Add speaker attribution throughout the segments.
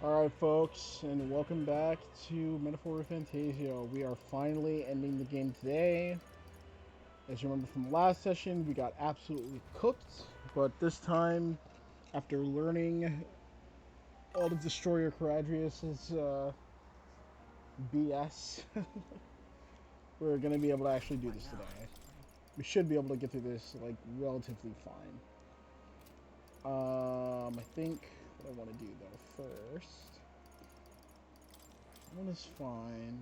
Speaker 1: Alright, folks, and welcome back to Metaphor ReFantazio. We are finally ending the game today. As you remember from last session, we got absolutely cooked, but this time, after learning all of Destroyer Caradrius's BS, we're going to be able to actually do this today. We should be able to get through this, like, relatively fine. I think what I want to do, though, first... One is fine.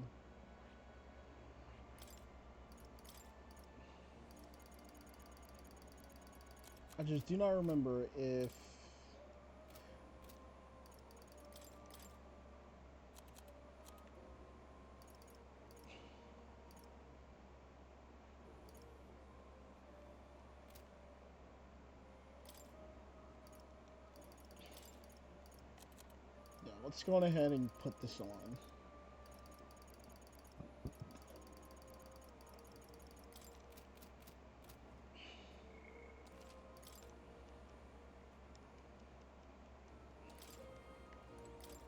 Speaker 1: I just do not remember if... Yeah, let's go on ahead and put this on.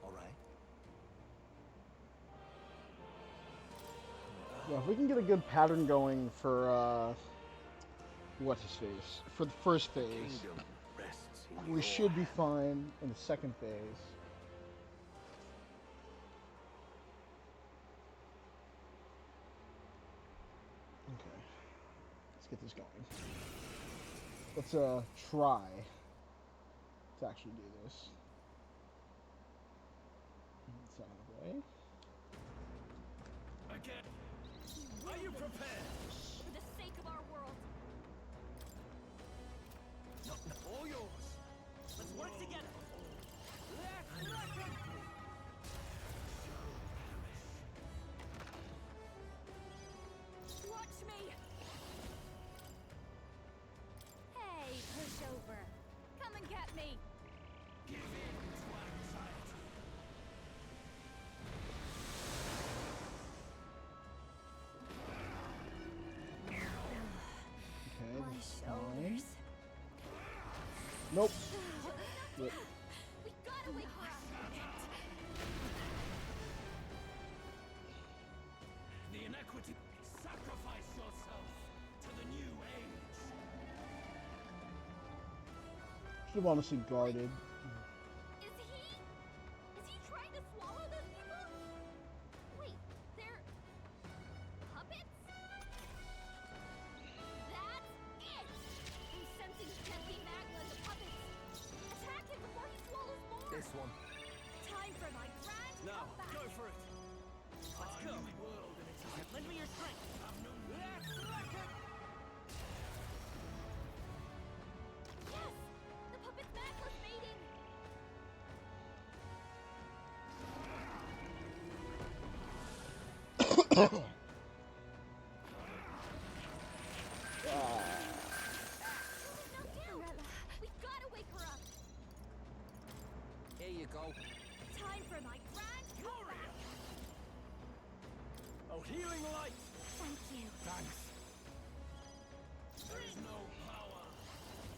Speaker 2: All right.
Speaker 1: Yeah, if we can get a good pattern going for, what's his face? For the first phase,
Speaker 2: Kingdom rests in
Speaker 1: we
Speaker 2: your
Speaker 1: should be
Speaker 2: hands.
Speaker 1: fine in the second phase. Okay, let's get this going. Let's, try to actually do this. It's out of the way.
Speaker 2: Again. Are you prepared?
Speaker 3: For the sake of our world.
Speaker 2: No, all yours.
Speaker 3: Let's work together.
Speaker 2: Let's rock it.
Speaker 3: Watch me. Hey, pushover. Come and get me.
Speaker 2: Give in to anxiety.
Speaker 1: Okay,
Speaker 3: My
Speaker 1: this is fine.
Speaker 3: shoulders.
Speaker 1: Nope. Yep.
Speaker 3: We gotta wake her up.
Speaker 2: The inequity. Sacrifice yourself to the new age.
Speaker 1: Should have honestly guarded.
Speaker 3: Is he trying to swallow those people? Wait, they're puppets? That's it! I'm sensing deadly magma in the puppets. Attack him before he swallows more.
Speaker 2: This one.
Speaker 3: Time for my grand
Speaker 2: Now,
Speaker 3: comeback.
Speaker 2: go for it. Let's go. World in its eyes.
Speaker 3: Lend me your strength.
Speaker 2: Let's rock it.
Speaker 3: Yes! The puppet's magma's mating. Knocked down. We gotta wake her up.
Speaker 2: Here you go.
Speaker 3: Time for my grand comeback.
Speaker 2: Oh, healing light.
Speaker 3: Thank you.
Speaker 2: Thanks. There is no power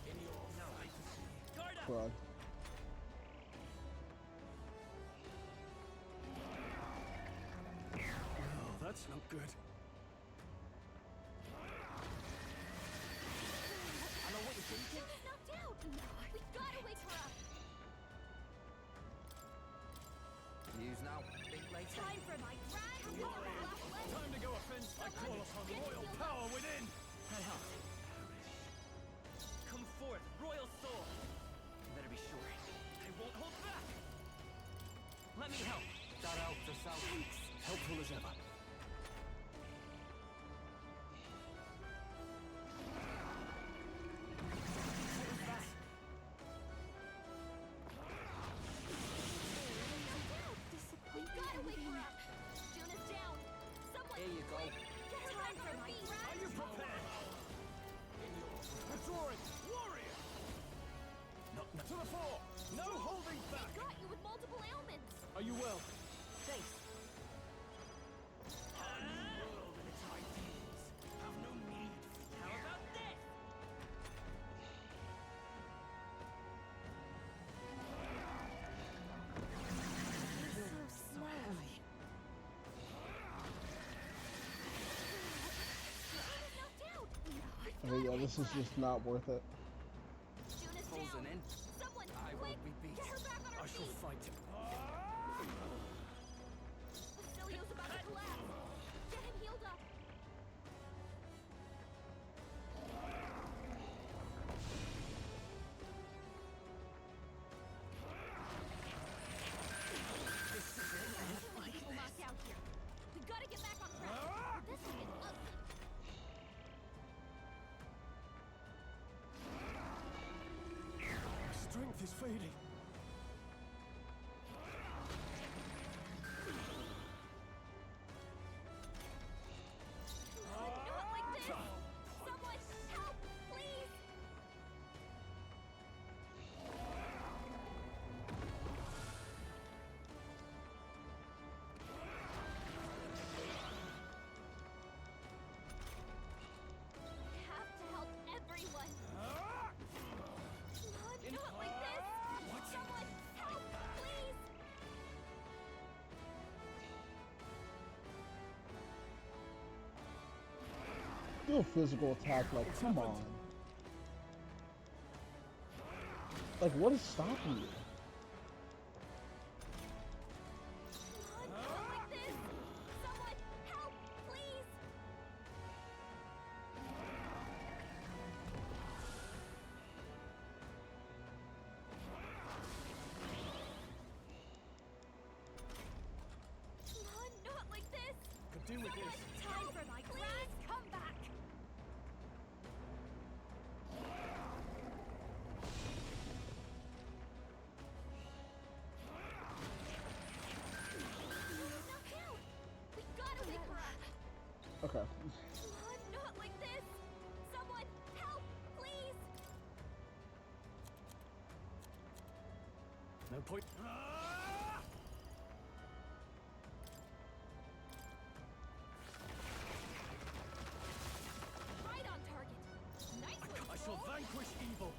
Speaker 2: in your fantasy. Guard up.
Speaker 1: Frog.
Speaker 2: Oh, that's not good. I know what you're thinking.
Speaker 3: She's knocked out. We gotta wake her up.
Speaker 2: Use now. Think later.
Speaker 3: Time for my grand comeback.
Speaker 2: Time to go offense. I call upon royal power within.
Speaker 4: My heart. Come forth, royal soul. You better be sure. I won't hold back. Let me help.
Speaker 2: That helped us out. Helpful as ever.
Speaker 3: We gotta wake her up. Juna's down. Someone.
Speaker 2: Here you go.
Speaker 3: Get her time for my
Speaker 2: Are you
Speaker 3: grand
Speaker 2: prepared? Withdrawing. Warrior. No, no. To the fore. No holding back.
Speaker 3: got you with multiple ailments.
Speaker 2: Are you well?
Speaker 4: Thanks.
Speaker 1: this is just not worth it.
Speaker 3: Juna's
Speaker 4: Frozen
Speaker 3: down.
Speaker 4: in.
Speaker 3: Someone,
Speaker 4: I
Speaker 3: quick,
Speaker 4: will be beat.
Speaker 3: get her back on her
Speaker 4: I shall
Speaker 3: feet.
Speaker 4: fight.
Speaker 3: Basilio's about to collapse. Get him healed up. Too many people knocked out here. We gotta get back on track. This thing is ugly.
Speaker 2: Strength is fading.
Speaker 3: Not like this. Someone, help, please. We have to help everyone. Not like this. Someone, help, please.
Speaker 1: Do a physical attack, like, come on. Like, what is stopping you?
Speaker 3: Not like this. Someone, help, please. Not like this.
Speaker 2: Could do with this.
Speaker 3: Time for my grand comeback. Knock out. We gotta wake her up.
Speaker 1: Okay.
Speaker 3: Not like this. Someone, help, please.
Speaker 2: No point.
Speaker 3: Right on target. Nice one,
Speaker 2: I shall
Speaker 3: Troll.
Speaker 2: vanquish evil.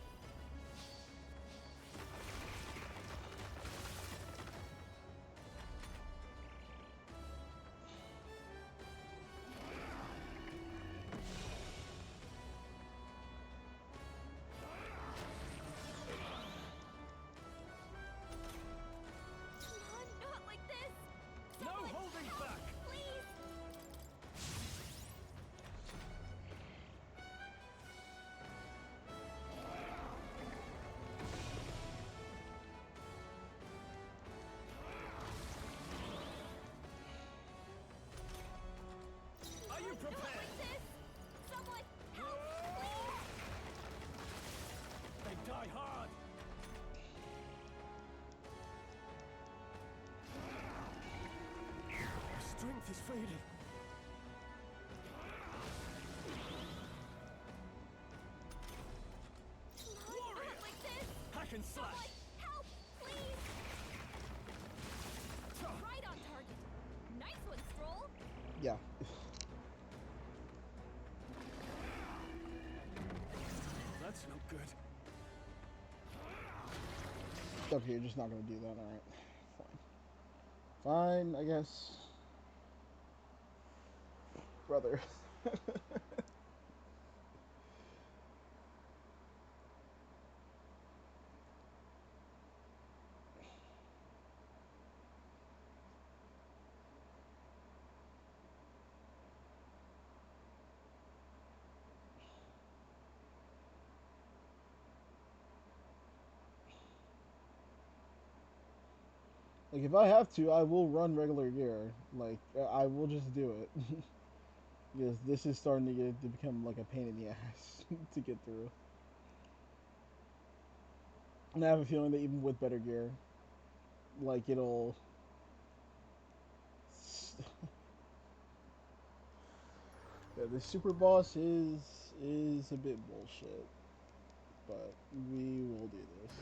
Speaker 3: Not like this.
Speaker 2: No
Speaker 3: Someone,
Speaker 2: holding
Speaker 3: help,
Speaker 2: back.
Speaker 3: please.
Speaker 2: Are you
Speaker 3: Not
Speaker 2: prepared?
Speaker 3: like this. Someone, help, please.
Speaker 2: They die hard. Strength is fading.
Speaker 3: Not like this.
Speaker 2: Hack and slash.
Speaker 3: Someone, help, please. Right on target. Nice one, Stroll.
Speaker 1: Yeah.
Speaker 2: That's no good.
Speaker 1: Okay, you're just not gonna do that, alright. Fine. Fine, I guess. Brother. Like, if I have to, I will run regular gear. Like, I will just do it. Because this is starting to become, like, a pain in the ass to get through. And I have a feeling that even with better gear, like, it'll... Yeah, the super boss is a bit bullshit. But we will do this.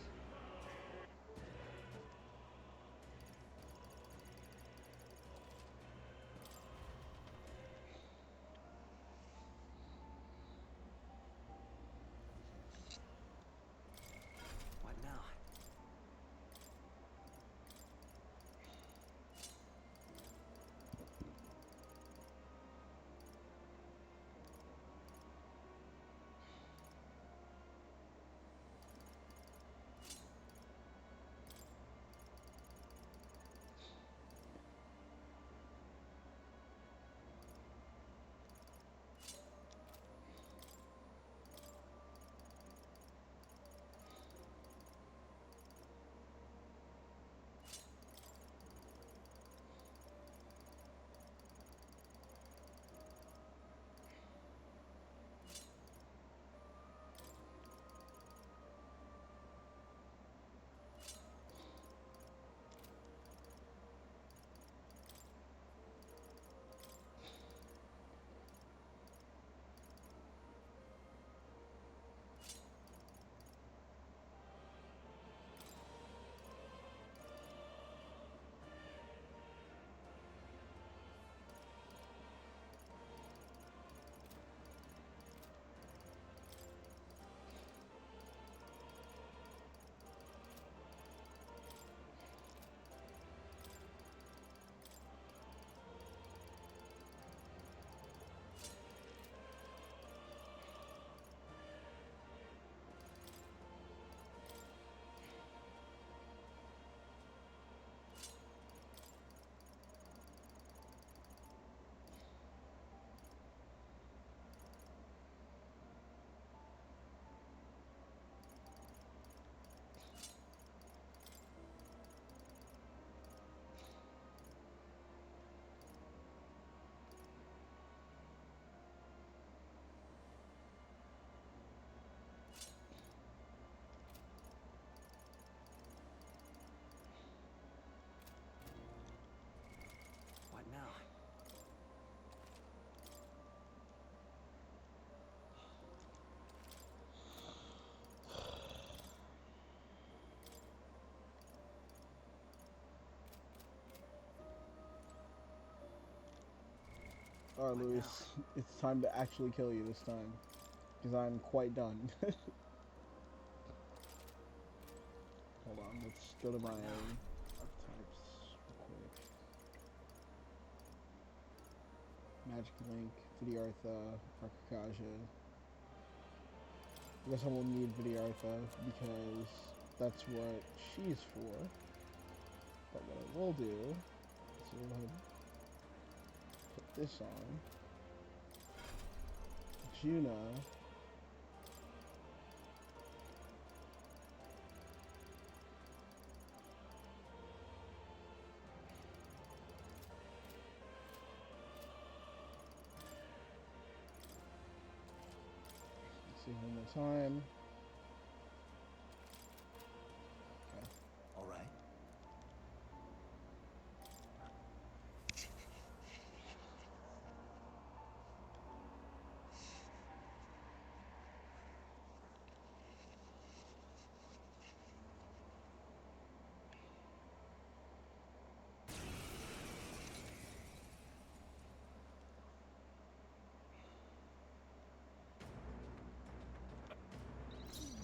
Speaker 4: What now?
Speaker 1: Alright, Luis, it's time to actually kill you this time. Because I'm quite done. Hold on, let's go to my archetypes real quick. Magic Link, Vidyartha, Arcakaja. I guess I will need Vidyartha because that's what she's for. But what I will do is go ahead and put this on. Juna. Let's see one more time. Okay.
Speaker 2: All right.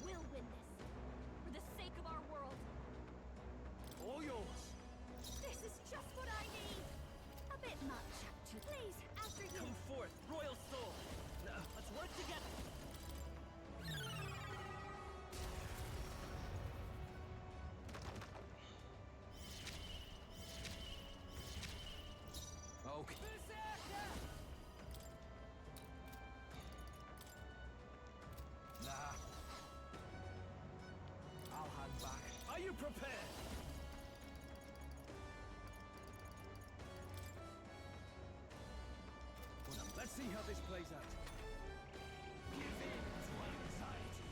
Speaker 3: We will win this. For the sake of our world.
Speaker 2: All yours.
Speaker 3: This is just what I need. A bit much, actually. Please, after you.
Speaker 4: Come forth, royal soul. Let's work together.
Speaker 2: Okay. Nah. I'll hang back.
Speaker 4: Are you prepared?
Speaker 2: Let's see how this plays out. Give in to anxiety.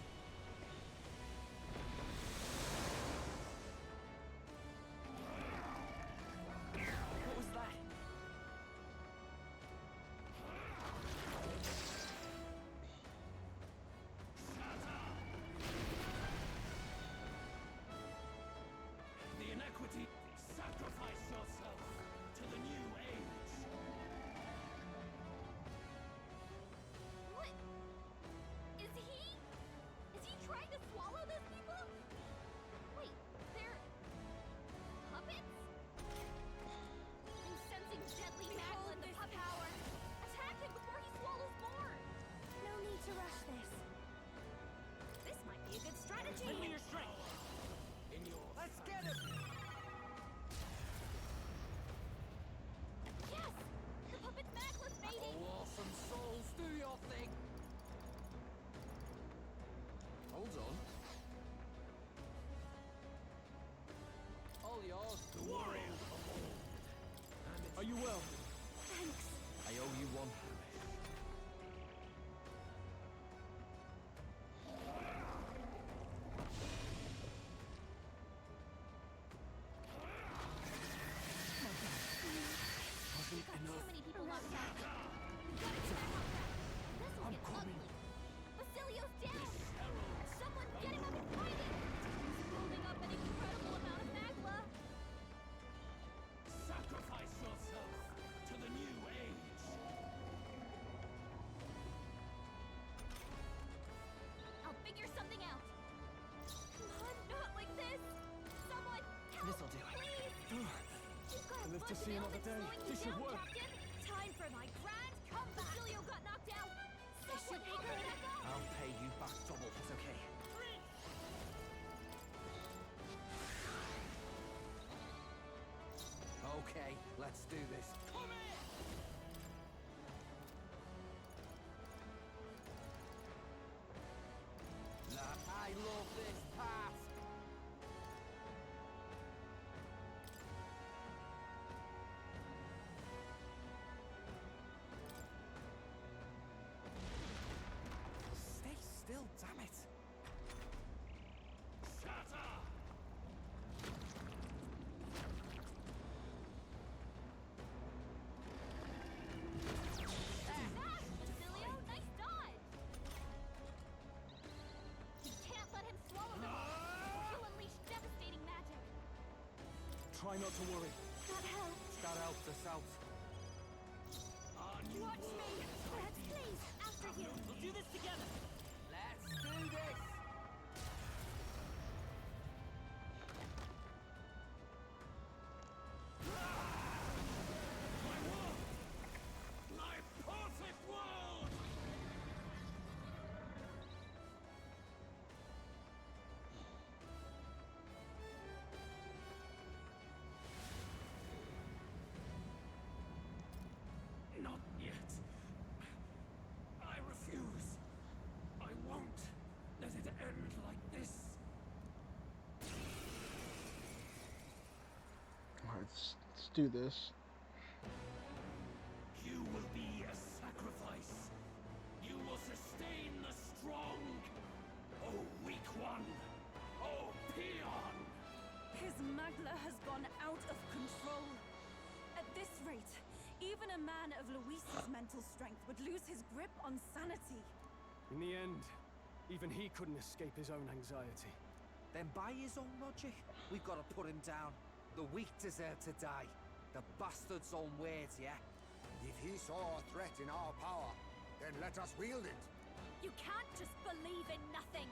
Speaker 4: What was that?
Speaker 2: The inequity. Sacrifice yourself to the new age.
Speaker 3: What? Is he trying to swallow those people? Wait, they're puppets? I'm sensing deadly magma in the puppet power. Attack him before he swallows more. No need to rush this. This might be a good strategy.
Speaker 4: Lend me your strength.
Speaker 2: In your
Speaker 4: Let's get him.
Speaker 3: Yes! The puppet's magma's mating!
Speaker 2: Oh, awesome souls, do your thing. Hold on. All yours. The warrior of old. And
Speaker 4: Are you well?
Speaker 3: Thanks.
Speaker 2: I owe you one.
Speaker 3: We got too many people knocked out. We gotta get that knocked out. This will get ugly. Basilio's down! Someone get him up and fighting! He's building up an incredible amount of magma.
Speaker 2: Sacrifice yourself to the new age.
Speaker 3: I'll figure something out. Come on, not like this. Someone help!
Speaker 4: This'll do it.
Speaker 3: Please! You've got a
Speaker 4: Live to
Speaker 3: bunch of
Speaker 4: see another
Speaker 3: elements
Speaker 4: day.
Speaker 3: slowing you
Speaker 4: This should
Speaker 3: down,
Speaker 4: work.
Speaker 3: Captain. Time for my grand comeback. Basilio got knocked out. Someone help him back up.
Speaker 4: I'll pay you back double. It's okay.
Speaker 2: Okay, let's do this. Come in! I love this part.
Speaker 4: Stay still, damn it.
Speaker 2: Shatter!
Speaker 3: Basilio, nice dodge. You can't let him swallow them all. He'll unleash devastating magic.
Speaker 4: Try not to worry.
Speaker 3: That helped.
Speaker 4: That helped us out.
Speaker 2: On
Speaker 3: Watch me! Let's please! After you!
Speaker 4: We'll do this together.
Speaker 2: Let's do this! My world! My perfect world! Not yet. I refuse. I won't let it end like this.
Speaker 1: Alright, let's do this.
Speaker 2: You will be a sacrifice. You will sustain the strong. Oh, weak one. Oh, peon.
Speaker 5: His magla has gone out of control. At this rate, even a man of Luis's mental strength would lose his grip on sanity.
Speaker 6: In the end, even he couldn't escape his own anxiety.
Speaker 7: Then by his own logic, we've got to put him down. The weak deserve to die. The bastard's own words, yeah?
Speaker 8: If he saw a threat in our power, then let us wield it.
Speaker 3: You can't just believe in nothing.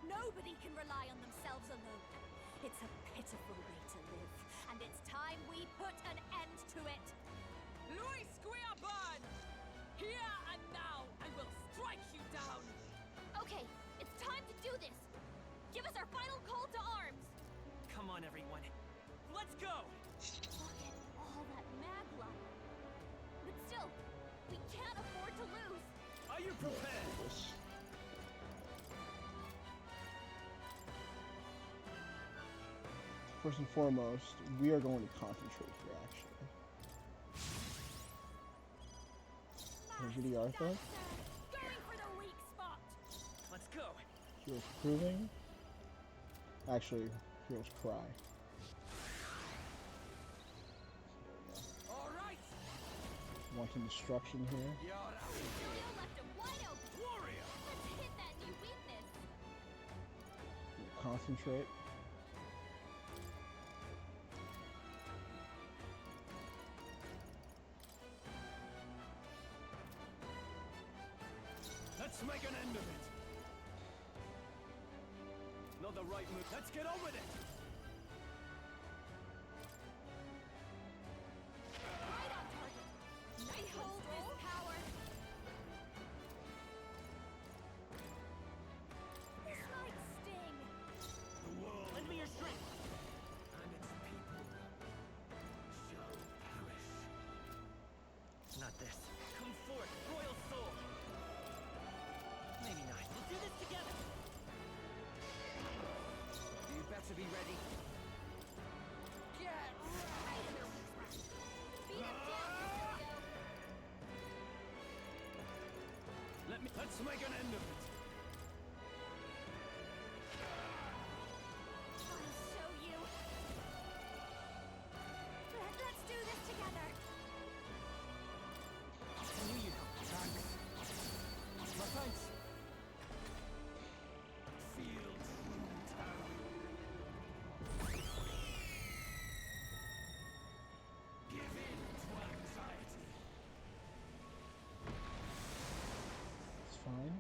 Speaker 3: Nobody can rely on themselves alone. It's a pitiful way to live, and it's time we put an end to it.
Speaker 5: Luis Guiaban! Here and now, I will strike you down!
Speaker 3: Okay, it's time to do this. Give us our final call to arms.
Speaker 4: Come on, everyone. Let's go!
Speaker 3: Look at all that magla. But still, we can't afford to lose.
Speaker 4: Are you prepared?
Speaker 1: This. First and foremost, we are going to concentrate here, actually. Artha.
Speaker 3: Going for the weak spot.
Speaker 4: Let's go!
Speaker 1: Heroes Proving. Actually, Heroes Cry.
Speaker 2: All right.
Speaker 1: Wanting destruction here.
Speaker 2: You're out.
Speaker 3: Julio left him wide open.
Speaker 2: Warrior.
Speaker 3: Let's hit that new weakness.
Speaker 1: Concentrate.
Speaker 6: Let's make an end of it. Not the right move. Let's get on with it.
Speaker 3: Right on target. Nice hold this power. This might sting.
Speaker 2: The world
Speaker 4: Lend me your strength!
Speaker 2: and its people shall perish.
Speaker 4: Not this. Come forth, royal soul! Maybe not. We'll do this together!
Speaker 7: You better be ready.
Speaker 3: Get right in the weak spot. Beat him down, Julio.
Speaker 6: Let's make an end of it.
Speaker 3: I'll show you. Let's do this together.
Speaker 6: I knew you'd help. Thanks. My thanks.
Speaker 2: Feel true terror. Give in to anxiety.
Speaker 1: It's fine.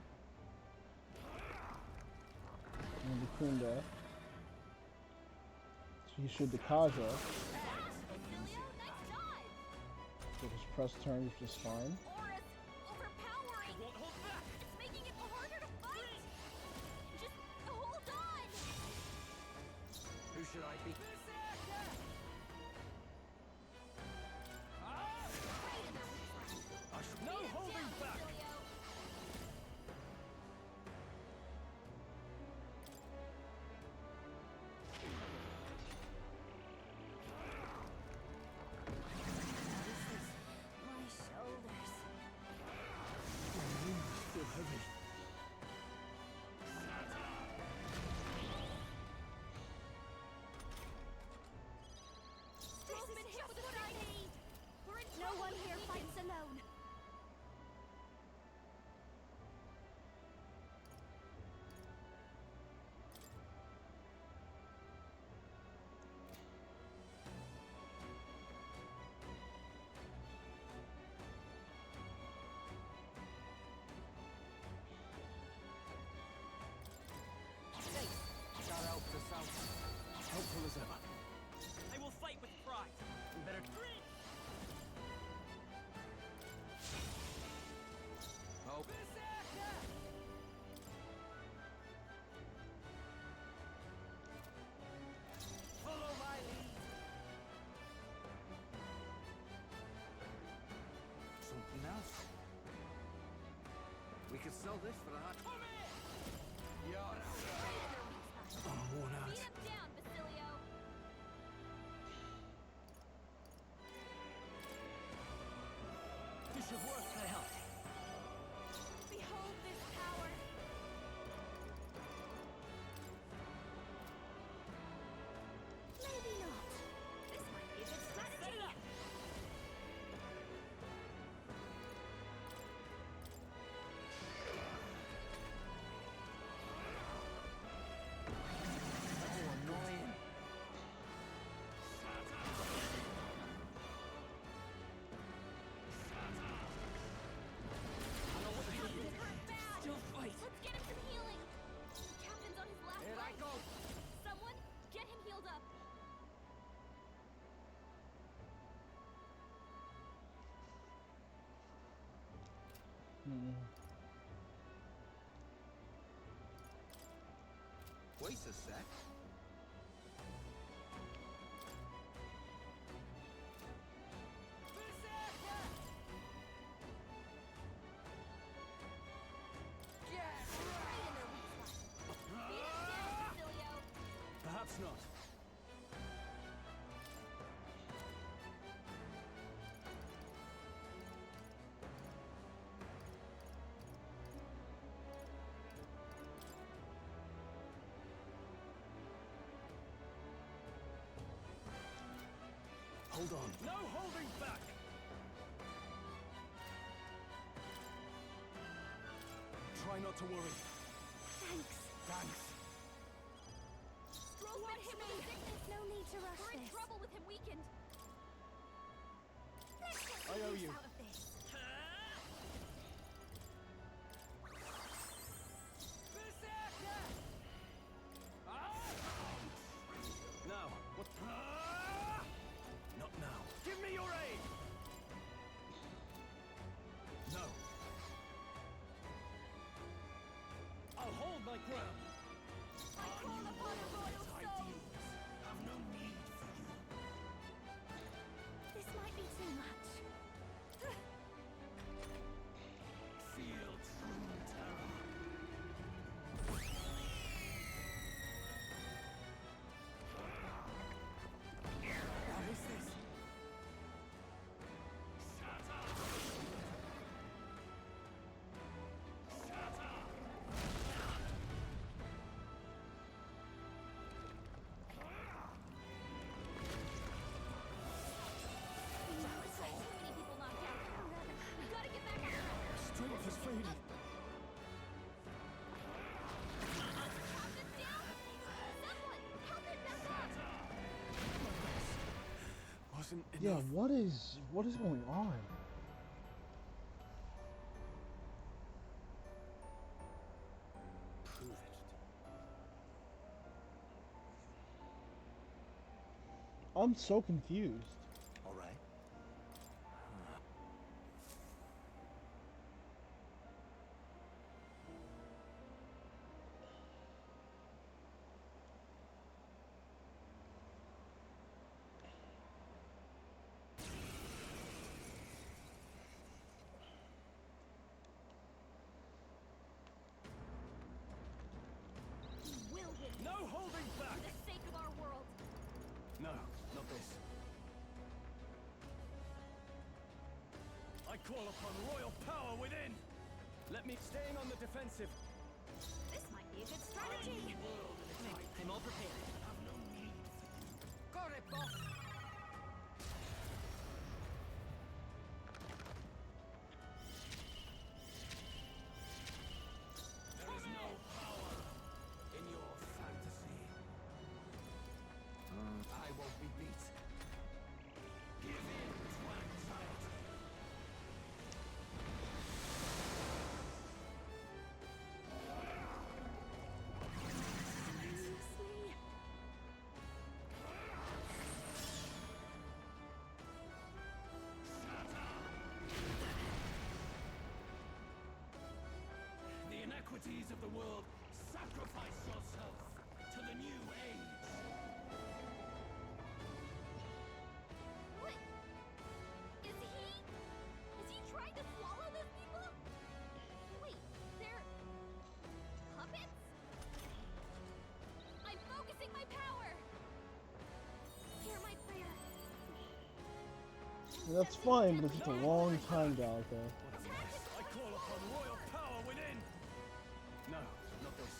Speaker 1: And Bakunda. He should Dekaja.
Speaker 3: Julio, nice dive.
Speaker 1: So his press turn is just fine.
Speaker 3: Aura's overpowering.
Speaker 4: Won't hold back!
Speaker 3: It's making it harder to fight. Just hold on.
Speaker 7: Who should I be?
Speaker 3: Right in the weak spot.
Speaker 6: No
Speaker 3: Beat him
Speaker 6: holding
Speaker 3: down,
Speaker 6: back.
Speaker 3: Julio. My shoulders.
Speaker 6: Still heavy.
Speaker 3: This is just what I need. No one here fights alone.
Speaker 7: Oh.
Speaker 4: Follow my lead.
Speaker 7: Something else. We could sell this for a high.
Speaker 3: I'm worn out. Beat him down, Basilio.
Speaker 4: You should work for help.
Speaker 5: Behold this power.
Speaker 3: Maybe not. This might be a good strategy.
Speaker 7: Oh, annoying.
Speaker 3: Captain's hurt bad.
Speaker 4: Still fight.
Speaker 3: Let's get him some healing. The captain's on his last
Speaker 7: Here I
Speaker 3: leg.
Speaker 7: go.
Speaker 3: Someone, get him healed up.
Speaker 7: Wait a sec.
Speaker 3: Right in their weak spot. Beat him down, Basilio.
Speaker 6: Perhaps not. Hold on. No holding back! Try not to worry.
Speaker 3: Thanks.
Speaker 6: Thanks.
Speaker 3: Stroke hit him with sickness.
Speaker 5: No need to rush
Speaker 3: We're in
Speaker 5: this.
Speaker 3: trouble with him weakened.
Speaker 5: Let's get
Speaker 6: I owe
Speaker 5: use
Speaker 6: you.
Speaker 5: out of this.
Speaker 6: Now, what? Not now. Give me your aid! No. I'll hold my ground.
Speaker 3: I call upon a royal soul.
Speaker 2: Have no need for you.
Speaker 5: This might be too much.
Speaker 2: Feel true terror.
Speaker 7: What is this?
Speaker 3: Too many people knocked out. We gotta get back on track.
Speaker 6: Strength has faded.
Speaker 3: Captain's down. Someone, help him back up.
Speaker 6: Wasn't
Speaker 1: Yeah,
Speaker 6: enough.
Speaker 1: what is going on?
Speaker 6: Prove it.
Speaker 1: I'm so confused.
Speaker 7: All right.
Speaker 3: We will win
Speaker 6: No holding back!
Speaker 3: for the sake of our world.
Speaker 6: No, not this. I call upon royal power within! Let me staying on the defensive.
Speaker 3: This might be a good strategy.
Speaker 4: I'm all prepared.
Speaker 7: Got it, boss.
Speaker 2: There is no power in your fantasy.
Speaker 7: I won't be beat.
Speaker 2: Give in to anxiety.
Speaker 5: Seriously?
Speaker 1: And that's fine, but it's just a long time, Gallica.
Speaker 6: What a mess. I call upon royal power within. No, not this.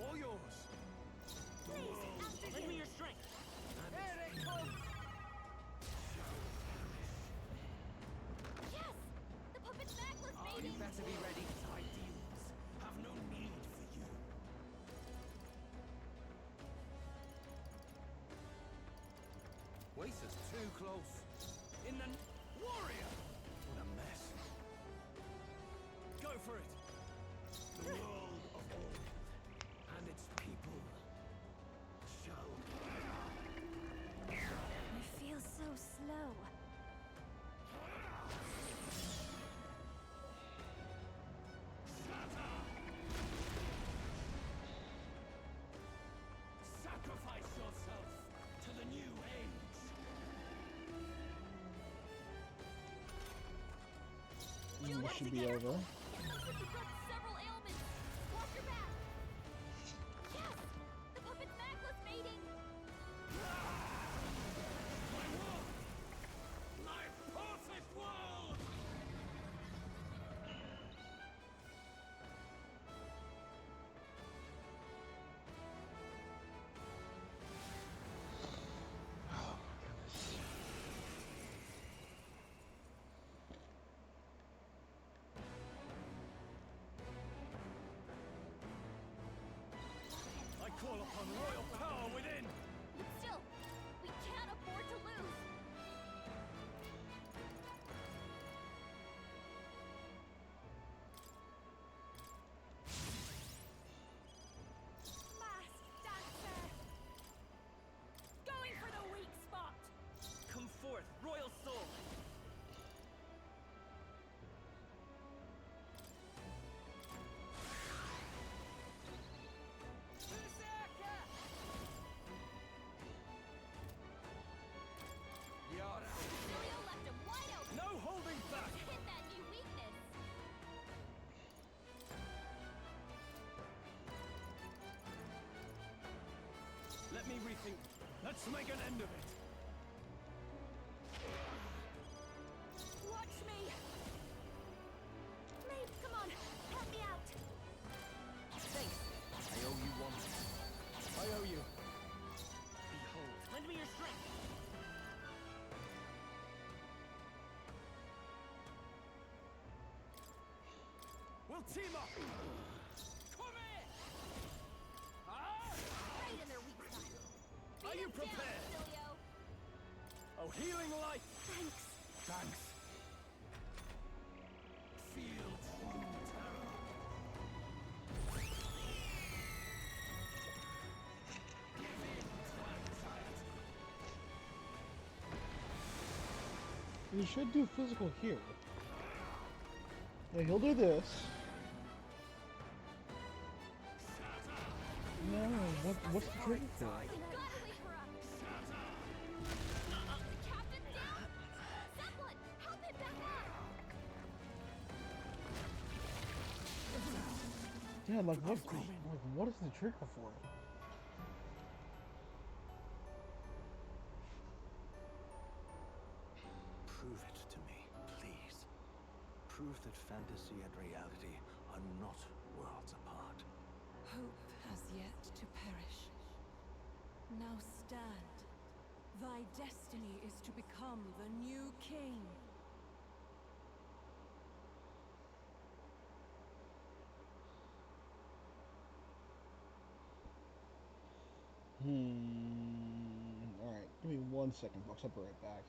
Speaker 6: All yours.
Speaker 4: Lend me your strength.
Speaker 7: Here it comes!
Speaker 3: Yes! The puppet necklace
Speaker 7: Oh,
Speaker 3: made
Speaker 7: you
Speaker 3: it!
Speaker 7: better be ready.
Speaker 2: Ideals have no need for you.
Speaker 7: Wacer's too close.
Speaker 6: In the warrior. What a mess. Go for it.
Speaker 2: The world of old and its people shall
Speaker 5: I feel so slow.
Speaker 2: sacrifice yourself to the new age.
Speaker 1: This should be over.
Speaker 3: It looks like you've got several ailments. Watch your back. Yes! The puppet necklace mating!
Speaker 2: My world! My perfect world!
Speaker 6: I call upon royal power within.
Speaker 3: But still, we can't afford to lose.
Speaker 5: Mask dancer! Going for the weak spot!
Speaker 4: Come forth, royal soul.
Speaker 7: Berserker! You're out.
Speaker 3: Julio left him wide open
Speaker 6: No holding back.
Speaker 3: to hit that new weakness.
Speaker 6: Let me rethink. Let's make an end of it.
Speaker 5: Watch me! Maeve, come on! Help me out!
Speaker 4: Thanks.
Speaker 7: I owe you one.
Speaker 6: I owe you.
Speaker 4: Behold. Lend me your strength.
Speaker 6: We'll team up.
Speaker 7: Come here!
Speaker 3: Right in their weak spot.
Speaker 6: Are you
Speaker 3: Down,
Speaker 6: prepared?
Speaker 3: Basilio.
Speaker 6: Oh, healing light.
Speaker 5: Thanks.
Speaker 6: Thanks.
Speaker 2: Feel true terror. Give in to anxiety.
Speaker 1: You should do physical here. Yeah, he'll do this. No, what's the trigger for?
Speaker 3: They gotta wait for us. The captain's down. Someone, help him back up.
Speaker 1: Yeah, like what is the trigger for it?
Speaker 9: Prove it to me, please. Prove that fantasy and reality are not worlds apart.
Speaker 5: Hope has yet to perish. Now stand. Thy destiny is to become the new king.
Speaker 1: Alright, give me 1 second, folks. I'll be right back.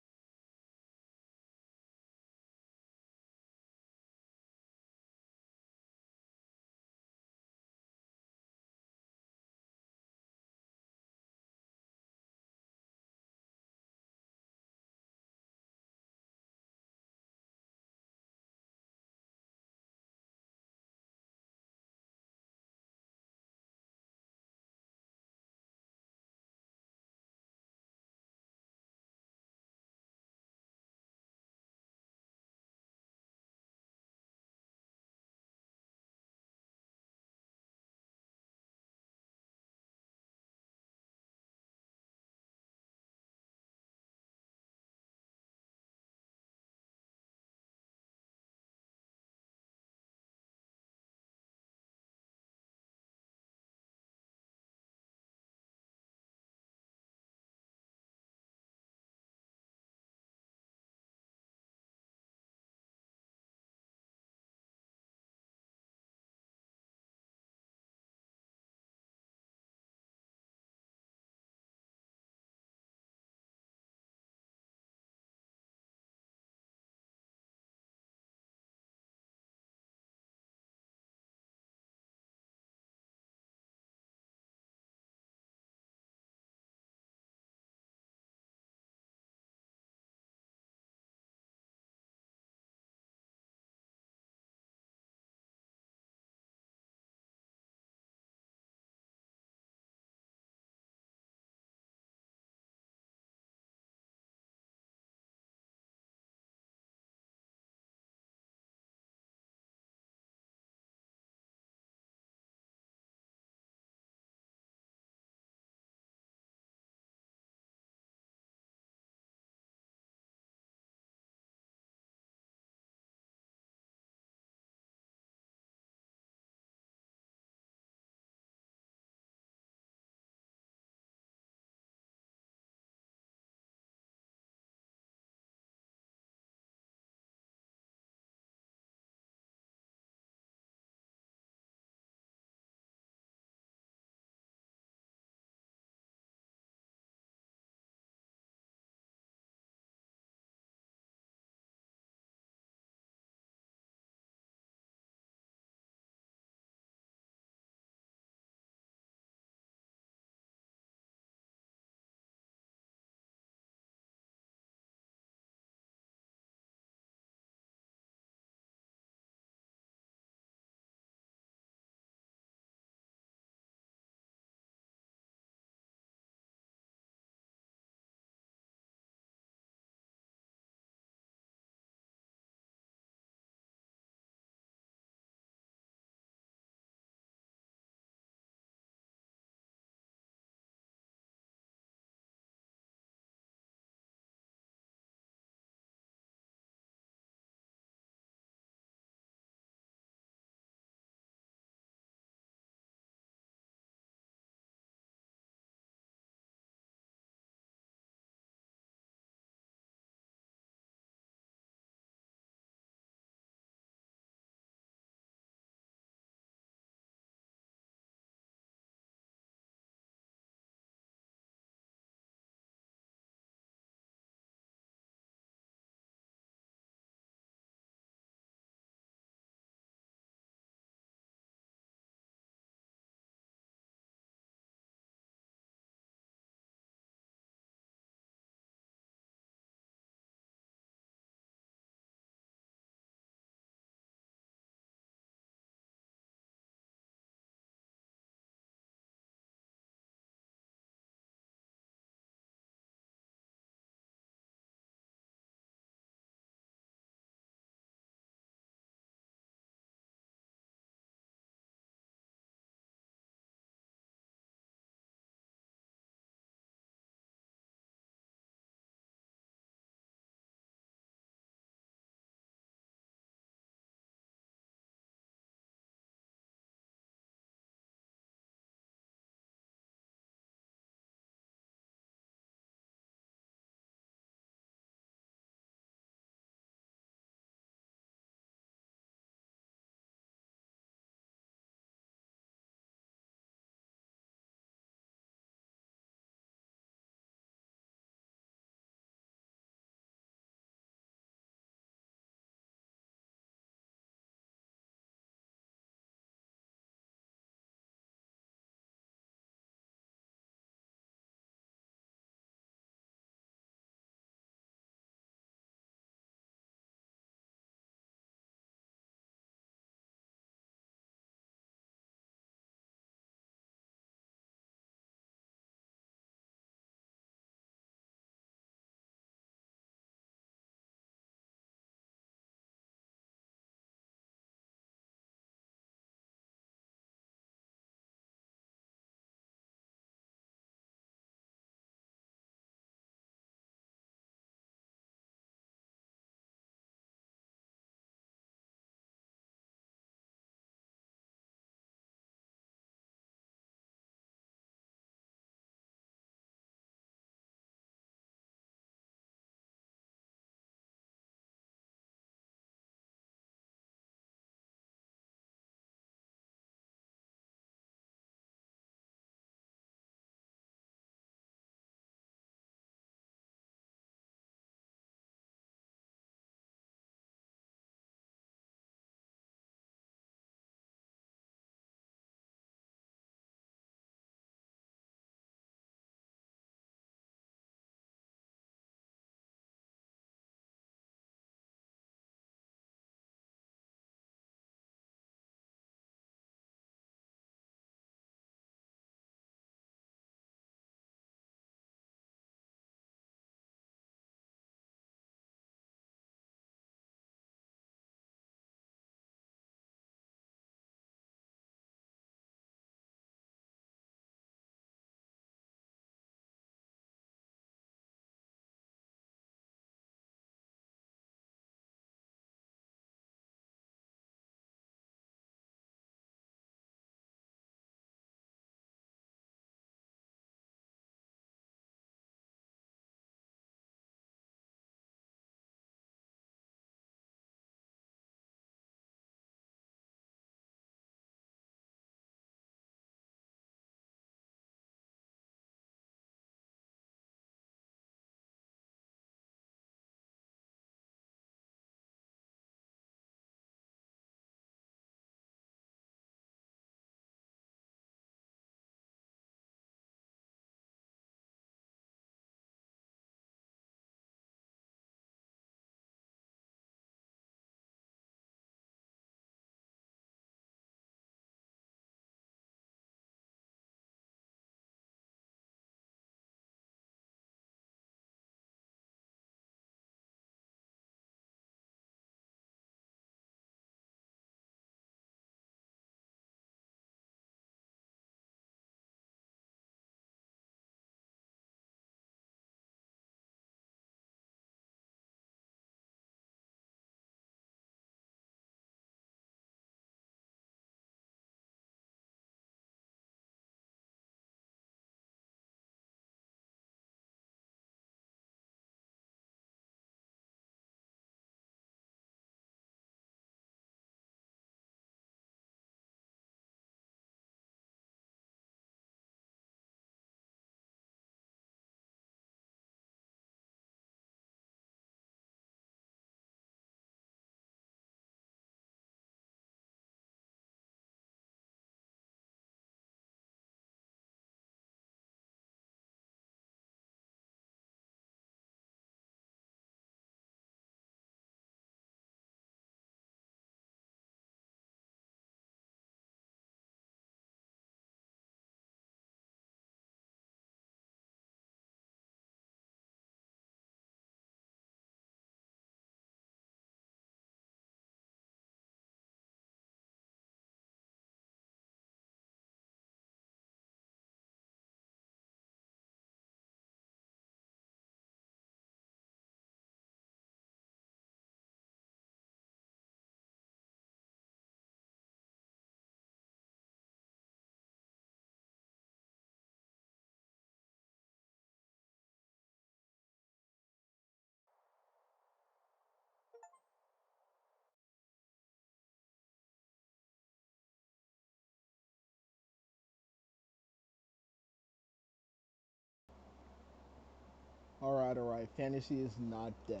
Speaker 1: alright. Fantasy is not dead.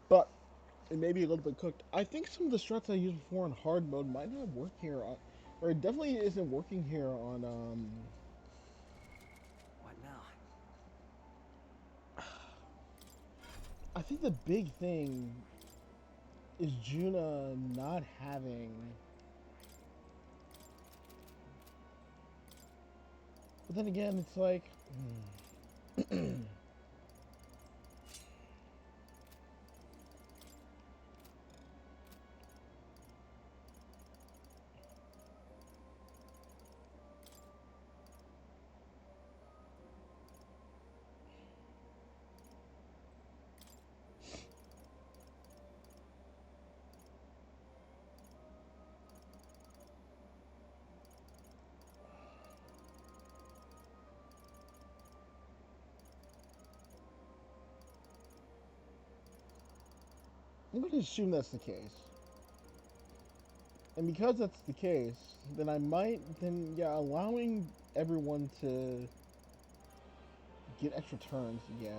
Speaker 1: But it may be a little bit cooked. I think some of the struts I used before in hard mode might not work here on, or it definitely isn't working here on
Speaker 4: What now?
Speaker 1: I think the big thing is Juna not having, but then again it's like I'm going to assume that's the case. And because that's the case, then yeah, allowing everyone to get extra turns, yeah.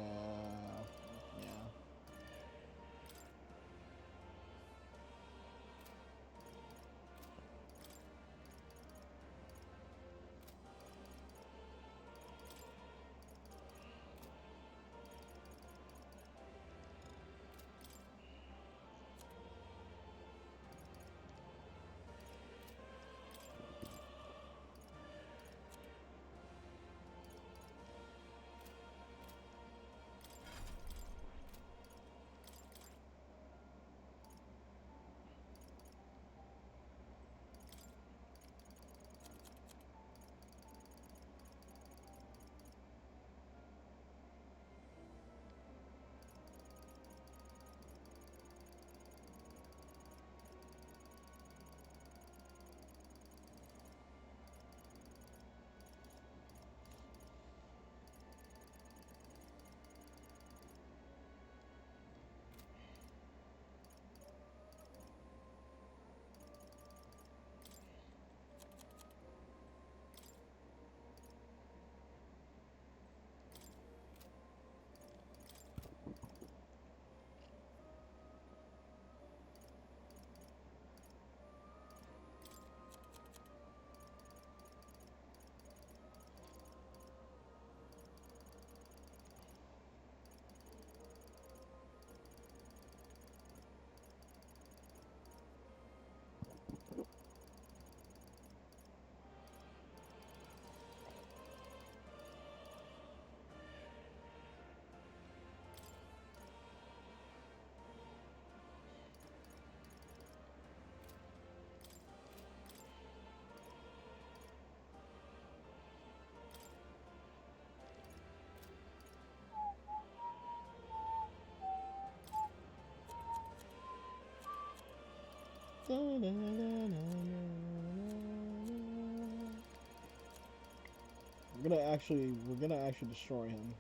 Speaker 1: We're gonna actually destroy him.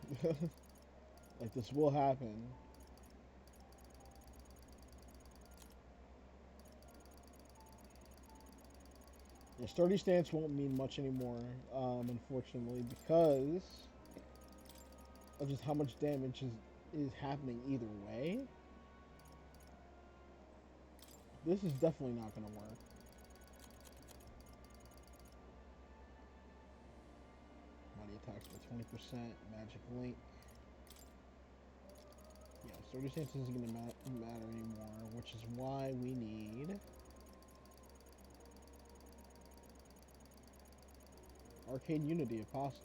Speaker 1: Like, this will happen. Yeah, sturdy stance won't mean much anymore, unfortunately, because of just how much damage is happening either way. This is definitely not gonna work. Body attacks by 20%, magic link. Yeah, sturdy stance isn't gonna matter anymore, which is why we need Arcane Unity if possible.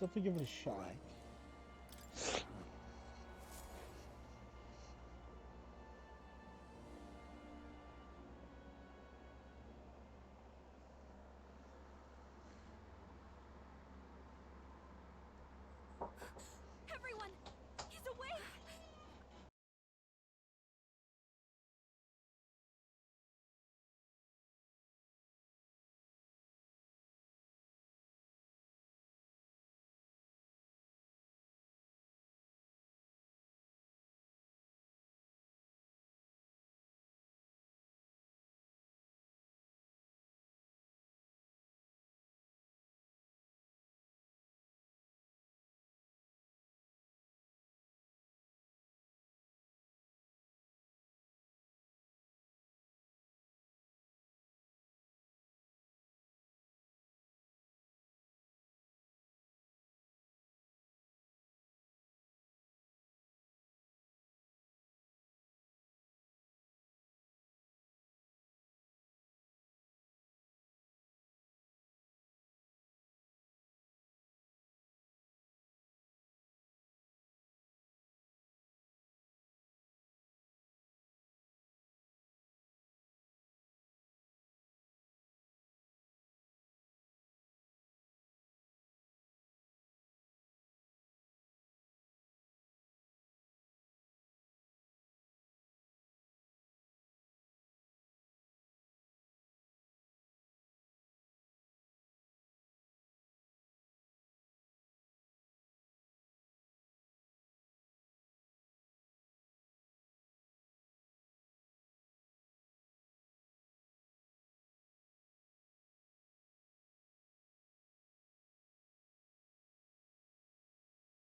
Speaker 1: definitely give it a shot.
Speaker 5: Everyone! He's awake!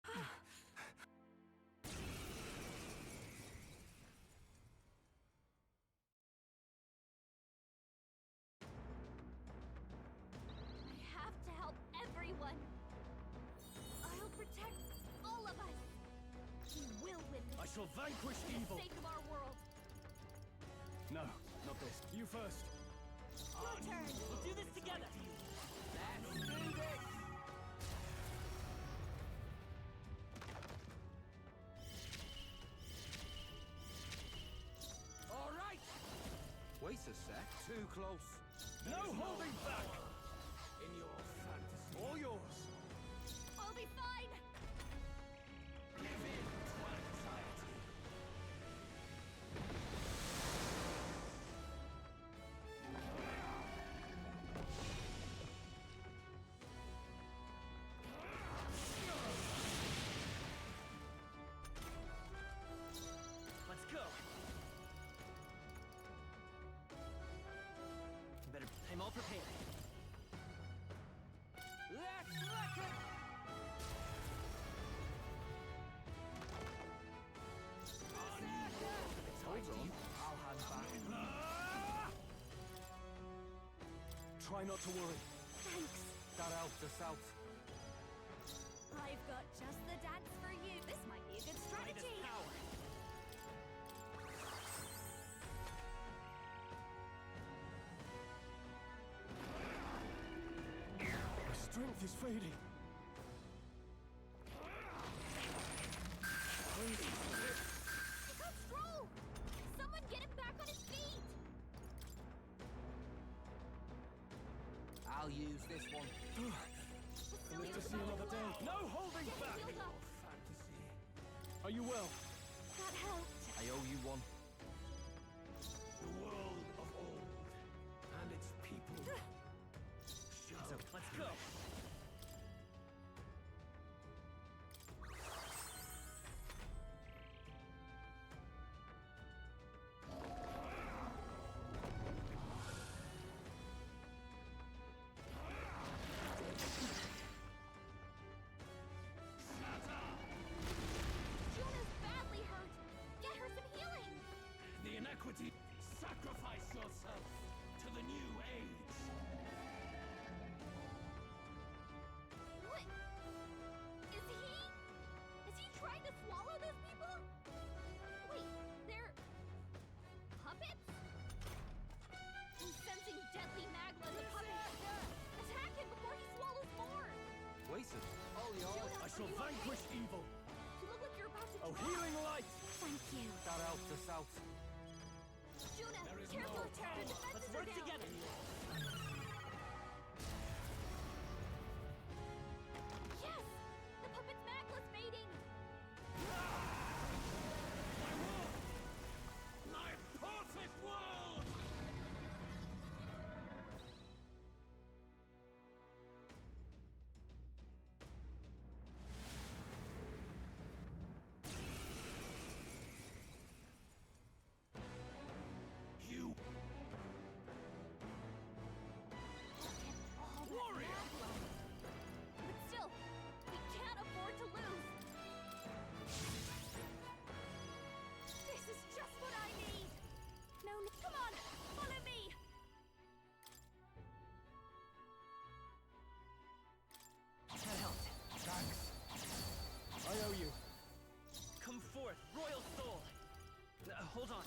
Speaker 3: I have to help everyone. I'll protect all of us. He will win this
Speaker 6: I shall vanquish
Speaker 3: for the
Speaker 6: evil.
Speaker 3: sake of our world.
Speaker 6: No, not this. You first.
Speaker 4: Your turn. We'll do this together. Let's do this.
Speaker 7: All right. Wait a sec. Too close.
Speaker 6: No holding back.
Speaker 2: In your fantasy.
Speaker 6: All yours.
Speaker 3: I'll be fine.
Speaker 2: Give in to anxiety.
Speaker 4: Let's go. Better. I'm all prepared.
Speaker 7: Let's wreck it. Hold on. I'll hand back.
Speaker 6: Try not to worry.
Speaker 5: Thanks.
Speaker 7: That helped us out.
Speaker 5: I've got just the dance for you. This might be a good strategy.
Speaker 4: Power.
Speaker 6: My strength is fading.
Speaker 3: He got Stroll. Someone get him back on his feet.
Speaker 7: I'll use this one.
Speaker 6: I live to see another day. No holding
Speaker 3: Get
Speaker 6: back.
Speaker 3: him healed up.
Speaker 2: Fantasy.
Speaker 6: Are you well?
Speaker 5: That helped.
Speaker 7: I owe you one.
Speaker 2: The world of old. And its people.
Speaker 4: So let's go.
Speaker 3: Juna's badly hurt. Get her some healing.
Speaker 2: The inequity. Sacrifice yourself to the new age.
Speaker 3: What? Is he trying to swallow those people? Wait, they're puppets? I'm sensing deadly magma in the puppet. Attack him before he swallows more.
Speaker 7: Wait a All out.
Speaker 5: Juna,
Speaker 2: There is
Speaker 5: careful!
Speaker 2: no
Speaker 5: The
Speaker 2: power.
Speaker 5: defenses
Speaker 4: Let's
Speaker 5: are
Speaker 4: work
Speaker 5: down.
Speaker 4: together.
Speaker 3: Yes! The puppet's macula's fading!
Speaker 2: My world! My perfect world! You
Speaker 3: All that
Speaker 2: Warrior!
Speaker 3: macula. But still, we can't afford to lose!
Speaker 5: This is just what I need! No, come on! Follow me!
Speaker 4: That helped.
Speaker 6: Thanks. I owe you.
Speaker 4: Come forth, royal soul. Hold on.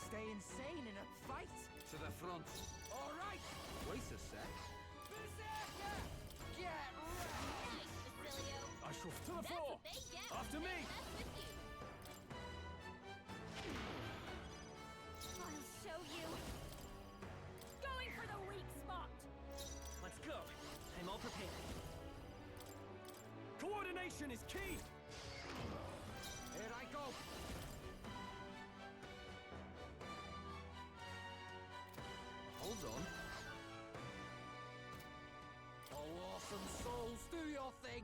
Speaker 7: Stay insane in a fight. To the front. All right. Wait a sec. Berserker! Get ready.
Speaker 3: Nice, Basilio!
Speaker 6: I shall to the
Speaker 3: That's
Speaker 6: floor.
Speaker 3: what they get
Speaker 6: After
Speaker 3: when
Speaker 6: me.
Speaker 3: they mess with you!
Speaker 5: I'll show you! Going for the weak spot!
Speaker 4: Let's go. I'm all prepared.
Speaker 6: Coordination is key.
Speaker 7: Here I go. Hold on. Oh, awesome souls, do your thing.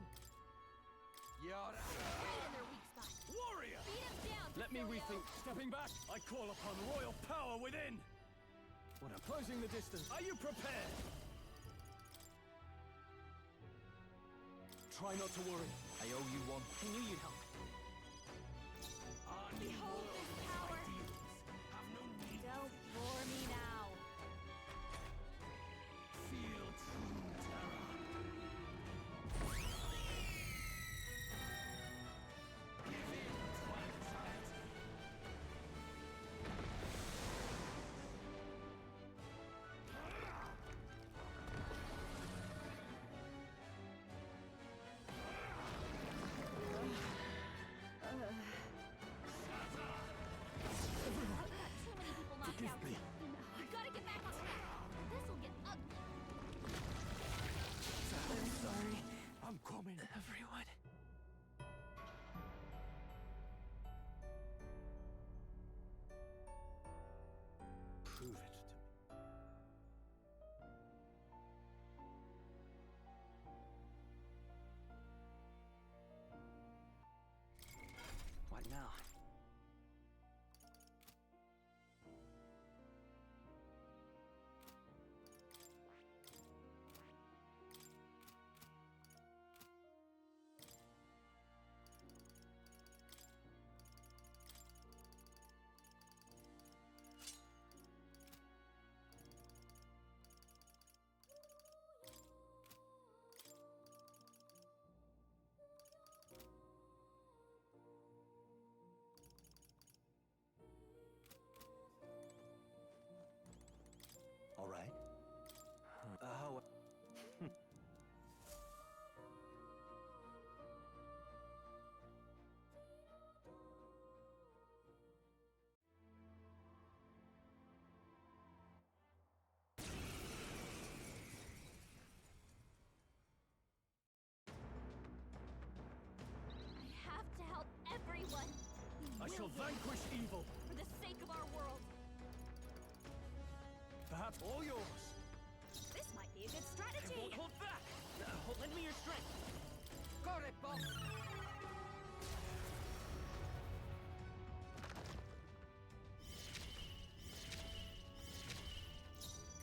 Speaker 7: You're
Speaker 3: Right in their weak spot!
Speaker 6: Warrior.
Speaker 3: Beat him down,
Speaker 6: Let me
Speaker 3: Basilio.
Speaker 6: rethink. Stepping back, I call upon royal power within. When I'm closing the distance, are you prepared? Try not to worry.
Speaker 7: I owe you one.
Speaker 4: I knew you'd help.
Speaker 5: Behold this power!
Speaker 2: have no need.
Speaker 5: Don't bore me now!
Speaker 2: Feel true terror. Give in, Twilight.
Speaker 3: I've got too many people knocked out. We've got to get back on track. This'll get ugly.
Speaker 4: I'm sorry,
Speaker 6: I'm coming.
Speaker 4: everyone.
Speaker 9: Prove it to me.
Speaker 4: What now?
Speaker 9: All right. How?
Speaker 3: I have to help everyone.
Speaker 6: I shall
Speaker 3: Will you?
Speaker 6: vanquish evil.
Speaker 3: For the sake of our world.
Speaker 6: Perhaps all yours.
Speaker 5: This might be a good
Speaker 4: I
Speaker 5: strategy!
Speaker 4: won't hold back. Lend me your strength.
Speaker 7: Got it, boss.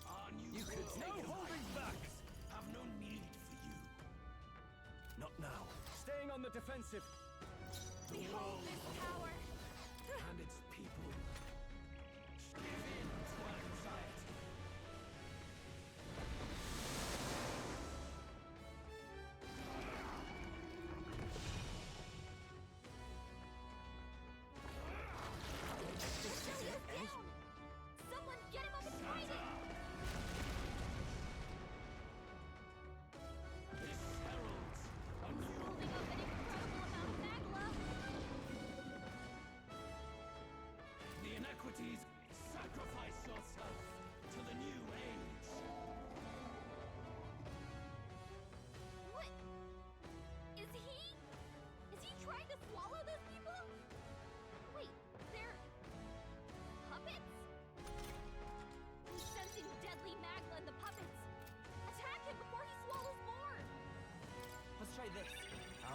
Speaker 2: On
Speaker 6: You could
Speaker 2: world.
Speaker 6: take no holding back.
Speaker 2: Have no need for you.
Speaker 6: Not now. Staying on the defensive.
Speaker 5: Behold this power!
Speaker 2: And its people. Give in, Twilight.
Speaker 3: Basilio's down! Someone get him up and fight him!
Speaker 2: This heralds a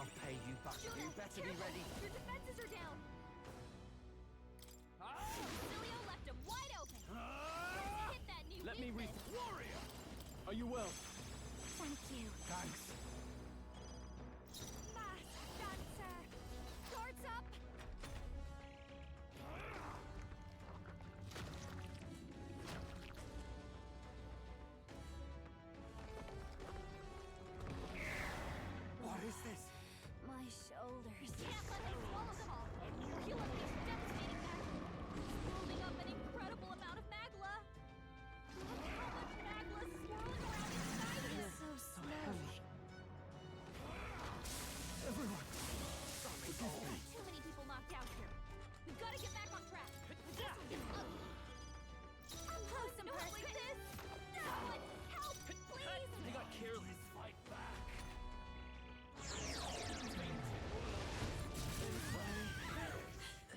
Speaker 4: I'll pay you back.
Speaker 3: Juno,
Speaker 4: You better
Speaker 3: careful.
Speaker 4: be ready.
Speaker 3: Your defenses are down. Basilio left him wide open. Hit that new
Speaker 6: Let me
Speaker 3: weakness.
Speaker 6: Warrior! Are you well?
Speaker 3: Thank you.
Speaker 6: Thanks.
Speaker 5: Mass dancer. Guards up.
Speaker 4: What is this?
Speaker 3: My shoulders. Can't let him swallow them all. He'll unleash devastating magic. He's building up an incredible amount of magla. Look how much magla is swirling around inside him. He's so slow.
Speaker 6: Everyone!
Speaker 3: Too many people knocked out here. We've got to get back on track. This will get ugly. I'm close, no one like this. Someone help, please.
Speaker 6: They got careless.
Speaker 2: Fight back.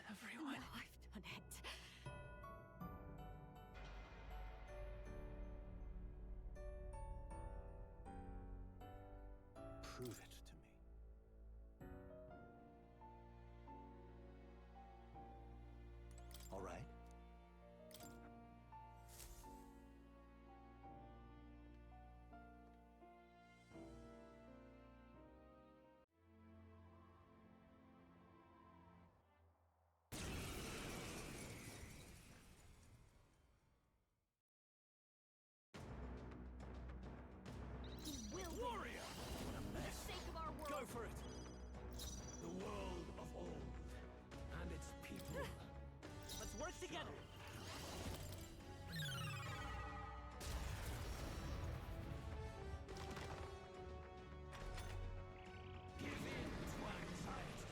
Speaker 5: Everyone. No, I've done it.
Speaker 9: Prove it to me. All right.
Speaker 3: He will
Speaker 2: Warrior!
Speaker 3: for the sake of our world.
Speaker 6: Go for it!
Speaker 2: The world of old. And its people.
Speaker 4: Let's work together.
Speaker 2: Give in to anxiety.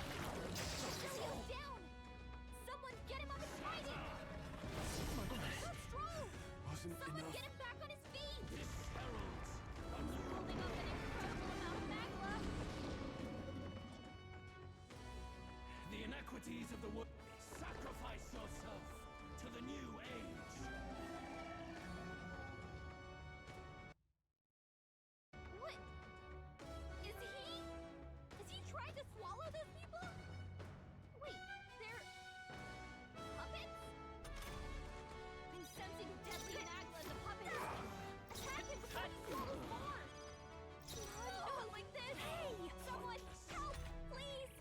Speaker 3: Basilio's down. Someone get him up and fighting. So strong.
Speaker 6: Wasn't
Speaker 3: Someone
Speaker 6: enough.
Speaker 3: get him back on his feet.
Speaker 2: This heralds a
Speaker 3: He's
Speaker 2: new
Speaker 3: building up an incredible amount of magma.
Speaker 2: The inequities of the world. Sacrifice yourself to the new age.
Speaker 3: What? Is he trying to swallow those people? Wait, they're puppets? I'm sensing deadly magma in the puppet. Attack him before he swallows more. Not like this. Hey, someone help, please.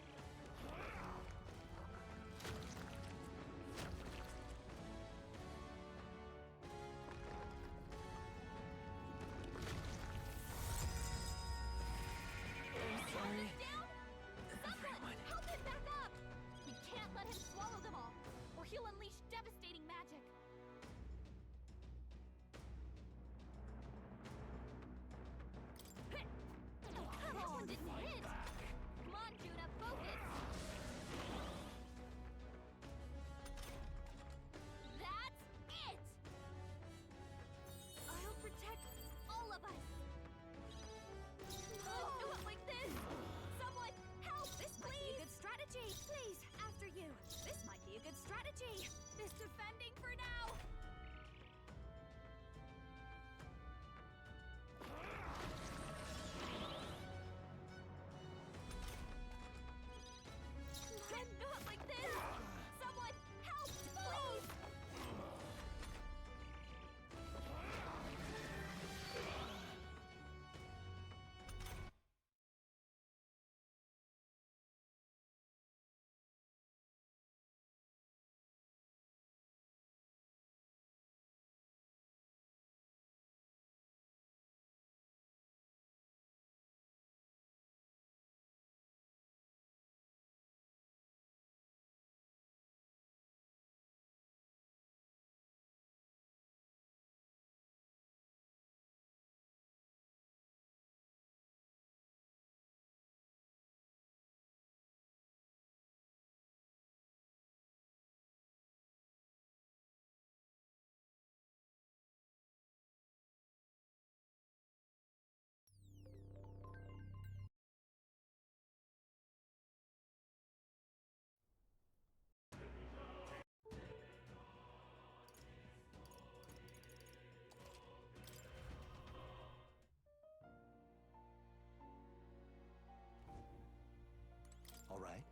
Speaker 9: All right.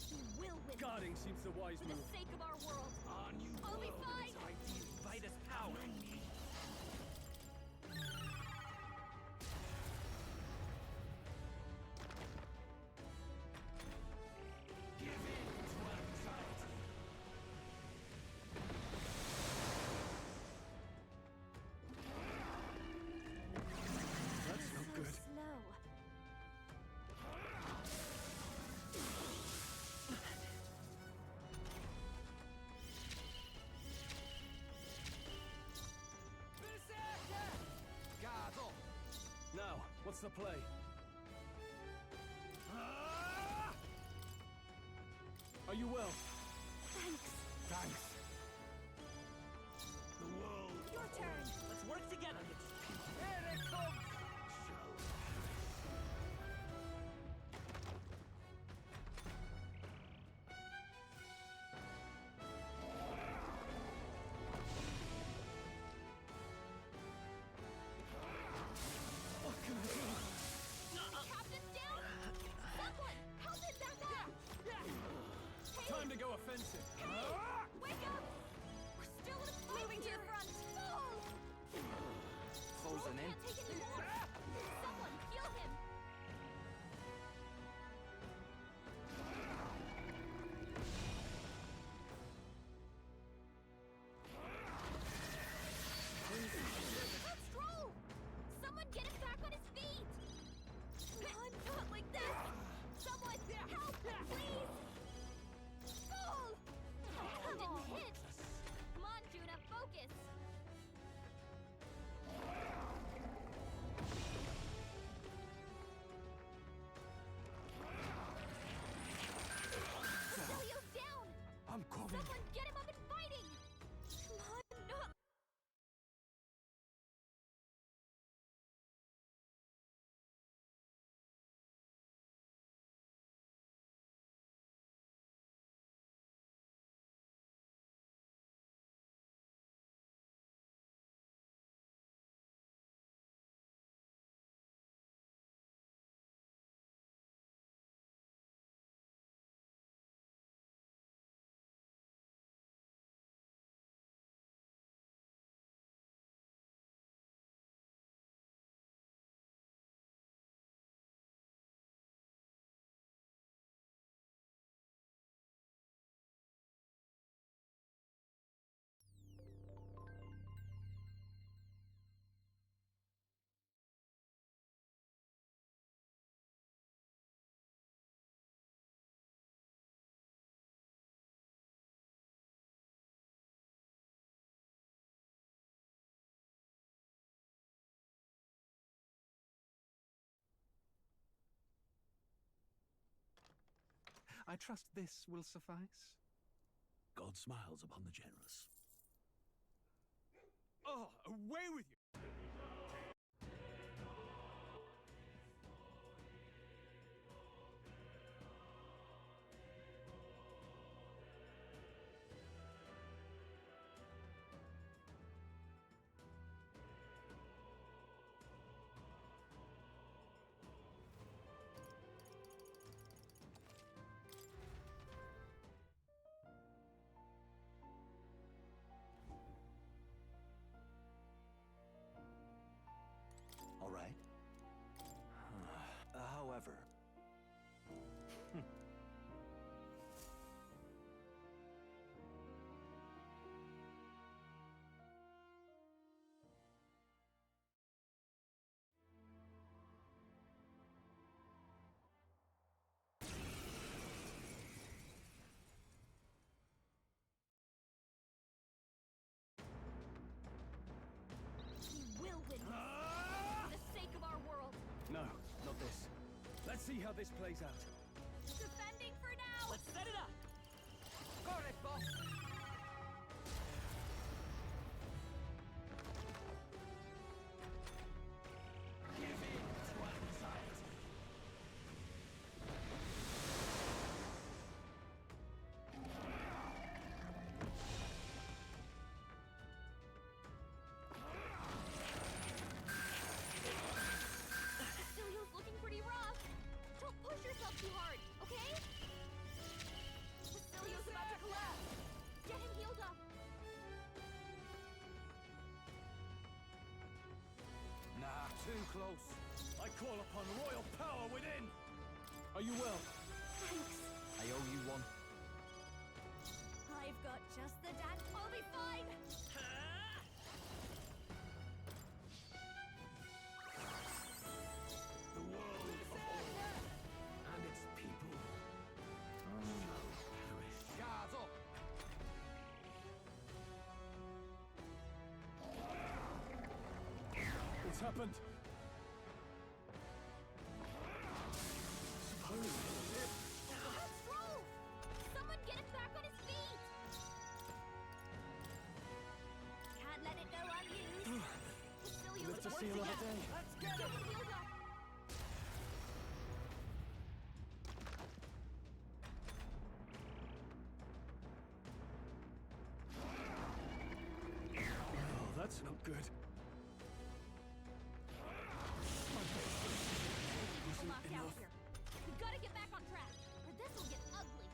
Speaker 5: He will win.
Speaker 6: Guarding seems the wise
Speaker 5: For the
Speaker 6: move.
Speaker 5: sake of our world.
Speaker 2: Our new
Speaker 5: I'll be
Speaker 2: world
Speaker 5: fine.
Speaker 2: and its ideals.
Speaker 4: By this power.
Speaker 2: Give in to anxiety.
Speaker 6: That's not
Speaker 5: So
Speaker 6: good.
Speaker 5: slow.
Speaker 7: Guard up!
Speaker 6: Now, what's the play? Are you well?
Speaker 5: Thanks.
Speaker 6: Thanks.
Speaker 2: The world
Speaker 5: Your turn.
Speaker 4: Let's work together.
Speaker 7: Here it comes!
Speaker 2: shall
Speaker 6: What can I do?
Speaker 5: The captain's down. Someone help him back up. Hey,
Speaker 6: Time to go offensive.
Speaker 5: wake up. We're still in a fight. Moving to the front.
Speaker 7: Closing in.
Speaker 5: Can't take any more. Someone heal him. Let's roll. Someone get him back on his feet. Come on, not like this. Someone help, please. Fall. Oh, didn't hit. Come on, Juna, focus. Basilio's down.
Speaker 6: I'm coming.
Speaker 5: Someone get him up and fighting. Come on, not.
Speaker 9: I trust this will suffice. God smiles upon the generous.
Speaker 6: Oh, away with you!
Speaker 9: All right. However,
Speaker 5: He will win this. For the sake of our world.
Speaker 6: No, not this. Let's see how this plays out.
Speaker 5: Defending for now.
Speaker 4: Let's set it up.
Speaker 7: Got it, boss!
Speaker 6: close. I call upon royal power within! Are you well?
Speaker 5: Thanks.
Speaker 4: I owe you one.
Speaker 5: I've got just the dance. I'll be fine.
Speaker 2: The world of old and its people shall perish.
Speaker 8: Guards up!
Speaker 6: What's happened?
Speaker 5: Let's roll. Someone get him back on his feet. Can't let it go unused. Facilio's
Speaker 6: Live to
Speaker 5: about
Speaker 6: see
Speaker 5: to
Speaker 6: another
Speaker 5: get-
Speaker 6: day.
Speaker 5: Let's get him. Healed up.
Speaker 6: Oh, that's no good.
Speaker 5: People knocked out here. We gotta get back on track, or this will get ugly.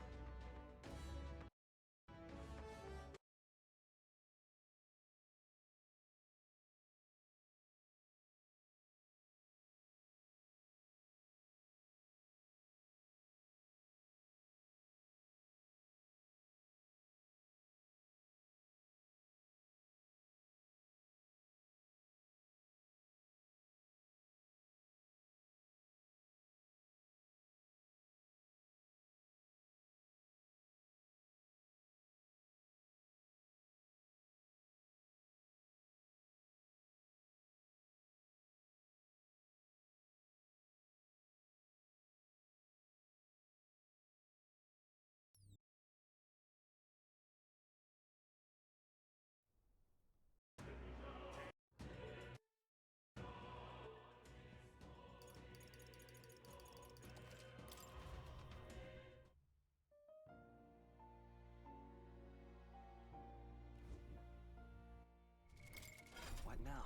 Speaker 4: What now?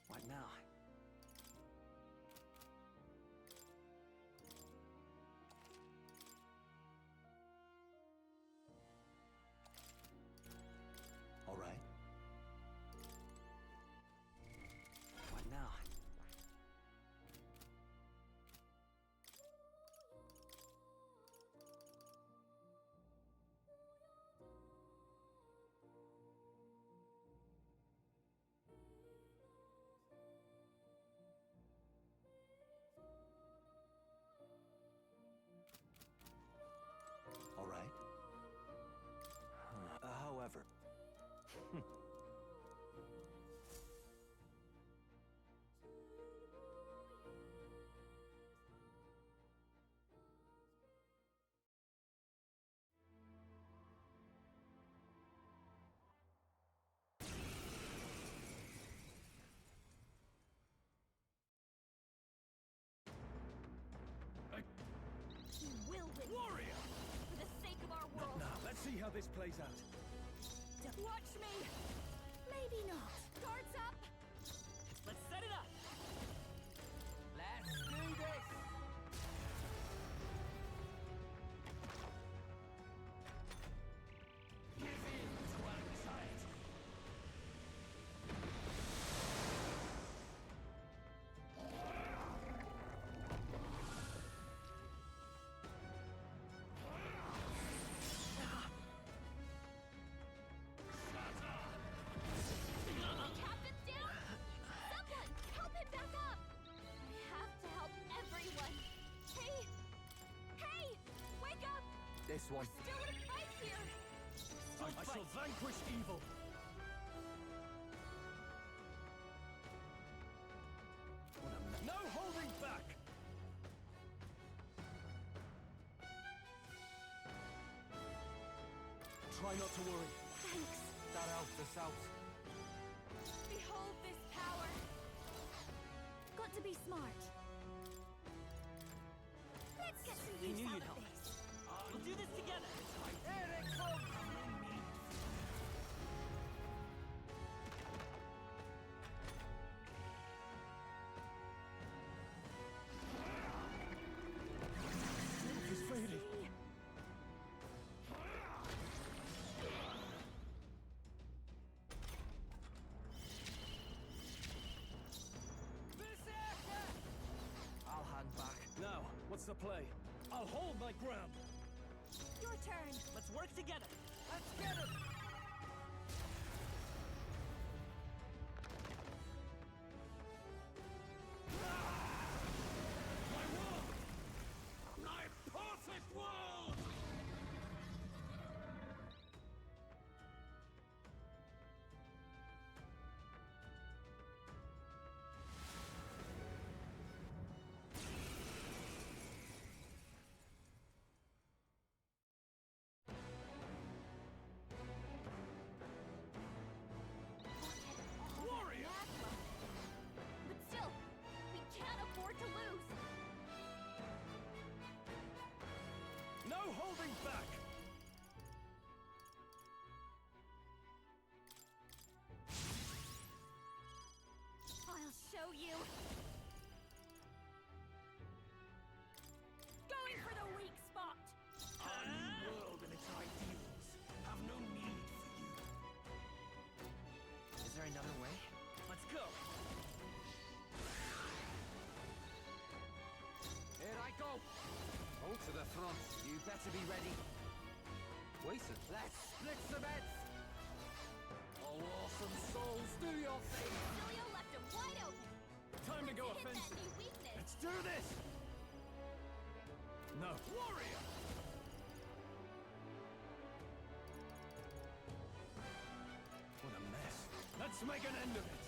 Speaker 4: What now?
Speaker 9: All right.
Speaker 4: What now?
Speaker 6: this plays out.
Speaker 5: Watch me! Maybe not. Guards up!
Speaker 4: Let's set it up! Let's do this!
Speaker 2: Give in to our anxiety.
Speaker 5: Captain's down! Someone! Help him back up! I have to help everyone! Hey! Hey! Wake up!
Speaker 9: This one.
Speaker 5: Still in a fight here!
Speaker 6: I shall vanquish evil. No holding back! Try not to worry.
Speaker 5: Thanks!
Speaker 9: That out, the south.
Speaker 5: Behold this power! Got to be smart. Let's get some
Speaker 4: I
Speaker 5: use
Speaker 4: knew
Speaker 5: out
Speaker 4: you'd
Speaker 5: of
Speaker 4: help.
Speaker 5: this.
Speaker 4: We'll do this together!
Speaker 9: Here it comes!
Speaker 6: He's fading.
Speaker 9: I'll hang back.
Speaker 6: Now, what's the play? I'll hold my ground.
Speaker 5: Your turn!
Speaker 4: Let's work together!
Speaker 9: Let's get him!
Speaker 2: My world! My perfect world! Warrior!
Speaker 5: But still, we can't afford to lose!
Speaker 6: No holding back!
Speaker 5: I'll show you! Going for the weak spot!
Speaker 2: Our new world and its ideals have no need for you.
Speaker 4: Is there another way? Let's go!
Speaker 9: Here I go! Hold to the front. You better be ready. Wason. Let's split some heads! Oh, awesome souls, do your thing!
Speaker 5: Cilio left him wide open!
Speaker 6: Time to go
Speaker 5: Hit that
Speaker 6: offensive.
Speaker 5: new weakness!
Speaker 6: Let's do this! No.
Speaker 2: Warrior!
Speaker 6: What a mess. Let's make an end of it.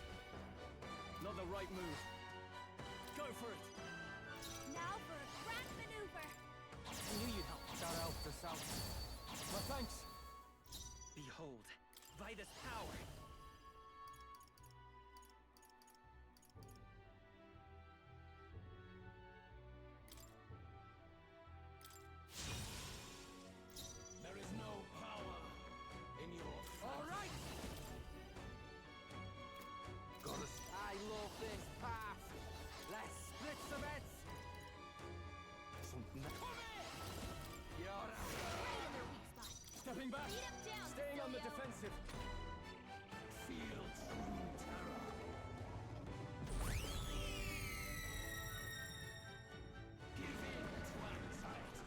Speaker 6: Not the right move. Go for it.
Speaker 5: Now for a grand maneuver!
Speaker 4: I knew you'd help.
Speaker 9: That out, the south.
Speaker 6: My thanks.
Speaker 4: Behold, by this power!
Speaker 2: There is no power in your
Speaker 9: All right!
Speaker 2: Gotta
Speaker 9: I love this path. Let's split some heads. Something. You're out.
Speaker 5: Right in their weak spot!
Speaker 6: Stepping back.
Speaker 5: Beat him down,
Speaker 6: Staying on the
Speaker 5: Cilio.
Speaker 6: defensive.
Speaker 2: feel true terror. Give in to anxiety.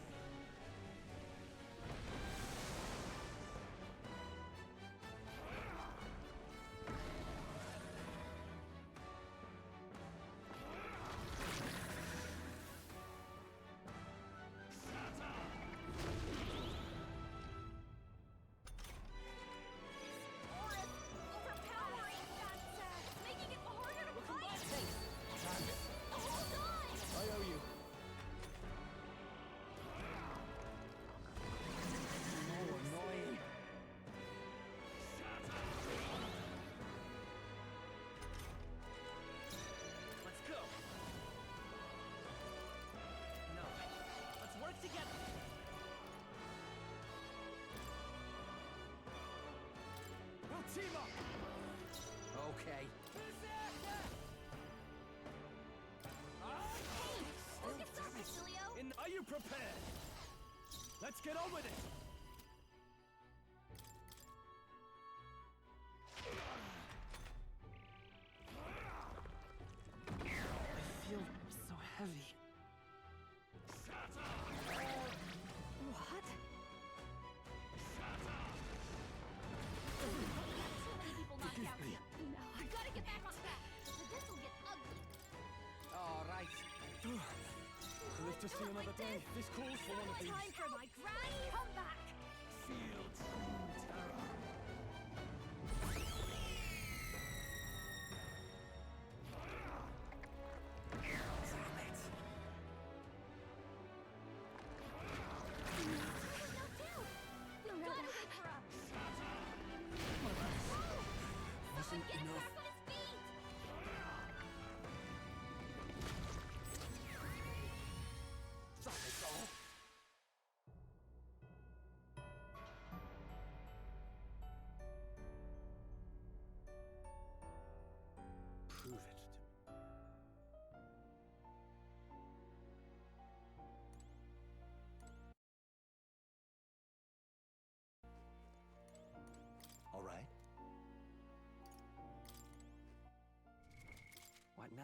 Speaker 6: prepared? Let's get on with it!
Speaker 4: I feel so heavy. What?
Speaker 3: Too many people knocked out here. No, I gotta get back on track. Or this will get ugly.
Speaker 9: All right.
Speaker 6: Live to see another day. This calls for one of these.
Speaker 5: Time for my grand comeback!
Speaker 2: Feel true terror.
Speaker 5: Gotta wait for us!
Speaker 6: Wasn't
Speaker 5: Get him
Speaker 6: enough.
Speaker 5: back on his feet!
Speaker 9: That is all.
Speaker 6: Prove it to me.
Speaker 9: All right.
Speaker 4: What now?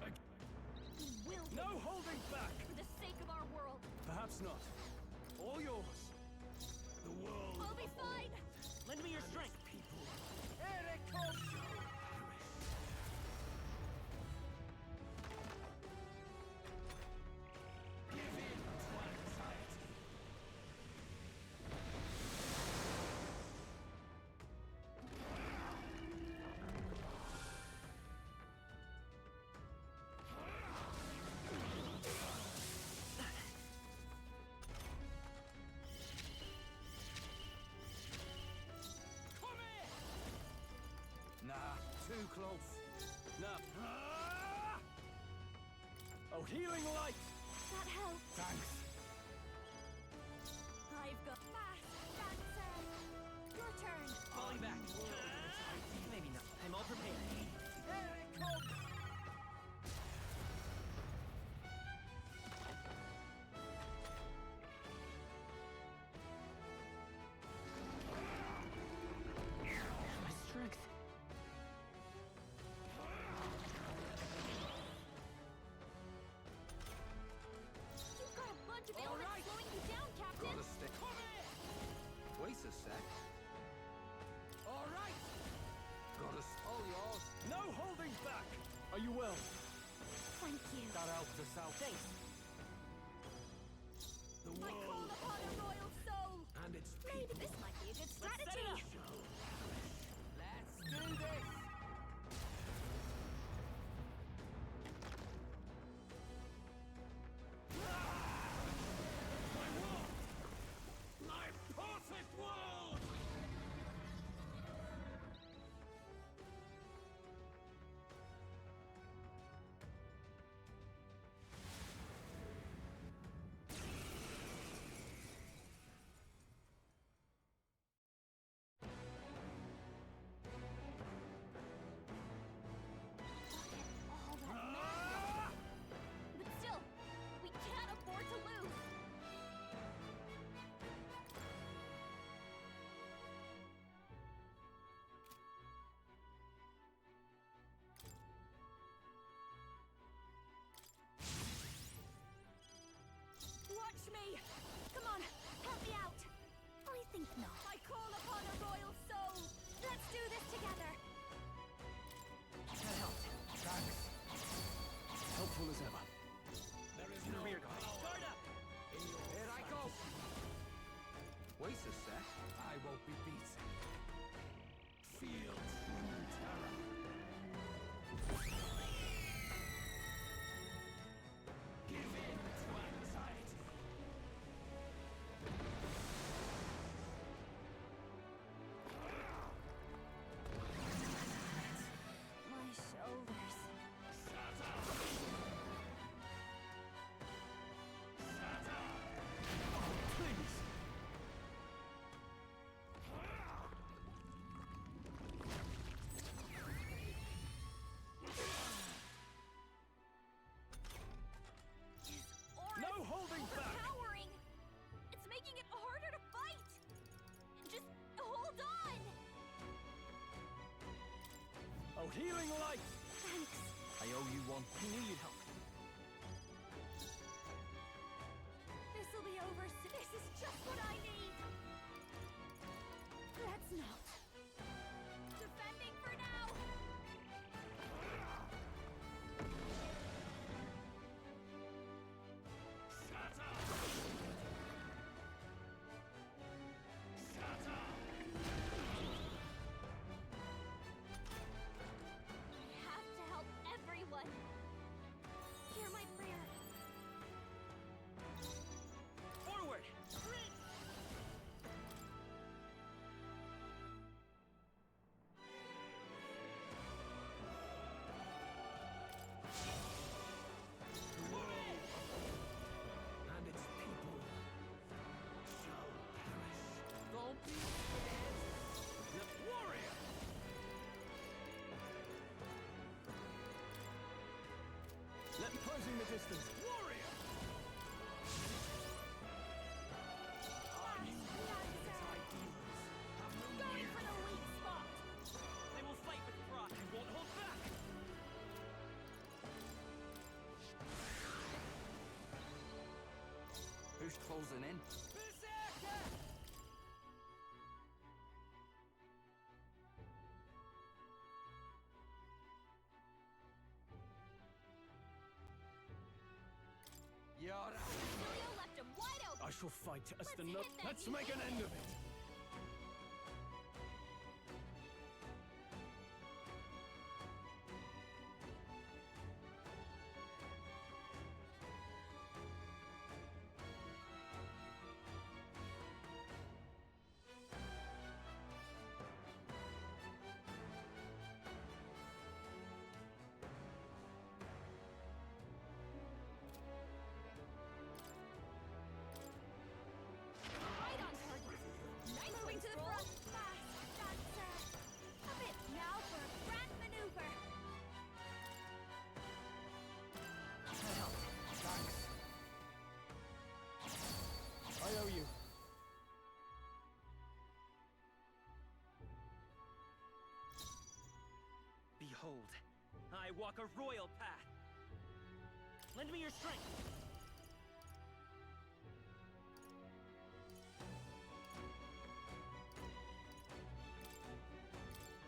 Speaker 9: All right.
Speaker 5: We will
Speaker 6: No holding back!
Speaker 5: for the sake of our world.
Speaker 6: Perhaps not. All yours.
Speaker 2: The world
Speaker 5: I'll be fine!
Speaker 4: Lend me your strength.
Speaker 2: people.
Speaker 9: Here it comes!
Speaker 2: Give in to anxiety.
Speaker 9: Nah, too close.
Speaker 6: Now. Oh, healing light!
Speaker 5: That helps.
Speaker 9: Thanks.
Speaker 5: I've got fast dancer. Your turn.
Speaker 4: Falling back. Maybe not. I'm all prepared.
Speaker 9: Here it comes!
Speaker 4: My strength.
Speaker 5: You've got a bunch of
Speaker 9: All
Speaker 5: elements
Speaker 9: right.
Speaker 5: slowing you down, Captain.
Speaker 9: Gotta stick. Wait a sec. All right. All yours.
Speaker 6: No holding back! Are you well?
Speaker 5: Thank you.
Speaker 9: That helped us out.
Speaker 4: Thanks.
Speaker 2: The
Speaker 5: I call
Speaker 2: world
Speaker 5: upon a royal soul.
Speaker 2: and its
Speaker 5: Maybe
Speaker 2: people.
Speaker 5: this might be a good
Speaker 4: Let's set it
Speaker 5: strategy.
Speaker 4: up.
Speaker 9: Let's do this.
Speaker 2: My world! My perfect world!
Speaker 9: won't be beat.
Speaker 2: Feel true terror. Give in to anxiety.
Speaker 5: My shoulders.
Speaker 2: Shut up! Shut up!
Speaker 6: Please!
Speaker 5: Aura's
Speaker 6: No holding back!
Speaker 5: overpowering. It's making it harder to fight. Just hold on.
Speaker 6: Oh, healing light!
Speaker 5: Thanks.
Speaker 4: I owe you one.
Speaker 6: I knew you'd help.
Speaker 5: This'll be over soon. This is just what I need. Let's not. Defending for now.
Speaker 2: Shut up! Shut up!
Speaker 5: I have to help everyone. Hear my prayer.
Speaker 6: Forward!
Speaker 9: And its people shall perish.
Speaker 4: Don't be scared.
Speaker 6: The warrior! Let me closing the distance. Warrior!
Speaker 5: Going for the weak spot.
Speaker 4: They will fight with pride. I won't hold back.
Speaker 9: Who's closing in?
Speaker 6: Berserker!
Speaker 9: You're out.
Speaker 5: Julio left him wide open.
Speaker 6: I shall fight as
Speaker 5: Let's
Speaker 6: the
Speaker 5: hit
Speaker 6: no-
Speaker 5: that
Speaker 6: Let's make an end of it!
Speaker 5: Right on target. Nice moving to the front. Fast dancer. A bit now for a grand maneuver.
Speaker 9: Thanks.
Speaker 6: I owe you.
Speaker 4: Behold, I walk a royal path. Lend me your strength.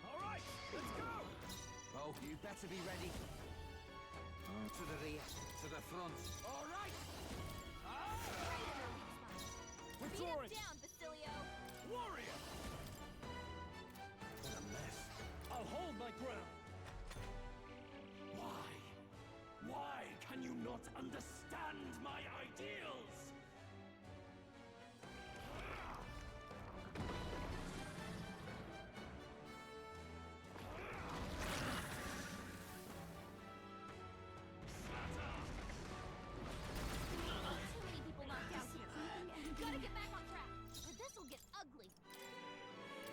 Speaker 6: All right, let's go!
Speaker 9: Oh, you better be ready. To the rear, to the front. All right.
Speaker 5: Right in her weak spot. Beat
Speaker 6: Withdrawing!
Speaker 5: him down, Basilio.
Speaker 6: Warrior!
Speaker 9: What a mess.
Speaker 6: I'll hold my ground.
Speaker 2: Why? Why can you not understand my ideals? Shut up!
Speaker 5: Too many people knocked out here. Gotta get back on track, or this'll get ugly.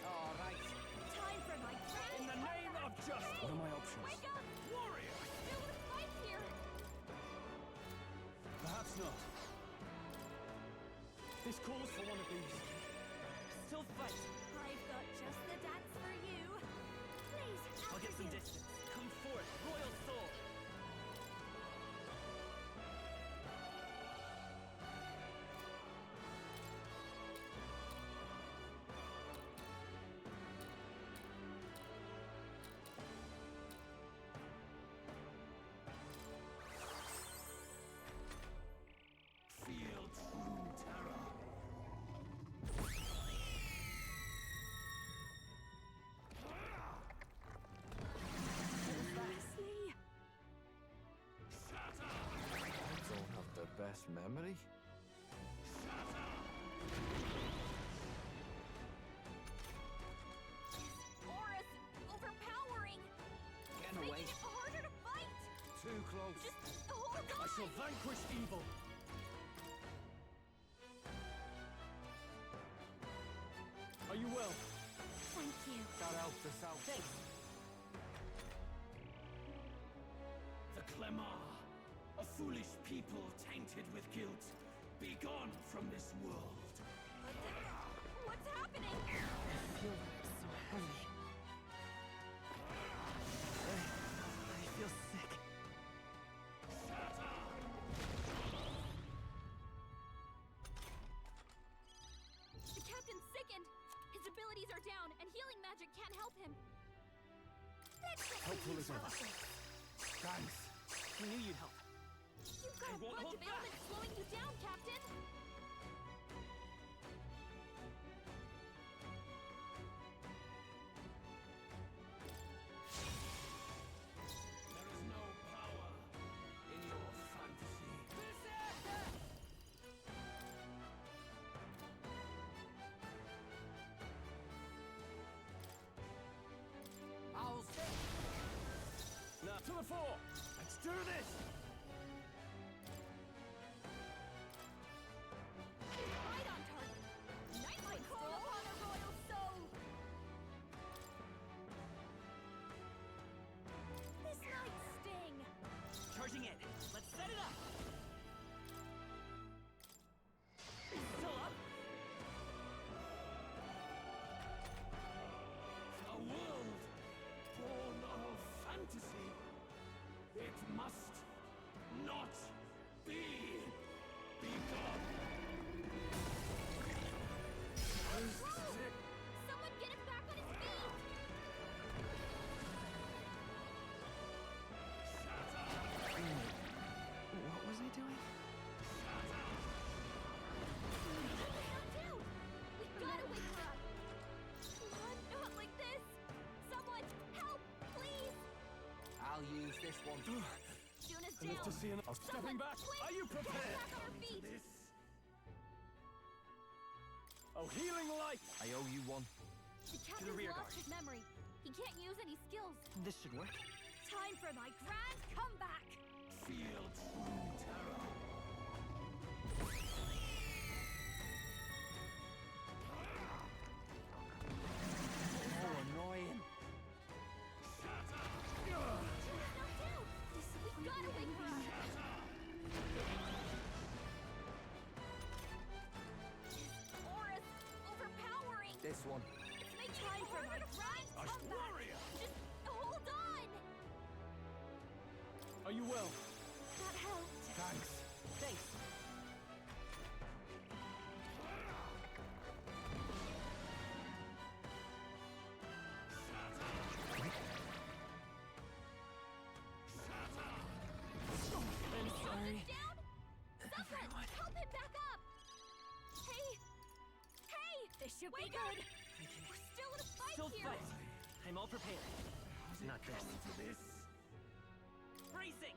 Speaker 9: All right.
Speaker 5: Time for my grand
Speaker 6: In the name of justice! What are my options?
Speaker 5: Wake up!
Speaker 6: Warrior!
Speaker 5: Still in a fight here.
Speaker 6: Perhaps not. This calls for one of these.
Speaker 4: Still fight.
Speaker 5: I've got just the dance for you. Please,
Speaker 4: I'll get some distance. Come forth, royal soul.
Speaker 2: Feel true terror.
Speaker 9: memory?
Speaker 5: Aura's overpowering.
Speaker 4: Get
Speaker 5: Making
Speaker 4: away.
Speaker 5: it harder to fight.
Speaker 9: Too close.
Speaker 5: Just hold on.
Speaker 6: I shall vanquish evil. Are you well?
Speaker 5: Thank you.
Speaker 9: That help the south.
Speaker 4: Thanks.
Speaker 2: The Clemar, a foolish people tainted with guilt. Be gone from this world.
Speaker 5: What's happening?
Speaker 4: I feel that I'm so heavy. I feel sick.
Speaker 5: The captain's sickened. His abilities are down, and healing magic can't help him. Let's get
Speaker 9: Helpful
Speaker 5: some
Speaker 9: as ever.
Speaker 5: use.
Speaker 9: Thanks.
Speaker 4: I knew you'd help.
Speaker 5: You've got a
Speaker 4: won't
Speaker 5: bunch
Speaker 4: hold
Speaker 5: of ailments slowing you down, Captain.
Speaker 2: There is no power in your fantasy.
Speaker 9: I'll stay.
Speaker 6: Now to the fore. Let's do this.
Speaker 5: Right on target. Nicely called upon a royal soul. This might sting.
Speaker 4: Charging in. Let's set it up. Still up?
Speaker 2: A world born of fantasy. It must not be begun.
Speaker 5: Someone get him back on his feet.
Speaker 4: What was I doing?
Speaker 5: Knocked out. We gotta wake her up. Come on, not like this. Someone help, please.
Speaker 9: I'll use this one.
Speaker 5: Juna's
Speaker 6: I live
Speaker 5: down.
Speaker 6: to see an... Stepping back. Are you
Speaker 5: Get her
Speaker 6: prepared?
Speaker 5: back on her feet.
Speaker 2: This
Speaker 6: Oh, healing light.
Speaker 9: I owe you one.
Speaker 5: The captain's
Speaker 4: rear
Speaker 5: lost
Speaker 4: guard.
Speaker 5: his memory. He can't use any skills.
Speaker 4: This should work.
Speaker 5: Time for my grand comeback.
Speaker 2: feel true terror.
Speaker 9: Oh, annoying.
Speaker 5: We gotta wake her up. Aura's overpowering.
Speaker 9: This one.
Speaker 5: It's my time for my grand comeback.
Speaker 2: warrior.
Speaker 5: Just hold on.
Speaker 6: Are you well?
Speaker 5: That helped.
Speaker 9: Thanks.
Speaker 4: Thanks. I'm sorry.
Speaker 5: Down. Someone help him back up. Hey. Hey. This should be good. We're still in a fight
Speaker 4: Still
Speaker 5: here.
Speaker 4: fight. I'm all prepared. Not this.
Speaker 2: To this,
Speaker 4: Bracing!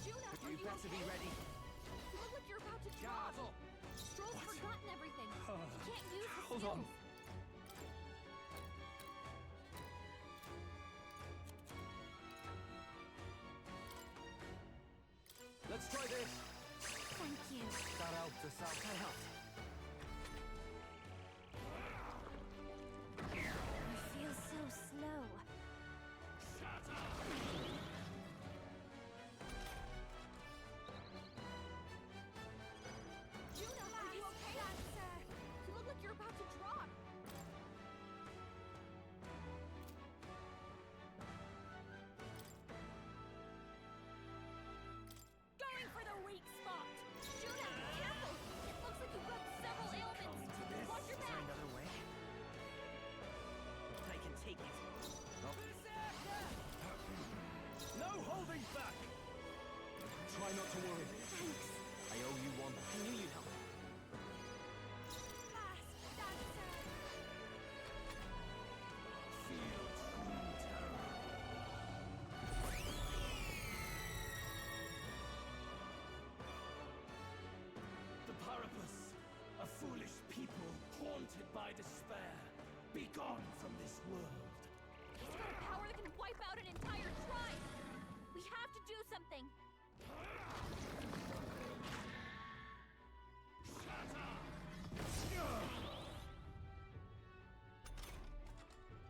Speaker 5: Juna, are
Speaker 9: You
Speaker 5: you
Speaker 9: better be
Speaker 5: okay?
Speaker 9: ready.
Speaker 5: You look like you're about to drop.
Speaker 9: Guard up.
Speaker 5: Stroll's forgotten everything. He can't use his
Speaker 6: Hold on.
Speaker 5: skills.
Speaker 6: Let's try this.
Speaker 5: Thank you.
Speaker 9: That helped us out.
Speaker 4: That helped.
Speaker 5: You feel so slow. Juna, are you okay? Dancer. You look like you're about to drop. Going for the weak spot. Juna, careful. It looks like you've got several ailments. Watch your
Speaker 4: Is there
Speaker 5: back.
Speaker 4: another way? I can take it.
Speaker 6: No holding back. Try not to worry.
Speaker 5: Thanks.
Speaker 9: I owe you one.
Speaker 4: I knew you'd help.
Speaker 5: Fast, dancer.
Speaker 2: feel true terror.
Speaker 5: wipe out an entire tribe. We have to do something.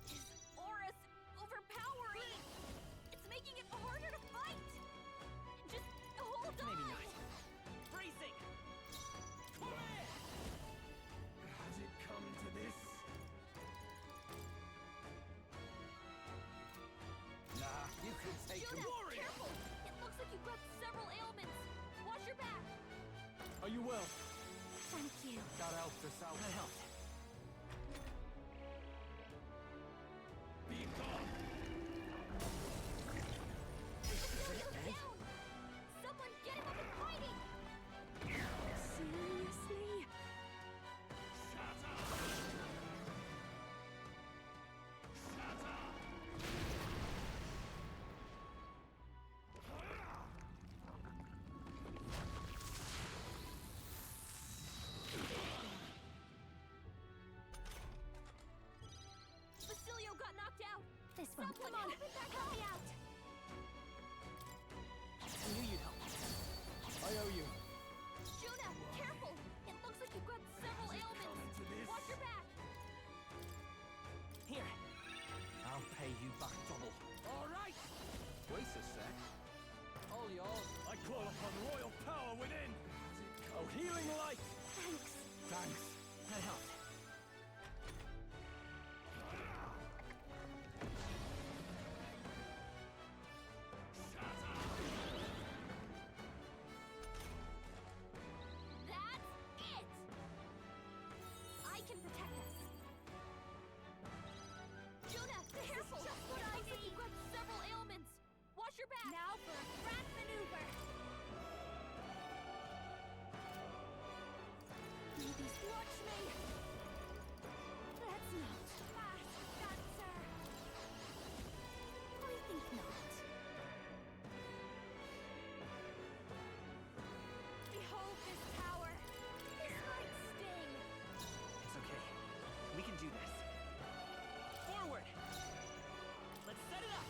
Speaker 5: His aura's overpowering. It's making it harder to fight. Just hold on.
Speaker 4: Maybe not. Bracing!
Speaker 2: Come here! Has it come to this?
Speaker 9: Nah, you could take him.
Speaker 5: Judah, careful! It looks like you've got several ailments. Watch your back.
Speaker 6: Are you well?
Speaker 5: Thank you.
Speaker 9: That helped us out.
Speaker 4: That helped.
Speaker 2: Be gone!
Speaker 5: Basilio's down! Someone get him up and fighting! Seriously?
Speaker 2: Shut up! Shut up!
Speaker 5: Basilio got knocked out!
Speaker 3: This one.
Speaker 5: Someone help me out!
Speaker 4: I knew you'd help.
Speaker 6: I owe you.
Speaker 5: Judah, careful! It looks like you've got several ailments.
Speaker 2: to this?
Speaker 5: Watch your back!
Speaker 4: Here.
Speaker 9: I'll pay you back double.
Speaker 2: All right!
Speaker 9: Wait a sec. All yours.
Speaker 6: I call upon royal power within. Oh, healing light.
Speaker 5: Thanks.
Speaker 9: Thanks.
Speaker 4: That helped.
Speaker 5: That's it! I can protect us. Judah, careful! Just what I need. You've got several ailments. Watch your back. Now for a grand maneuver. Maybe watch me. That's not fast dancer. I think not. Behold this power. This might sting.
Speaker 4: It's okay. We can do this. Forward! Let's set it up!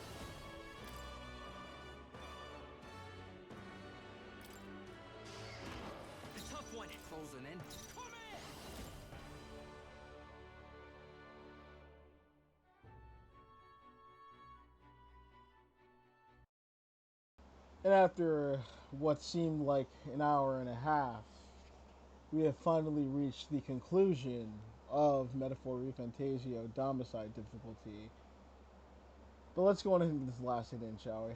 Speaker 4: A tough one.
Speaker 9: Closing in.
Speaker 2: Come here!
Speaker 1: And after what seemed like an hour and a half, we have finally reached the conclusion of Metaphor ReFantazio Domicide difficulty. But let's go on into this last hit in, shall we?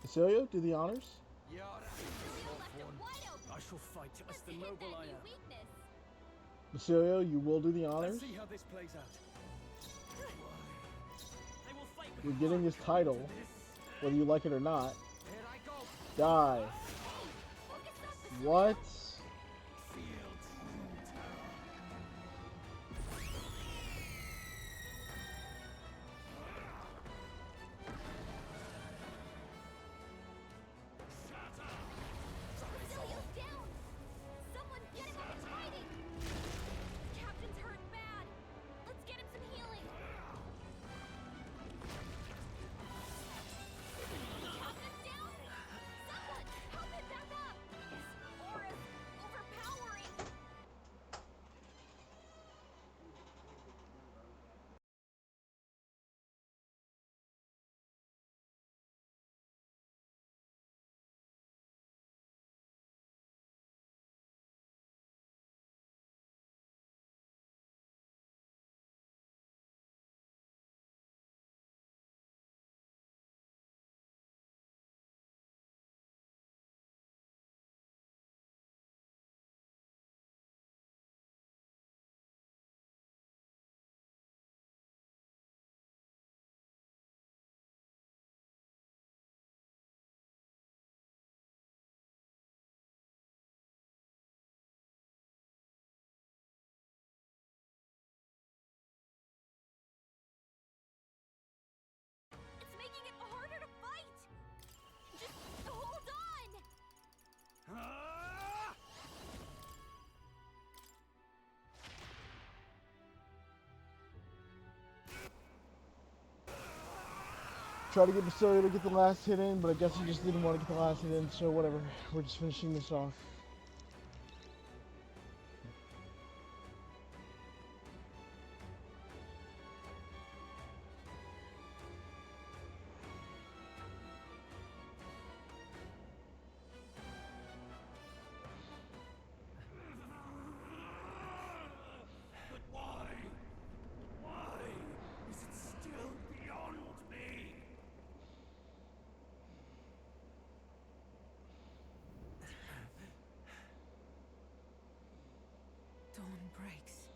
Speaker 1: Basilio, do the honors.
Speaker 5: Basilio left it wide open.
Speaker 6: I shall fight as
Speaker 5: Let's
Speaker 6: the
Speaker 5: hit
Speaker 6: noble
Speaker 5: that
Speaker 6: I
Speaker 5: new
Speaker 6: am.
Speaker 5: weakness.
Speaker 1: Basilio, you will do the honors.
Speaker 6: Let's see how this plays out.
Speaker 4: I will fight with
Speaker 1: You're getting this title, whether you like it or not.
Speaker 9: Here I go.
Speaker 1: Die.
Speaker 5: Focus up, Basilio.
Speaker 1: What?
Speaker 2: Feel true terror. Shut up!
Speaker 5: Basilio's down. Someone get him up and fighting. Captain's hurt bad. Let's get him some healing. Captain's down. Someone help him back up. His aura's
Speaker 1: Try to get Basilio to get the last hit in, but I guess he just didn't want to get the last hit in, so whatever. We're just finishing this off.
Speaker 2: But why? Why is it still beyond me?
Speaker 7: Dawn breaks.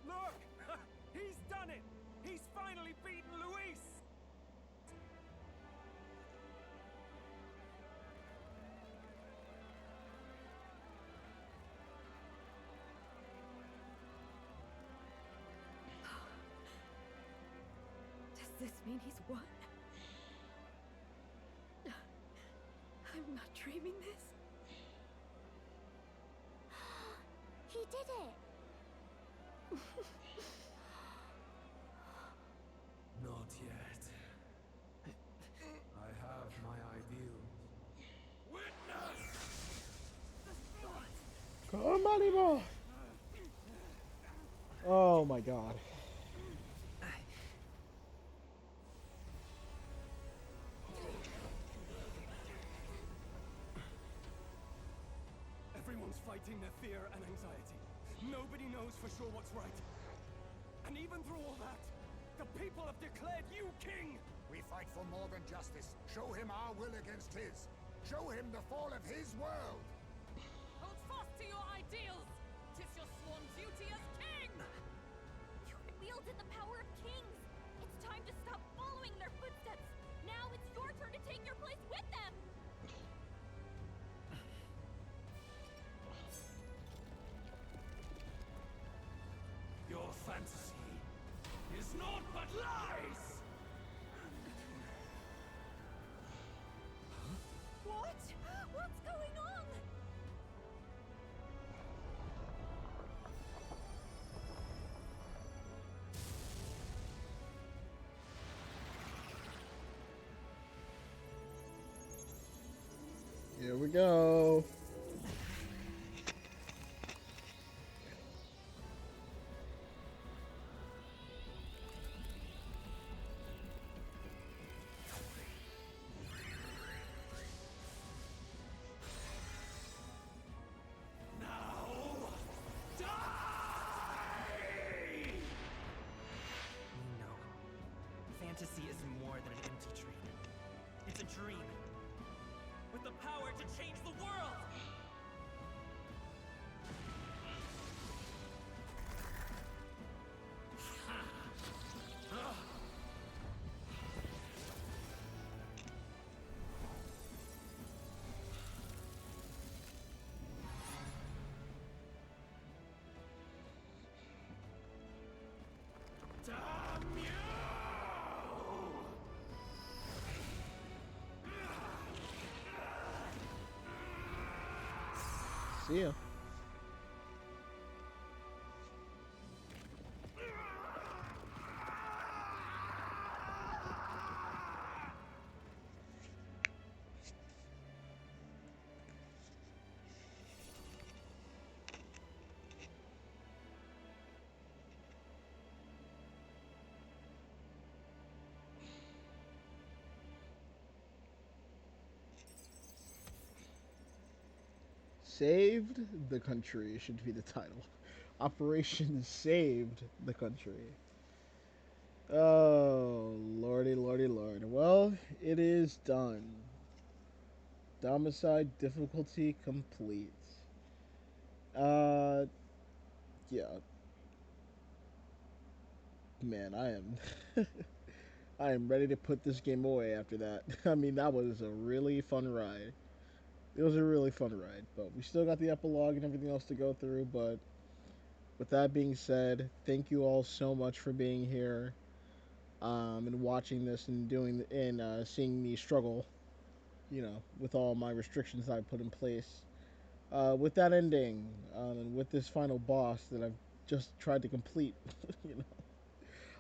Speaker 6: Look! He's done it! He's finally beaten Luis!
Speaker 5: Does this mean he's won? I'm not dreaming this.
Speaker 3: He did it!
Speaker 2: Not yet. I have my ideals. Witness!
Speaker 1: Come on, Emo! Oh my god.
Speaker 6: Everyone's fighting their fear and anxiety. Nobody knows for sure what's right. And even through all that, the people have declared you king!
Speaker 8: We fight for more than justice. Show him our will against his. Show him the fall of his world.
Speaker 7: Hold fast to your ideals! 'Tis your sworn duty as king!
Speaker 5: You wielded the power of kings. It's time to stop following their footsteps. Now it's your turn to take your place with them.
Speaker 2: Your fantasy is naught but lies!
Speaker 5: What? What's going on?
Speaker 1: Here we go.
Speaker 2: Now, die!
Speaker 4: No. Fantasy is more than an empty dream. It's a dream. With the power to change the world!
Speaker 2: Damn you!
Speaker 1: See ya. Saved the country should be the title. Operation Saved the Country. Oh, lordy, lordy, lord. Well, it is done. Domicide difficulty complete. Yeah. Man, I am I am ready to put this game away after that. I mean, that was a really fun ride. It was a really fun ride, but we still got the epilogue and everything else to go through. But with that being said, thank you all so much for being here, and watching this and seeing me struggle, with all my restrictions I put in place. With that ending, and with this final boss that I've just tried to complete, you know,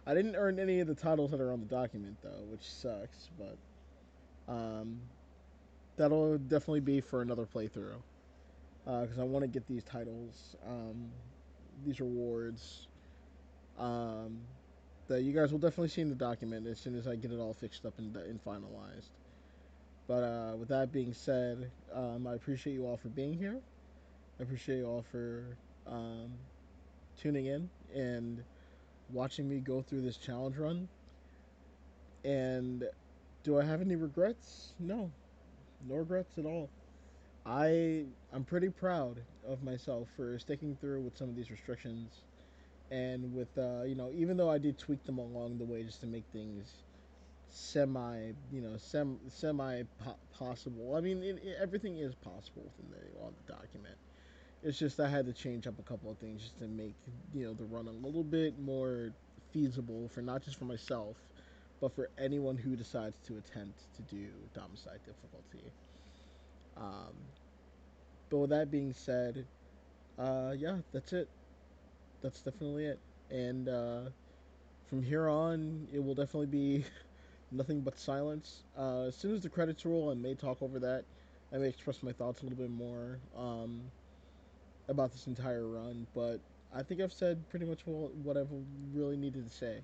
Speaker 1: I didn't earn any of the titles that are on the document though, which sucks. But um, that'll definitely be for another playthrough, because I want to get these titles, these rewards, um, that you guys will definitely see in the document as soon as I get it all fixed up and finalized. But with that being said, I appreciate you all for being here. I appreciate you all for um, tuning in and watching me go through this challenge run. And do I have any regrets? No, no regrets at all. I'm pretty proud of myself for sticking through with some of these restrictions, and with even though I did tweak them along the way just to make things semi possible. I mean, everything is possible within the document. It's just I had to change up a couple of things just to make the run a little bit more feasible for not just for myself, but for anyone who decides to attempt to do Domicide difficulty. Um, but with that being said, yeah, that's it. That's definitely it. And from here on, it will definitely be nothing but silence. As soon as the credits roll, I may talk over that. I may express my thoughts a little bit more, about this entire run. But I think I've said pretty much what I've really needed to say.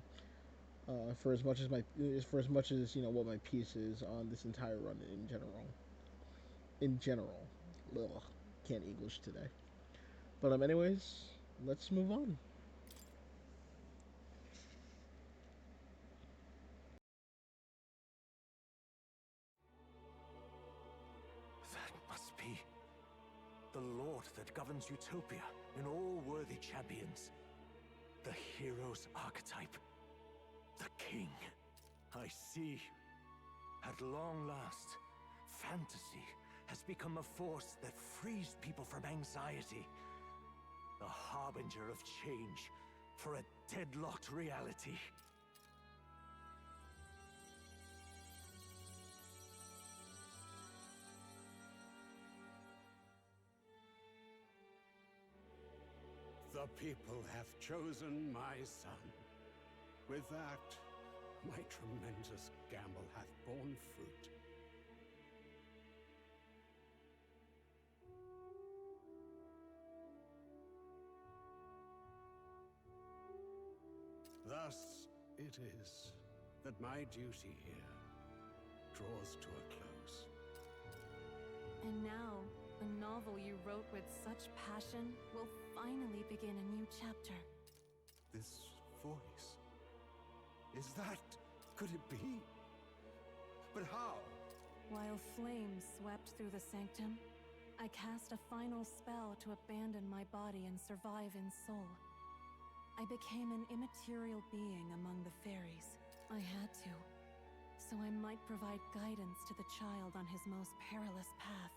Speaker 1: For as much as what my piece is on this entire run in general. In general, ugh, can't English today. But anyways, let's move on.
Speaker 6: That must be the Lord that governs Utopia in all worthy champions. The hero's archetype. The king. I see. At long last, fantasy has become a force that frees people from anxiety. The harbinger of change for a deadlocked reality.
Speaker 10: The people have chosen my son. With that, my tremendous gamble hath borne fruit. Thus it is that my duty here draws to a close.
Speaker 5: And now, the novel you wrote with such passion will finally begin a new chapter.
Speaker 10: This voice. Is that... could it be? But how?
Speaker 5: While flames swept through the sanctum, I cast a final spell to abandon my body and survive in soul. I became an immaterial being among the fairies. I had to, so I might provide guidance to the child on his most perilous path.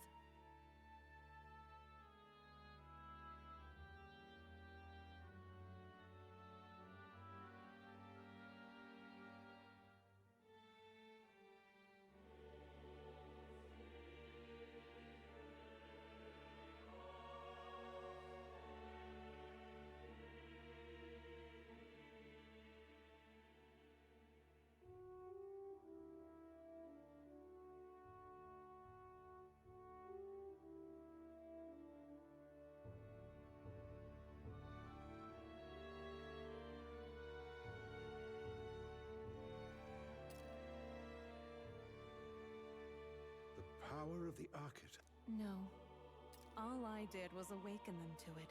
Speaker 10: Power of the archetype.
Speaker 5: No. All I did was awaken them to it.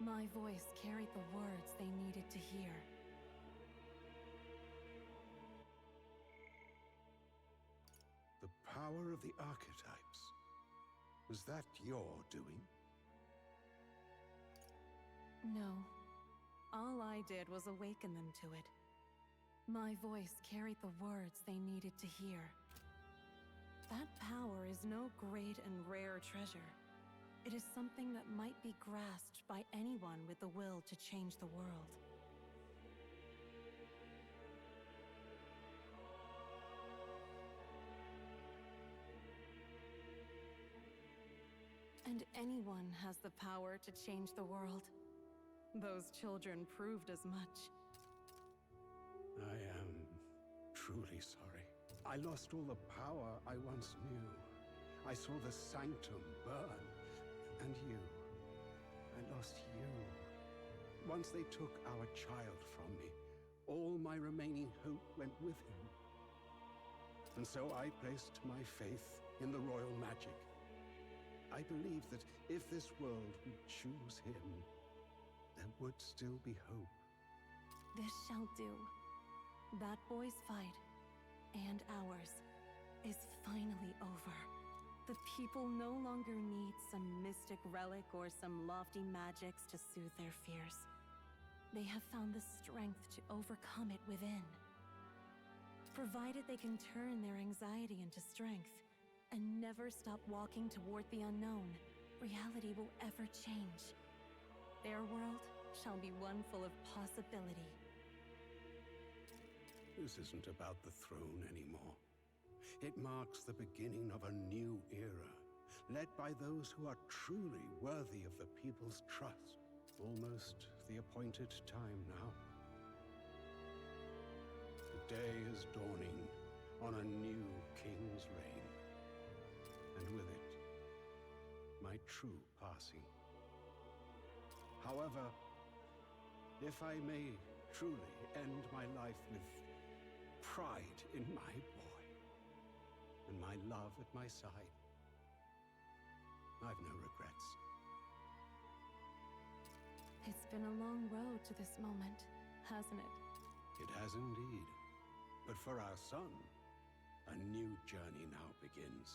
Speaker 5: My voice carried the words they needed to hear.
Speaker 10: The power of the archetypes. Was that your doing?
Speaker 5: No. All I did was awaken them to it.
Speaker 11: My voice carried the words they needed to hear. That power is no great and rare treasure. It is something that might be grasped by anyone with the will to change the world. And anyone has the power to change the world. Those children proved as much.
Speaker 10: I am truly sorry. I lost all the power I once knew. I saw the sanctum burn. And you. I lost you. Once they took our child from me, all my remaining hope went with him. And so I placed my faith in the royal magic. I believed that if this world would choose him, there would still be hope.
Speaker 11: This shall do. That boy's fight, and ours, is finally over. The people no longer need some mystic relic or some lofty magics to soothe their fears. They have found the strength to overcome it within. Provided they can turn their anxiety into strength, and never stop walking toward the unknown, reality will ever change. Their world shall be one full of possibility.
Speaker 10: This isn't about the throne anymore. It marks the beginning of a new era, led by those who are truly worthy of the people's trust. Almost the appointed time now. The day is dawning on a new king's reign. And with it, my true passing. However, if I may truly end my life with pride in my boy, and my love at my side, I've no regrets.
Speaker 11: It's been a long road to this moment, hasn't it?
Speaker 10: It has indeed. But for our son, a new journey now begins.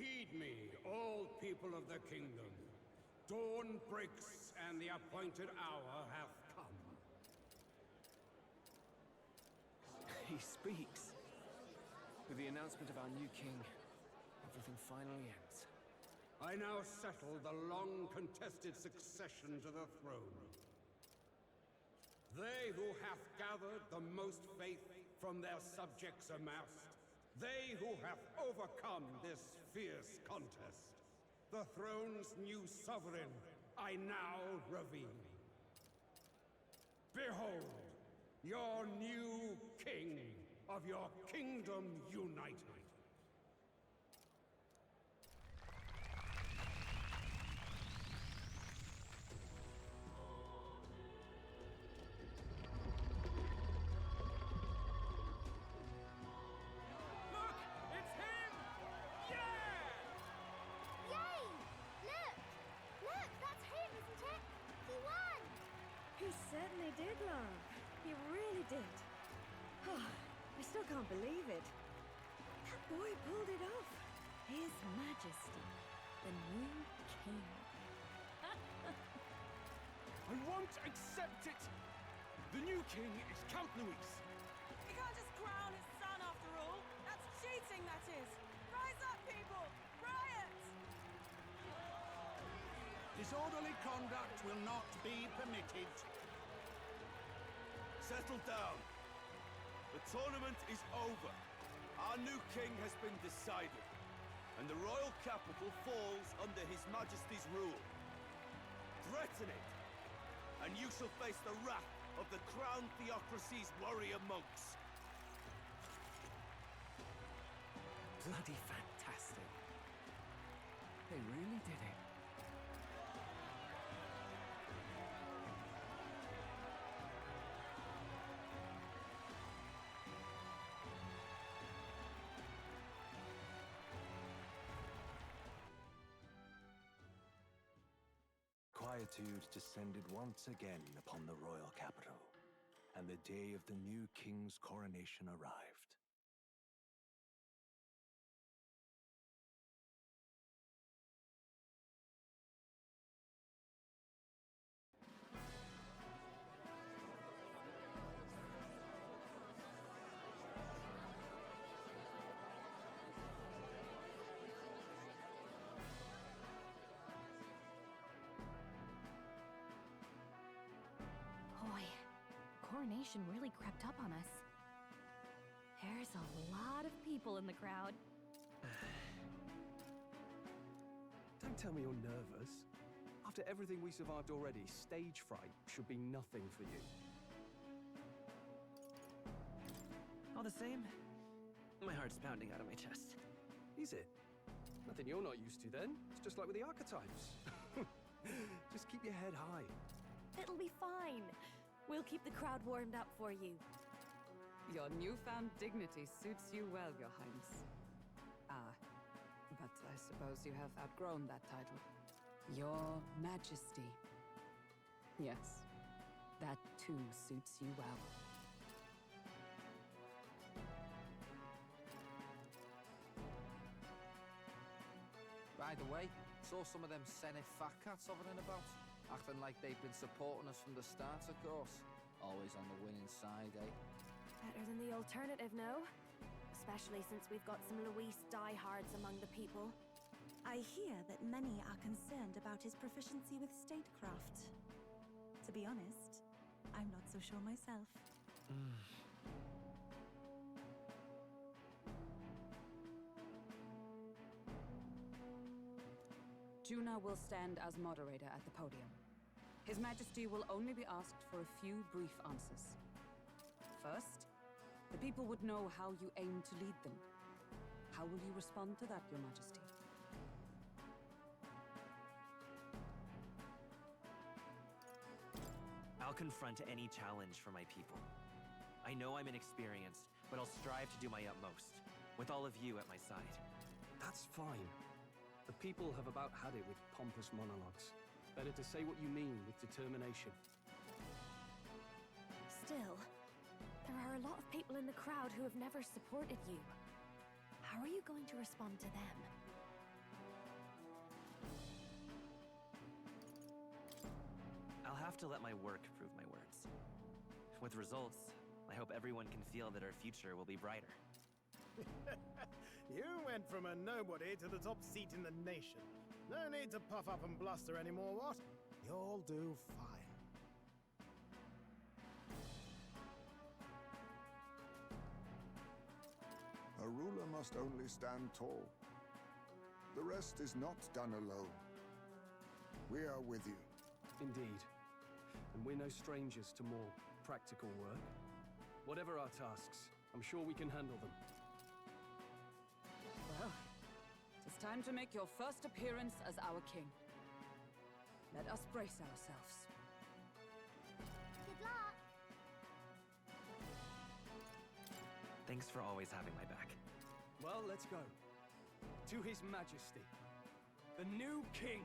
Speaker 8: Heed me, all people of the kingdom. Dawn breaks, and the appointed hour hath come.
Speaker 4: He speaks. With the announcement of our new king, everything finally ends.
Speaker 8: I now settle the long-contested succession to the throne. They who have gathered the most faith from their subjects amassed, they who have overcome this fierce contest, the throne's new sovereign, I now reveal. Behold, your new king of your kingdom united.
Speaker 5: Certainly did, love. He really did. Oh, I still can't believe it. That boy pulled it off. His Majesty, the new king.
Speaker 9: I won't accept it! The new king is Count Luis.
Speaker 12: He can't just crown his son after all. That's cheating, that is. Rise up, people! Riot!
Speaker 8: Disorderly conduct will not be permitted.
Speaker 13: Settle down. The tournament is over. Our new king has been decided, and the royal capital falls under His Majesty's rule. Threaten it, and you shall face the wrath of the crowned theocracy's warrior monks.
Speaker 4: Bloody fantastic. They really did it.
Speaker 6: quietude descended once again upon the royal capital, and the day of the new king's coronation arrived.
Speaker 3: Boy, coronation really crept up on us. There's a lot of people in the crowd.
Speaker 14: Don't tell me you're nervous. After everything we survived already, stage fright should be nothing for you.
Speaker 4: All the same, my heart's pounding out of my chest.
Speaker 14: Is it? Nothing you're not used to then. It's just like with the archetypes. Just keep your head high.
Speaker 11: It'll be fine. We'll keep the crowd warmed up for you.
Speaker 15: Your newfound dignity suits you well, Your Highness. Ah, but I suppose you have outgrown that title. Your Majesty. Yes, that too suits you well.
Speaker 7: By the way, saw some of them Senate fat cats hovering about, acting like they've been supporting us from the start, of course. Always on the winning side, eh?
Speaker 11: Better than the alternative, no? Especially since we've got some Luis diehards among the people.
Speaker 16: I hear that many are concerned about his proficiency with statecraft. To be honest, I'm not so sure myself.
Speaker 15: Juna will stand as moderator at the podium. His Majesty will only be asked for a few brief answers. First, the people would know how you aim to lead them. How will you respond to that, Your Majesty?
Speaker 4: I'll confront any challenge for my people. I know I'm inexperienced, but I'll strive to do my utmost, with all of you at my side.
Speaker 14: That's fine. The people have about had it with pompous monologues. Better to say what you mean with determination.
Speaker 11: Still, there are a lot of people in the crowd who have never supported you. How are you going to respond to them?
Speaker 4: I'll have to let my work prove my words. With results, I hope everyone can feel that our future will be brighter.
Speaker 17: You went from a nobody to the top seat in the nation. No need to puff up and bluster anymore, what? You'll do fine.
Speaker 18: A ruler must only stand tall. The rest is not done alone. We are with you.
Speaker 14: Indeed. And we're no strangers to more practical work. Whatever our tasks, I'm sure we can handle them.
Speaker 15: Well, it is time to make your first appearance as our king. Let us brace ourselves.
Speaker 3: Good luck.
Speaker 4: Thanks for always having my back.
Speaker 14: Well, let's go. To His Majesty, the new king!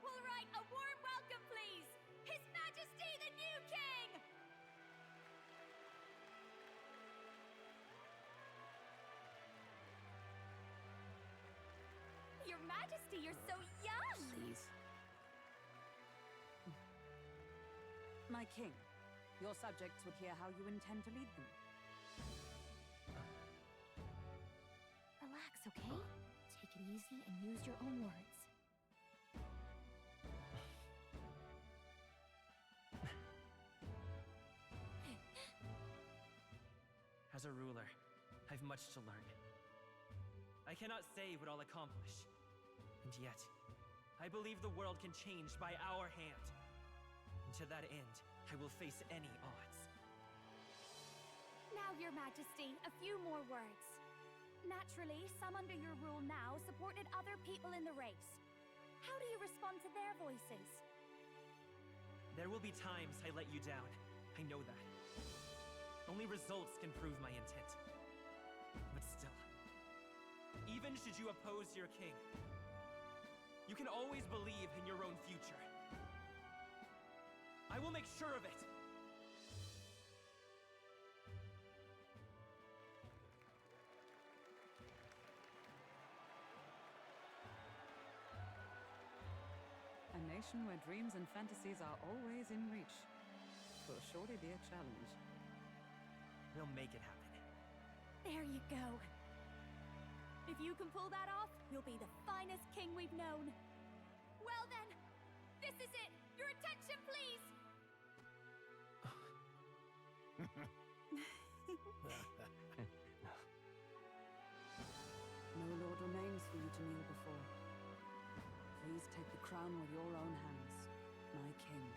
Speaker 5: All right, a warm welcome, please! His Majesty the new king! Your Majesty, you're so young!
Speaker 15: Please. My king, your subjects would hear how you intend to lead them.
Speaker 3: Relax, okay? Take it easy and use your own words.
Speaker 4: As a ruler, I've much to learn. I cannot say what I'll accomplish. And yet, I believe the world can change by our hand. And to that end, I will face any odds.
Speaker 5: Now, Your Majesty, a few more words. Naturally, some under your rule now supported other people in the race. How do you respond to their voices?
Speaker 4: There will be times I let you down. I know that. Only results can prove my intent. But still, even should you oppose your king, you can always believe in your own future. I will make sure of it!
Speaker 15: A nation where dreams and fantasies are always in reach. Will surely be a challenge.
Speaker 4: We'll make it happen.
Speaker 5: There you go. If you can pull that off, you'll be the finest king we've known. Well then, this is it! Your attention, please!
Speaker 15: No lord remains for you to kneel before. Please take the crown with your own hands, my king.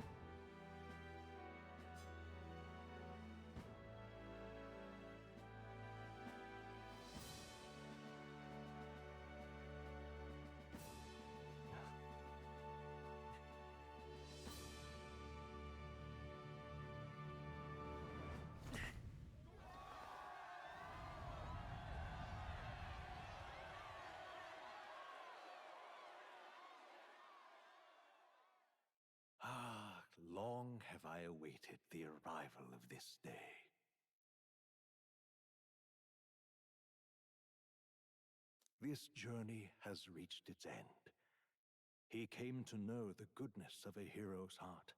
Speaker 6: Ah, long have I awaited the arrival of this day. This journey has reached its end. He came to know the goodness of a hero's heart,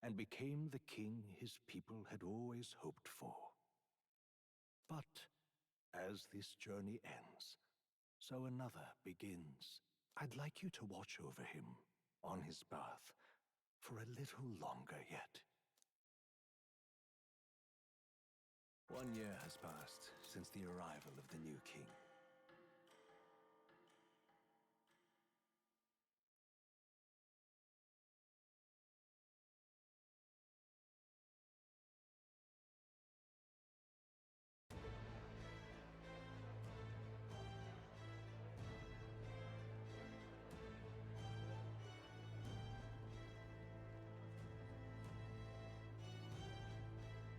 Speaker 6: and became the king his people had always hoped for. But as this journey ends, so another begins. I'd like you to watch over him on his path for a little longer yet. 1 year has passed since the arrival of the new king.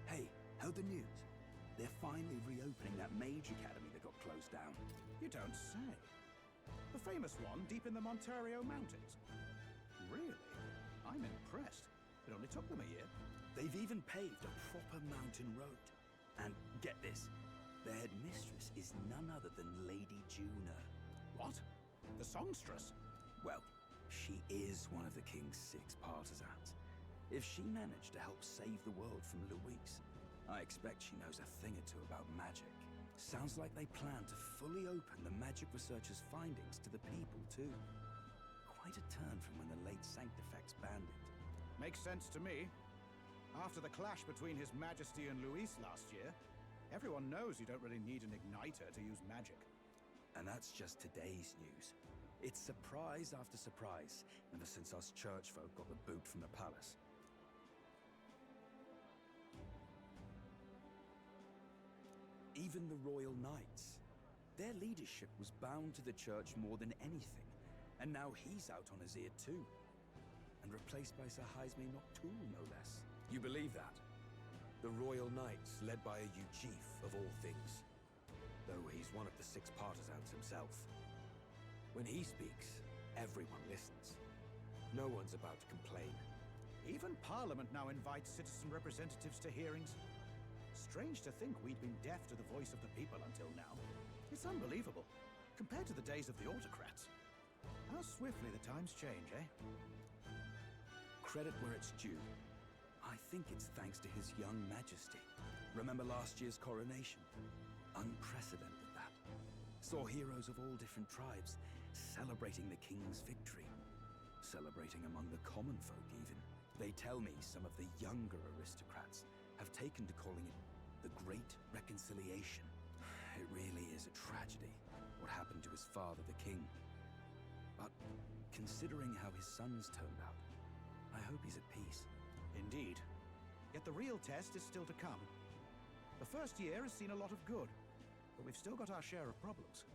Speaker 19: Hey, heard the news? They're finally reopening that mage academy that got closed down.
Speaker 20: You don't say. The famous one deep in the Montario Mountains. Really? I'm impressed. It only took them a year.
Speaker 19: They've even paved a proper mountain road. And get this, their headmistress is none other than Lady Juna.
Speaker 20: What? The songstress?
Speaker 19: Well, she is one of the king's 6 partisans. If she managed to help save the world from Louise, I expect she knows a thing or two about magic. Sounds like they plan to fully open the magic researcher's findings to the people, too. Quite a turn from when the late Sanctifex banned it.
Speaker 20: Makes sense to me. After the clash between His Majesty and Louise last year, everyone knows you don't really need an igniter to use magic.
Speaker 19: And that's just today's news. It's surprise after surprise, ever since us church folk got the boot from the palace. Even the Royal Knights. Their leadership was bound to the church more than anything, and now he's out on his ear too. And replaced by Sir Haisme Noctoul, no less. You believe that? The Royal Knights, led by a Uchief of all things. Though he's one of the 6 partisans himself. When he speaks, everyone listens. No one's about to complain.
Speaker 20: Even Parliament now invites citizen representatives to hearings. Strange to think we'd been deaf to the voice of the people until now. It's unbelievable, compared to the days of the autocrats. How swiftly the times change, eh?
Speaker 19: Credit where it's due. I think it's thanks to His young Majesty. Remember last year's coronation? Unprecedented, that. Saw heroes of all different tribes celebrating the king's victory. Celebrating among the common folk, even. They tell me some of the younger aristocrats have taken to calling it the Great Reconciliation. It really is a tragedy, what happened to his father, the king. But considering how his sons turned out, I hope he's at peace.
Speaker 20: Indeed. Yet the real test is still to come. The first year has seen a lot of good, but we've still got our share of problems.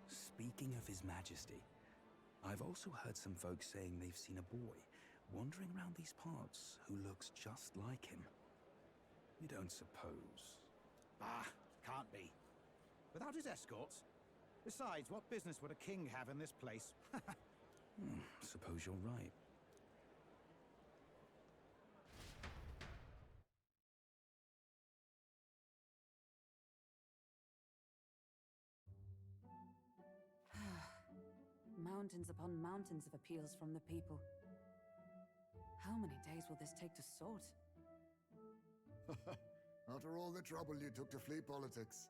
Speaker 19: Speaking of His Majesty, I've also heard some folks saying they've seen a boy wandering around these parts who looks just like him. You don't suppose?
Speaker 20: Ah, can't be. Without his escorts? Besides, what business would a king have in this place?
Speaker 19: Suppose you're right.
Speaker 15: Mountains upon mountains of appeals from the people. How many days will this take to sort?
Speaker 18: After all the trouble you took to flee politics.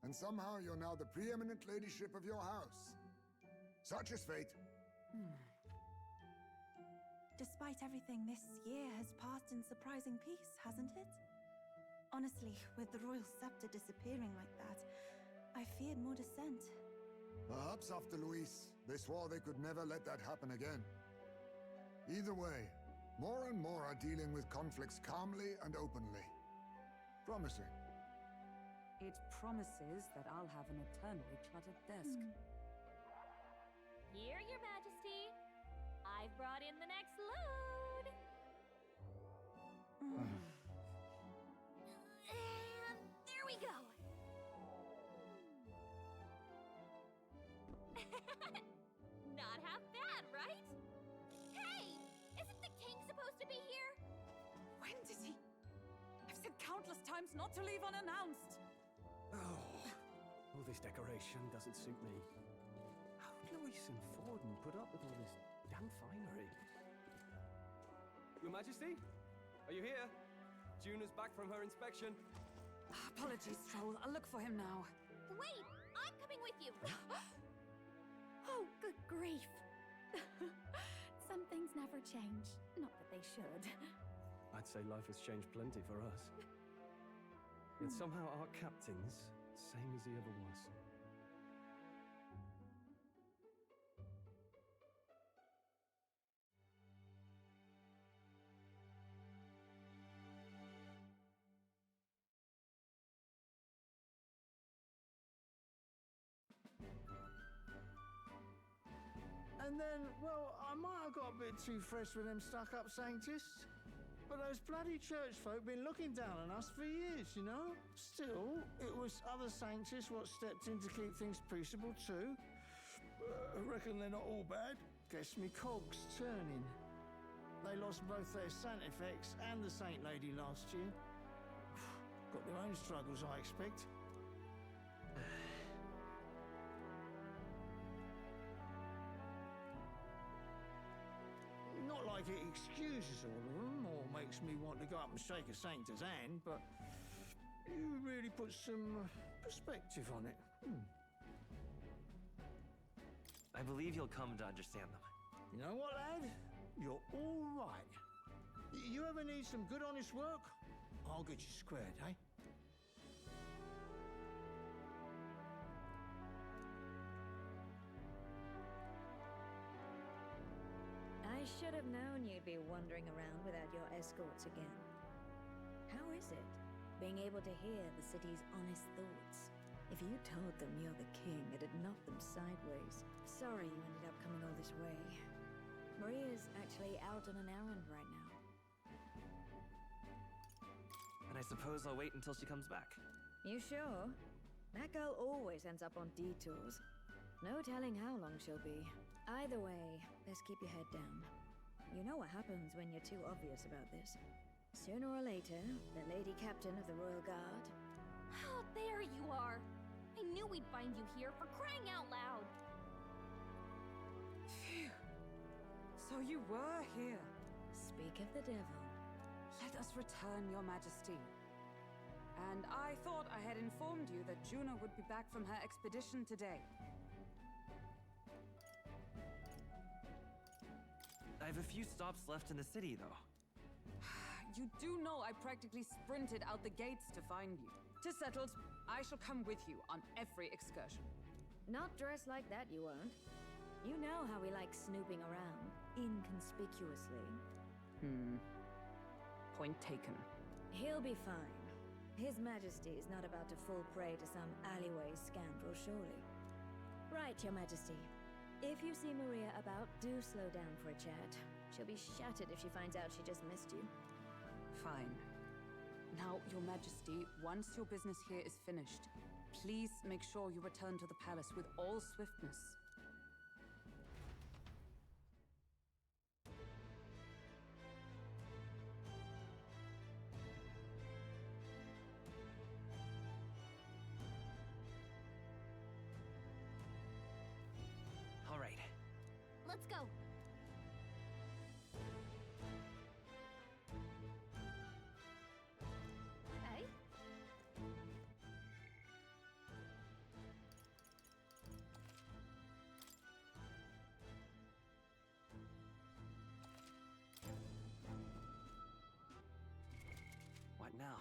Speaker 18: And somehow you're now the preeminent ladyship of your house. Such is fate.
Speaker 16: Despite everything, this year has passed in surprising peace, hasn't it? Honestly, with the royal scepter disappearing like that, I feared more dissent.
Speaker 18: Perhaps after Luis, they swore they could never let that happen again. Either way, more and more are dealing with conflicts calmly and openly. Promising.
Speaker 15: It promises that I'll have an eternally cluttered desk.
Speaker 3: Here, Your Majesty. I've brought in the next load. And there we go. Not half bad, right? Hey! Isn't the king supposed to be here?
Speaker 15: When did he? I've said countless times not to leave unannounced.
Speaker 14: Oh, this decoration doesn't suit me. How did Luis and Forden put up with all this damn finery? Your Majesty? Are you here? Juna's back from her inspection.
Speaker 15: Apologies, Troll. I'll look for him now.
Speaker 3: Wait! I'm coming with you! Oh, good grief. Some things never change. Not that they should.
Speaker 14: I'd say life has changed plenty for us. Yet somehow our captain's same as he ever was.
Speaker 21: And then, well, I might have got a bit too fresh with them stuck-up sanctists. But those bloody church folk been looking down on us for years, you know? Still, it was other sanctists what stepped in to keep things peaceable too. I reckon they're not all bad. Guess me cogs turning. They lost both their Santifex and the Saint Lady last year. Got their own struggles, I expect. Not like it excuses all of them or makes me want to go up and shake a sanctor's hand, but you really put some perspective on it.
Speaker 4: I believe you'll come to understand them.
Speaker 21: You know what, lad? You're all right. You ever need some good, honest work? I'll get you squared, eh?
Speaker 22: I should have known you'd be wandering around without your escorts again. How is it, being able to hear the city's honest thoughts? If you told them you're the king, it'd knock them sideways. Sorry you ended up coming all this way. Maria's actually out on an errand right now.
Speaker 4: And I suppose I'll wait until she comes back.
Speaker 22: You sure? That girl always ends up on detours. No telling how long she'll be. Either way, best keep your head down. You know what happens when you're too obvious about this. Sooner or later, the Lady Captain of the Royal Guard...
Speaker 3: Oh, there you are! I knew we'd find you here, for crying out loud!
Speaker 15: Phew. So you were here.
Speaker 22: Speak of the devil.
Speaker 15: Let us return, Your Majesty. And I thought I had informed you that Juna would be back from her expedition today.
Speaker 4: I have a few stops left in the city, though.
Speaker 15: You do know I practically sprinted out the gates to find you. 'Tis settled. I shall come with you on every excursion.
Speaker 22: Not dressed like that, you won't. You know how we like snooping around, inconspicuously.
Speaker 15: Point taken.
Speaker 22: He'll be fine. His Majesty is not about to fall prey to some alleyway scoundrel, surely. Right, Your Majesty. If you see Maria about, do slow down for a chat. She'll be shattered if she finds out she just missed you.
Speaker 15: Fine. Now, Your Majesty, once your business here is finished, please make sure you return to the palace with all swiftness.
Speaker 4: All right.
Speaker 3: Let's go. Hey?
Speaker 4: What now?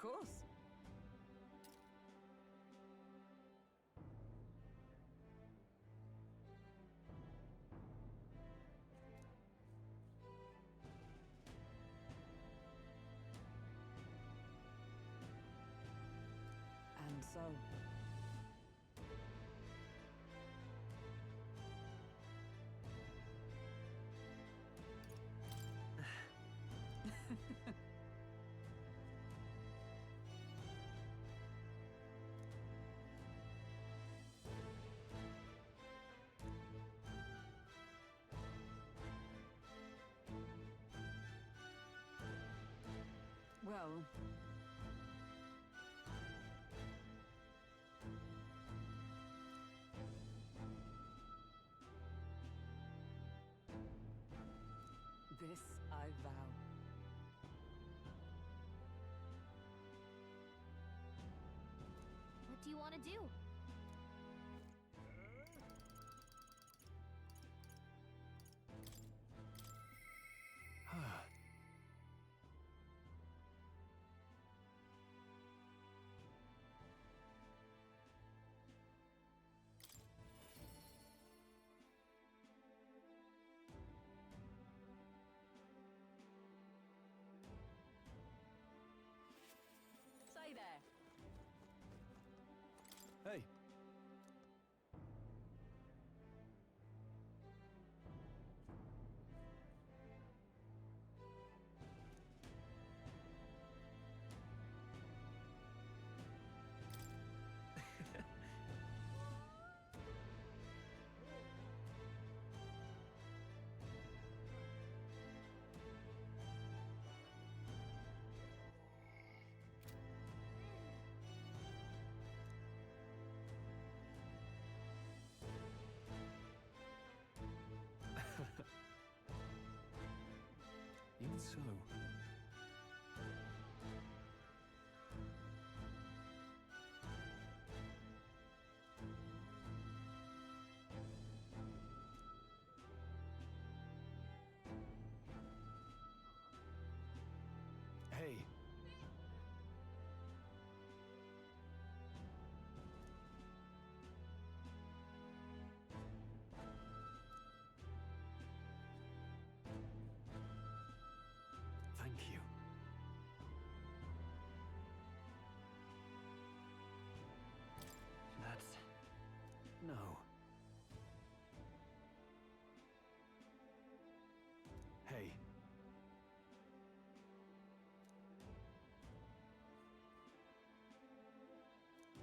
Speaker 15: course. And so... Well... This I vow.
Speaker 3: What do you want to do?
Speaker 15: Say there.
Speaker 14: Hey. Even so... Hey. Thank you. That's... no. Hey.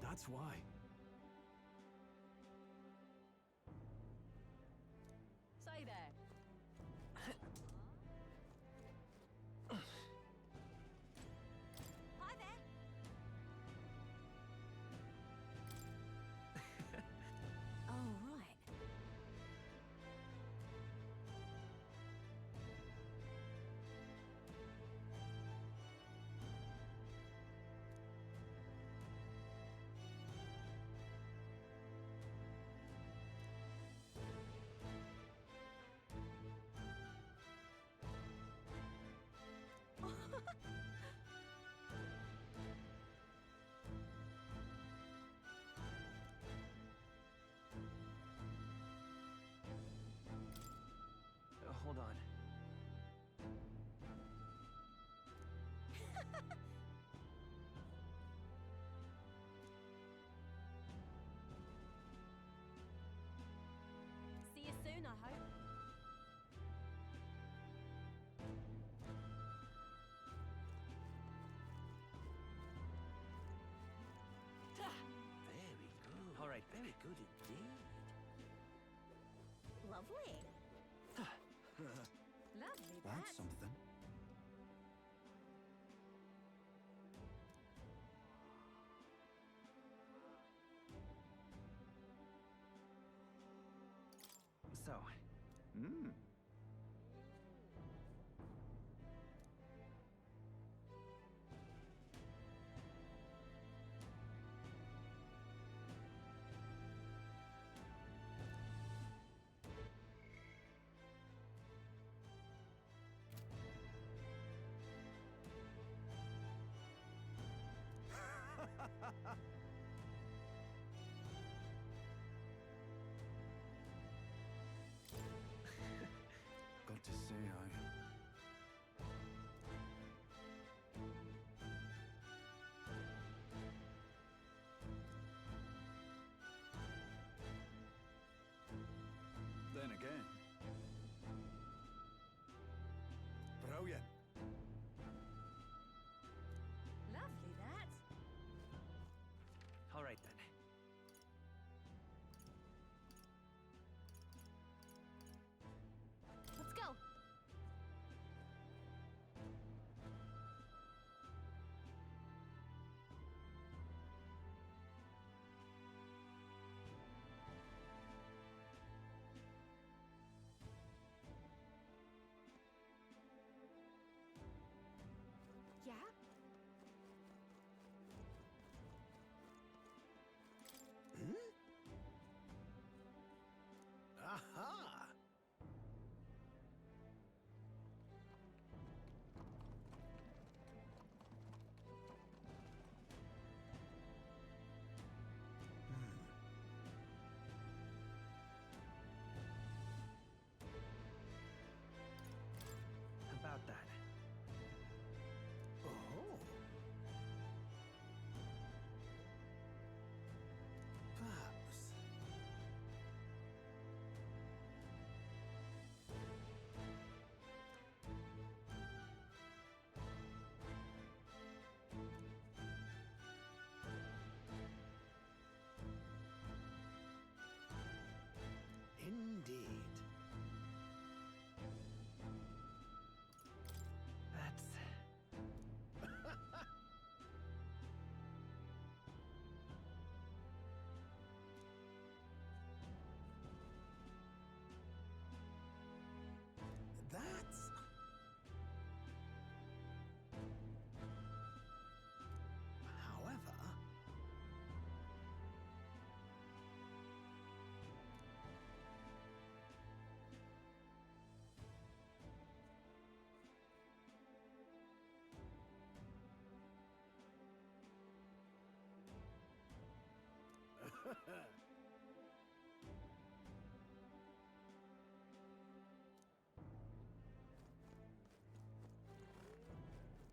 Speaker 14: That's why.
Speaker 15: Say there.
Speaker 5: Hi there.
Speaker 11: Oh, right.
Speaker 4: Hold on.
Speaker 5: See you soon, I hope.
Speaker 6: Very good.
Speaker 4: All right.
Speaker 6: Very good indeed.
Speaker 5: Lovely. Lovely,
Speaker 19: Want
Speaker 5: that.
Speaker 19: something?
Speaker 4: So...
Speaker 19: Mmm.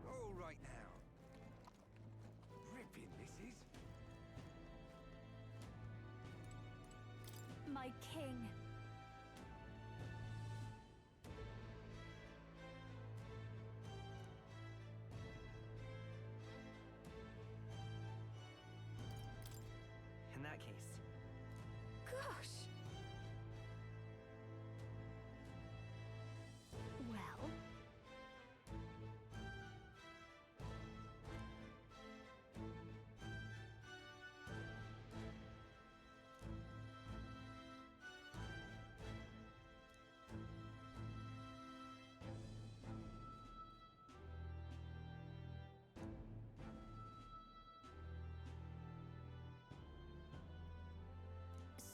Speaker 9: All right now. Ripping, this is.
Speaker 11: My king.
Speaker 4: In that case,
Speaker 11: Gosh. Well.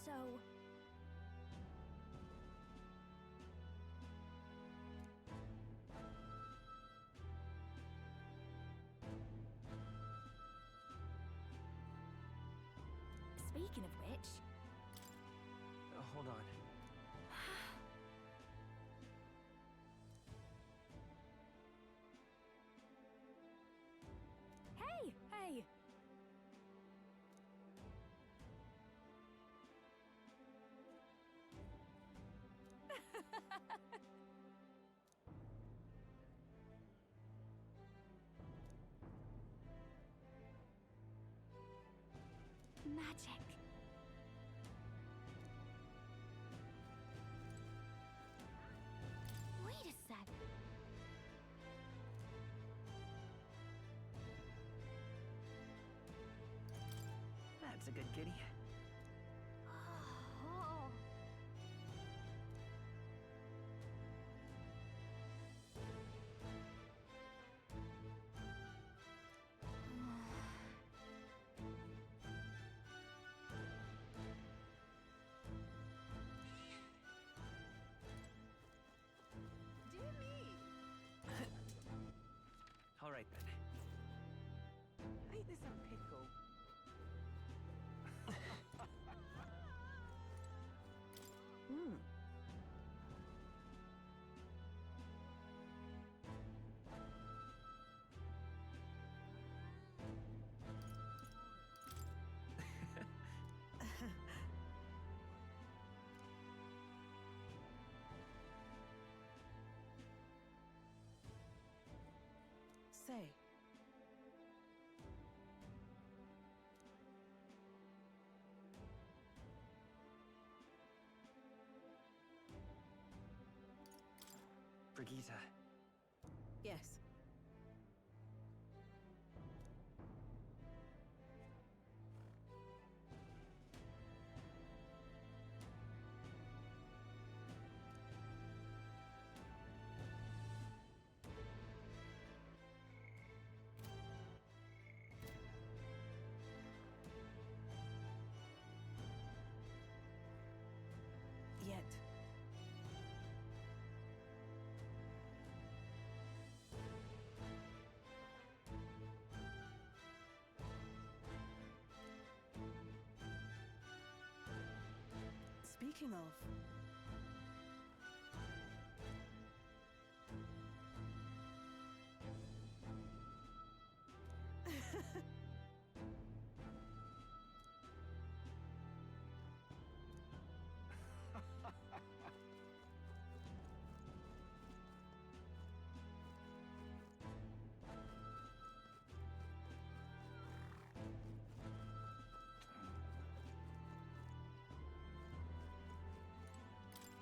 Speaker 11: So...
Speaker 3: Speaking of which...
Speaker 4: hold on.
Speaker 3: Hey! Hey! Magic. Wait a sec.
Speaker 4: That's a good kitty.
Speaker 3: Oh.
Speaker 12: Dear me!
Speaker 4: All right then.
Speaker 12: Ain't this a pickle?
Speaker 11: Hmm.
Speaker 12: Say.
Speaker 4: Brigitte.
Speaker 12: Yes. Yet. Speaking of...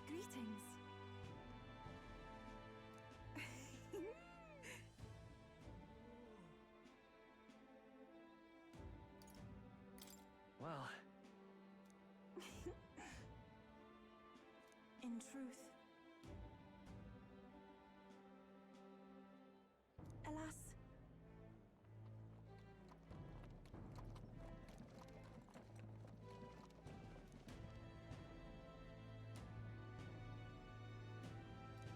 Speaker 16: Greetings.
Speaker 4: Well,
Speaker 16: In truth, alas,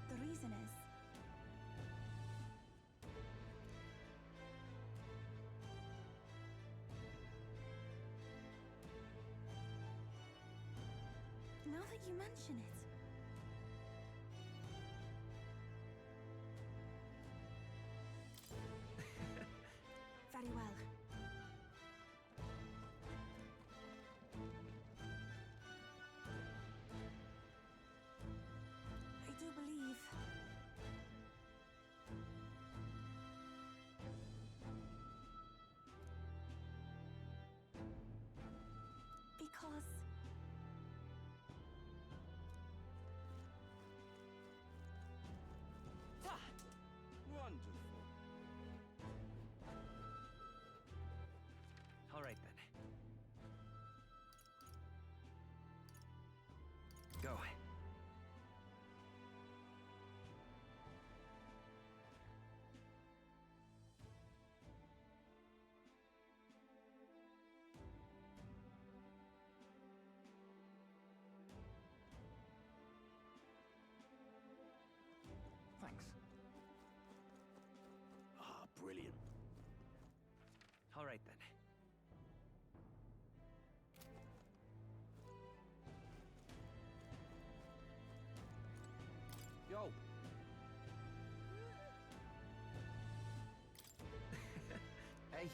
Speaker 16: the reason is that you mention it. Very well. I do believe... Because...
Speaker 13: Wonderful.
Speaker 4: All right then. Go.
Speaker 6: Thanks. Ah, brilliant.
Speaker 4: All right then.
Speaker 7: Yo! Hey!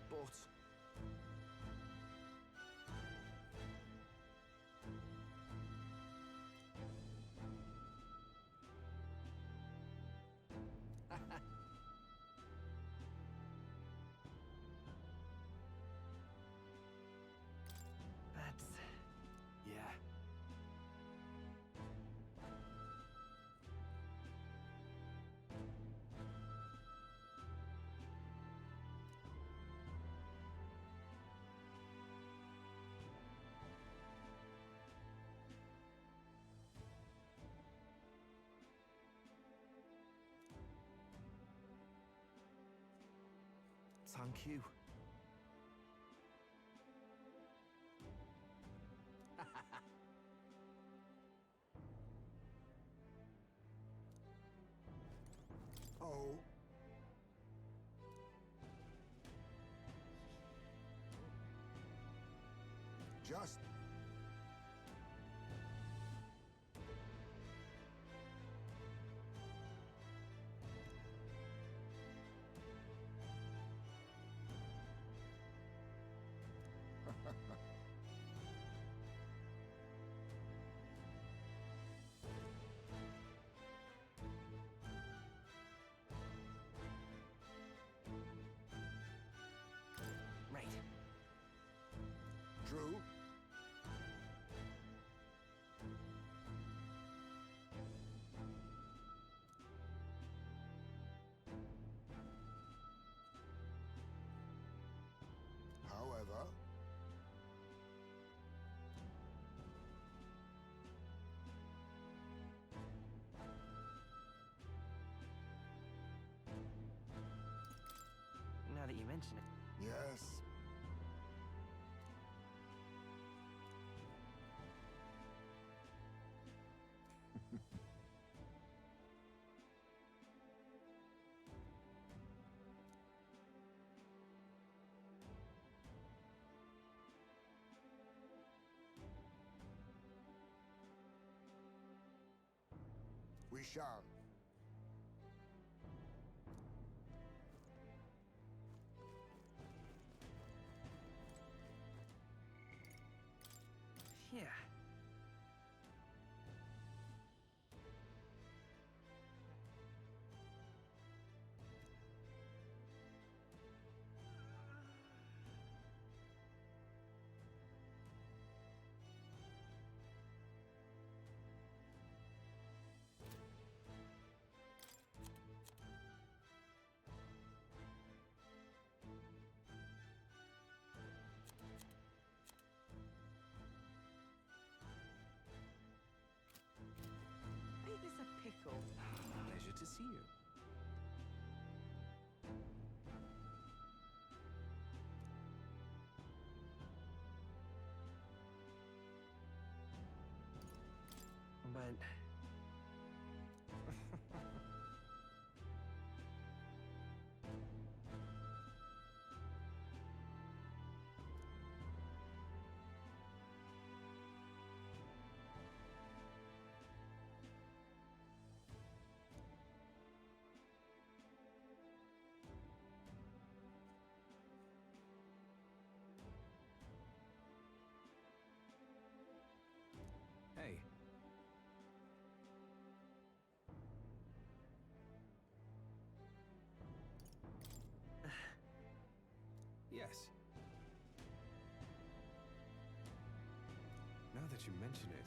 Speaker 7: But...
Speaker 4: That's...
Speaker 6: Yeah. Thank you. Oh. Just...
Speaker 4: Right.
Speaker 18: True. However...
Speaker 4: Now that you mention it.
Speaker 18: Yes. We shall.
Speaker 4: Yeah.
Speaker 12: Ain't this a pickle?
Speaker 6: Pleasure to see you.
Speaker 14: mention it.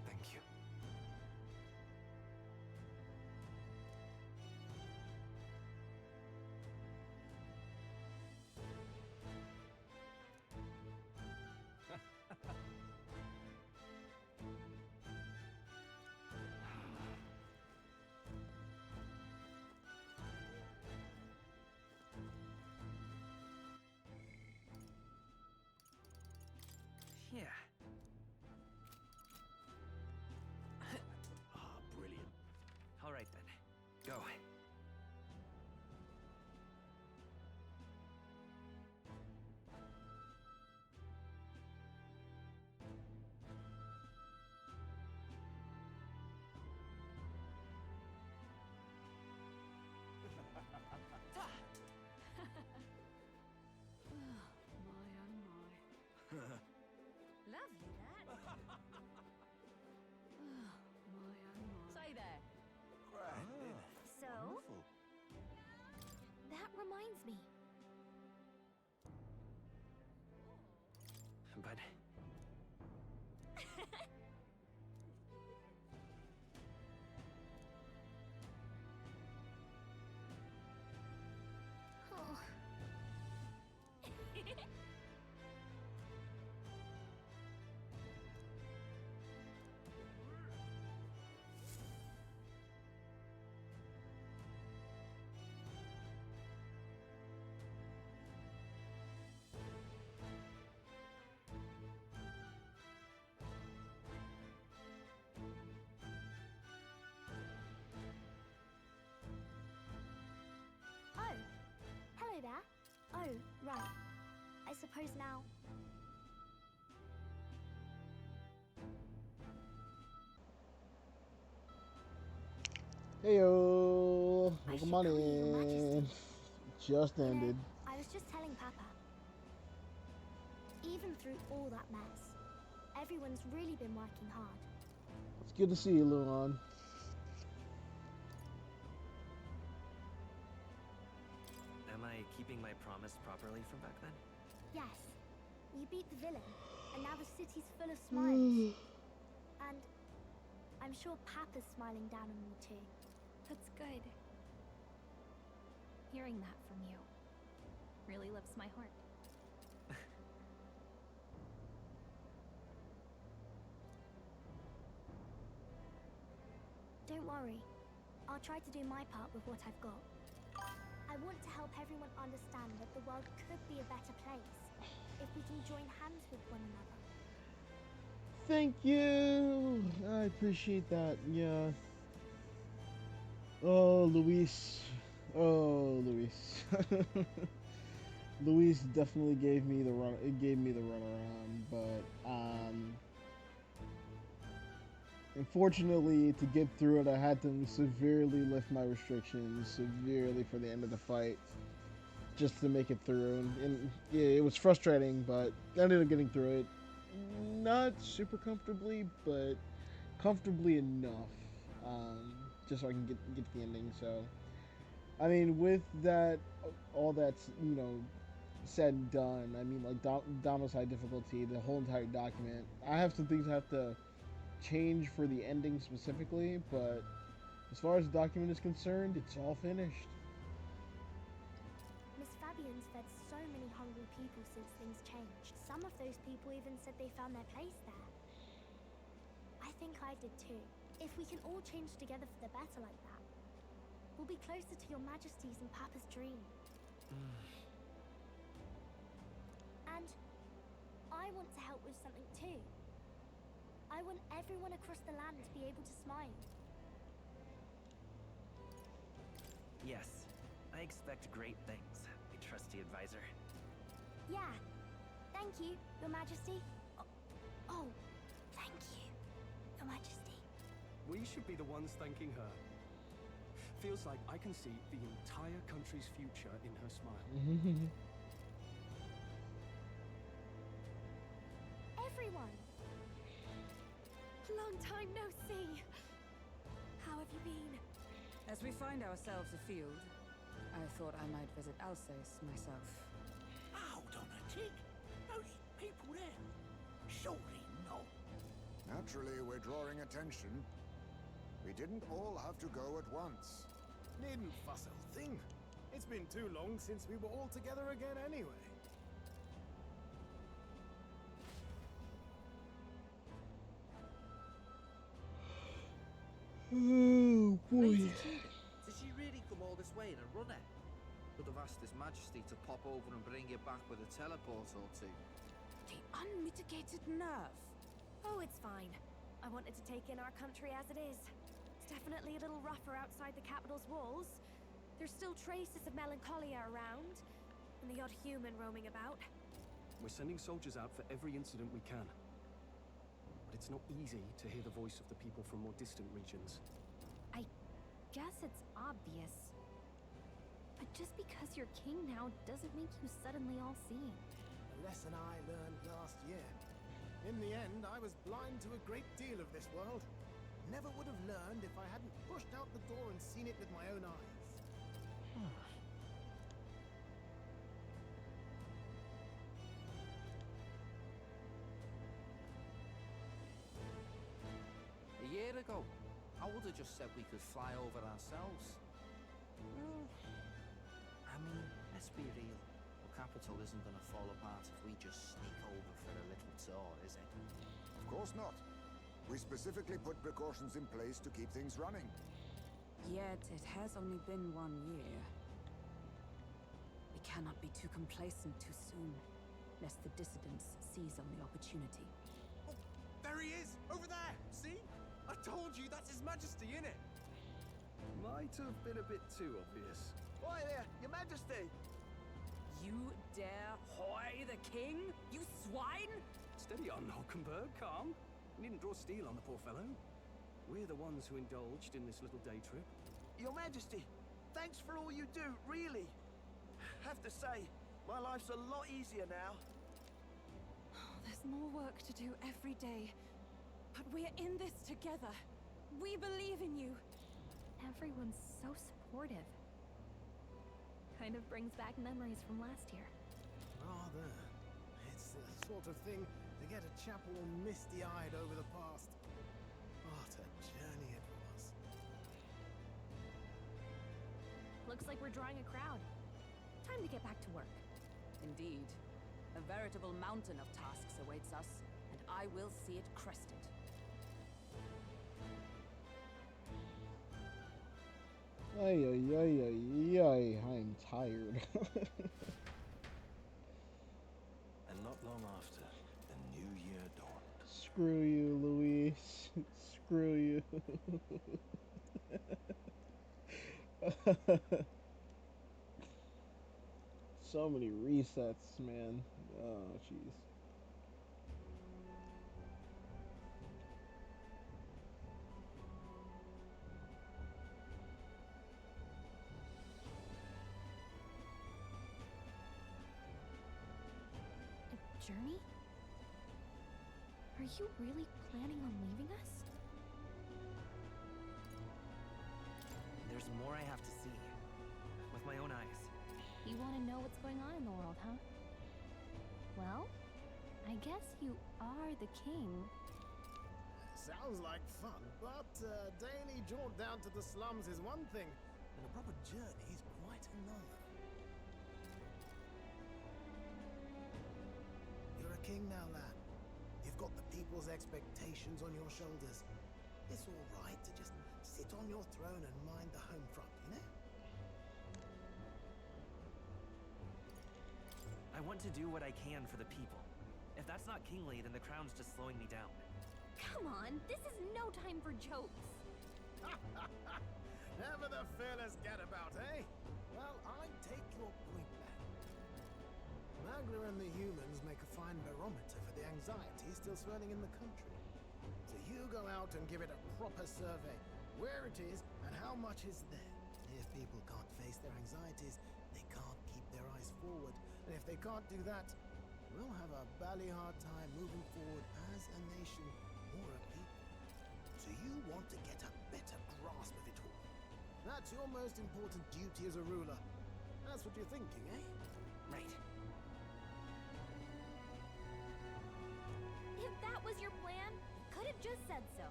Speaker 6: Thank you.
Speaker 4: Yeah.
Speaker 6: Brilliant.
Speaker 4: All right then. Go.
Speaker 22: Lovely, that. Say there.
Speaker 3: So? That reminds me.
Speaker 4: But
Speaker 3: Oh. Oh, hello there. Oh, right. I suppose now.
Speaker 1: Heyo, welcome on
Speaker 3: call you Your
Speaker 1: in. Just ended.
Speaker 3: I was just telling Papa. Even through all that mess, everyone's really been working hard.
Speaker 1: It's good to see you, Luan.
Speaker 4: am I keeping my promise properly from back then?
Speaker 3: Yes, you beat the villain, and now the city's full of smiles. And I'm sure Papa's smiling down on you too.
Speaker 11: That's good. Hearing that from you really lifts my heart.
Speaker 3: Don't worry. I'll try to do my part with what I've got. I want to help everyone understand that the world could be a better place if we can join hands with one another.
Speaker 1: Thank you. I appreciate that. Yeah. Oh, Luis. Oh, Luis. Luis definitely gave me the run. It gave me the runaround, but unfortunately, to get through it, I had to severely lift my restrictions severely for the end of the fight, just to make it through. And yeah, it was frustrating, but I ended up getting through it. Not super comfortably, but comfortably enough, just so I can get to the ending. So, I mean, with that, all that's said and done. I mean, like Domicide difficulty, the whole entire document. I have some things I have to change for the ending specifically, but as far as the document is concerned, it's all finished.
Speaker 3: Miss Fabian's fed so many hungry people since things changed. Some of those people even said they found their place there. I think I did too. If we can all change together for the better like that, we'll be closer to your Majesties and Papa's dream. And I want to help with something too. I want everyone across the land to be able to smile.
Speaker 4: Yes, I expect great things, my trusty advisor.
Speaker 3: Yeah. Thank you, Your Majesty. Oh, thank you, Your Majesty.
Speaker 14: We should be the ones thanking her. Feels like I can see the entire country's future in her smile.
Speaker 3: Everyone!
Speaker 11: Long time no see. How have you been?
Speaker 15: As we find ourselves afield, I thought I might visit Alsace myself.
Speaker 6: Hold on a tick. Those people there. Surely not.
Speaker 18: Naturally, we're drawing attention. We didn't all have to go at once.
Speaker 17: Needn't fuss, old thing. It's been too long since we were all together again anyway.
Speaker 1: Oh boy.
Speaker 7: Did she really come all this way in a runner? Could have asked His Majesty to pop over and bring you back with a teleport or two.
Speaker 11: The unmitigated nerve.
Speaker 5: Oh, it's fine. I wanted to take in our country as it is. It's definitely a little rougher outside the capital's walls. There's still traces of melancholia around, and the odd human roaming about.
Speaker 14: We're sending soldiers out for every incident we can. But it's not easy to hear the voice of the people from more distant regions.
Speaker 5: I guess it's obvious. But just because you're king now doesn't make you suddenly all-seeing.
Speaker 17: A lesson I learned last year. In the end, I was blind to a great deal of this world. Never would have learned if I hadn't pushed out the door and seen it with my own eyes.
Speaker 7: A year ago, I would have just said we could fly over ourselves. I mean, let's be real. The capital isn't going to fall apart if we just sneak over for a little tour, is it?
Speaker 18: Of course not. We specifically put precautions in place to keep things running.
Speaker 15: Yet it has only been 1 year. We cannot be too complacent too soon, lest the dissidents seize on the opportunity.
Speaker 9: Oh, there he is! Over there! See? I told you, that's His Majesty, innit?
Speaker 14: Might have been a bit too obvious.
Speaker 9: Oi there, Your Majesty!
Speaker 15: You dare hoy the king? You swine!
Speaker 14: Steady on, Hulkenberg, calm. We needn't draw steel on the poor fellow. We're the ones who indulged in this little day trip.
Speaker 9: Your Majesty, thanks for all you do, really. Have to say, my life's a lot easier now.
Speaker 11: There's more work to do every day. But we're in this together. We believe in you.
Speaker 5: Everyone's so supportive. Kind of brings back memories from last year.
Speaker 17: Rather. It's the sort of thing to get a chap all misty-eyed over the past. What a journey it was.
Speaker 5: Looks like we're drawing a crowd. Time to get back to work.
Speaker 15: Indeed. A veritable mountain of tasks awaits us, and I will see it crested.
Speaker 1: Ay, ay, ay, ay, ay. I'm tired.
Speaker 6: And not long after, the new year dawned.
Speaker 1: Screw you, Luis. Screw you. So many resets, man. Oh, jeez.
Speaker 5: A journey? Are you really planning on leaving us?
Speaker 4: There's more I have to see. With my own eyes.
Speaker 5: You want to know what's going on in the world, huh? Well, I guess you are the king.
Speaker 17: Sounds like fun, but a daily jaunt down to the slums is one thing, and a proper journey is quite another. You're a king now, lad. You've got the people's expectations on your shoulders. It's all right to just sit on your throne and mind the home front, you know?
Speaker 4: I want to do what I can for the people. If that's not kingly, then the crown's just slowing me down.
Speaker 5: Come on, this is no time for jokes.
Speaker 17: Never the fearless gadabout, eh? Well, I take your point back. Magla and the humans make a fine barometer for the anxiety still swirling in the country. So you go out and give it a proper survey, where it is and how much is there. If people can't face their anxieties, they can't keep their eyes forward. And if they can't do that, we'll have a bally hard time moving forward as a nation or a people. So you want to get a better grasp of it all. That's your most important duty as a ruler. That's what you're thinking, eh?
Speaker 4: Right.
Speaker 3: If that was your plan, you could have just said so.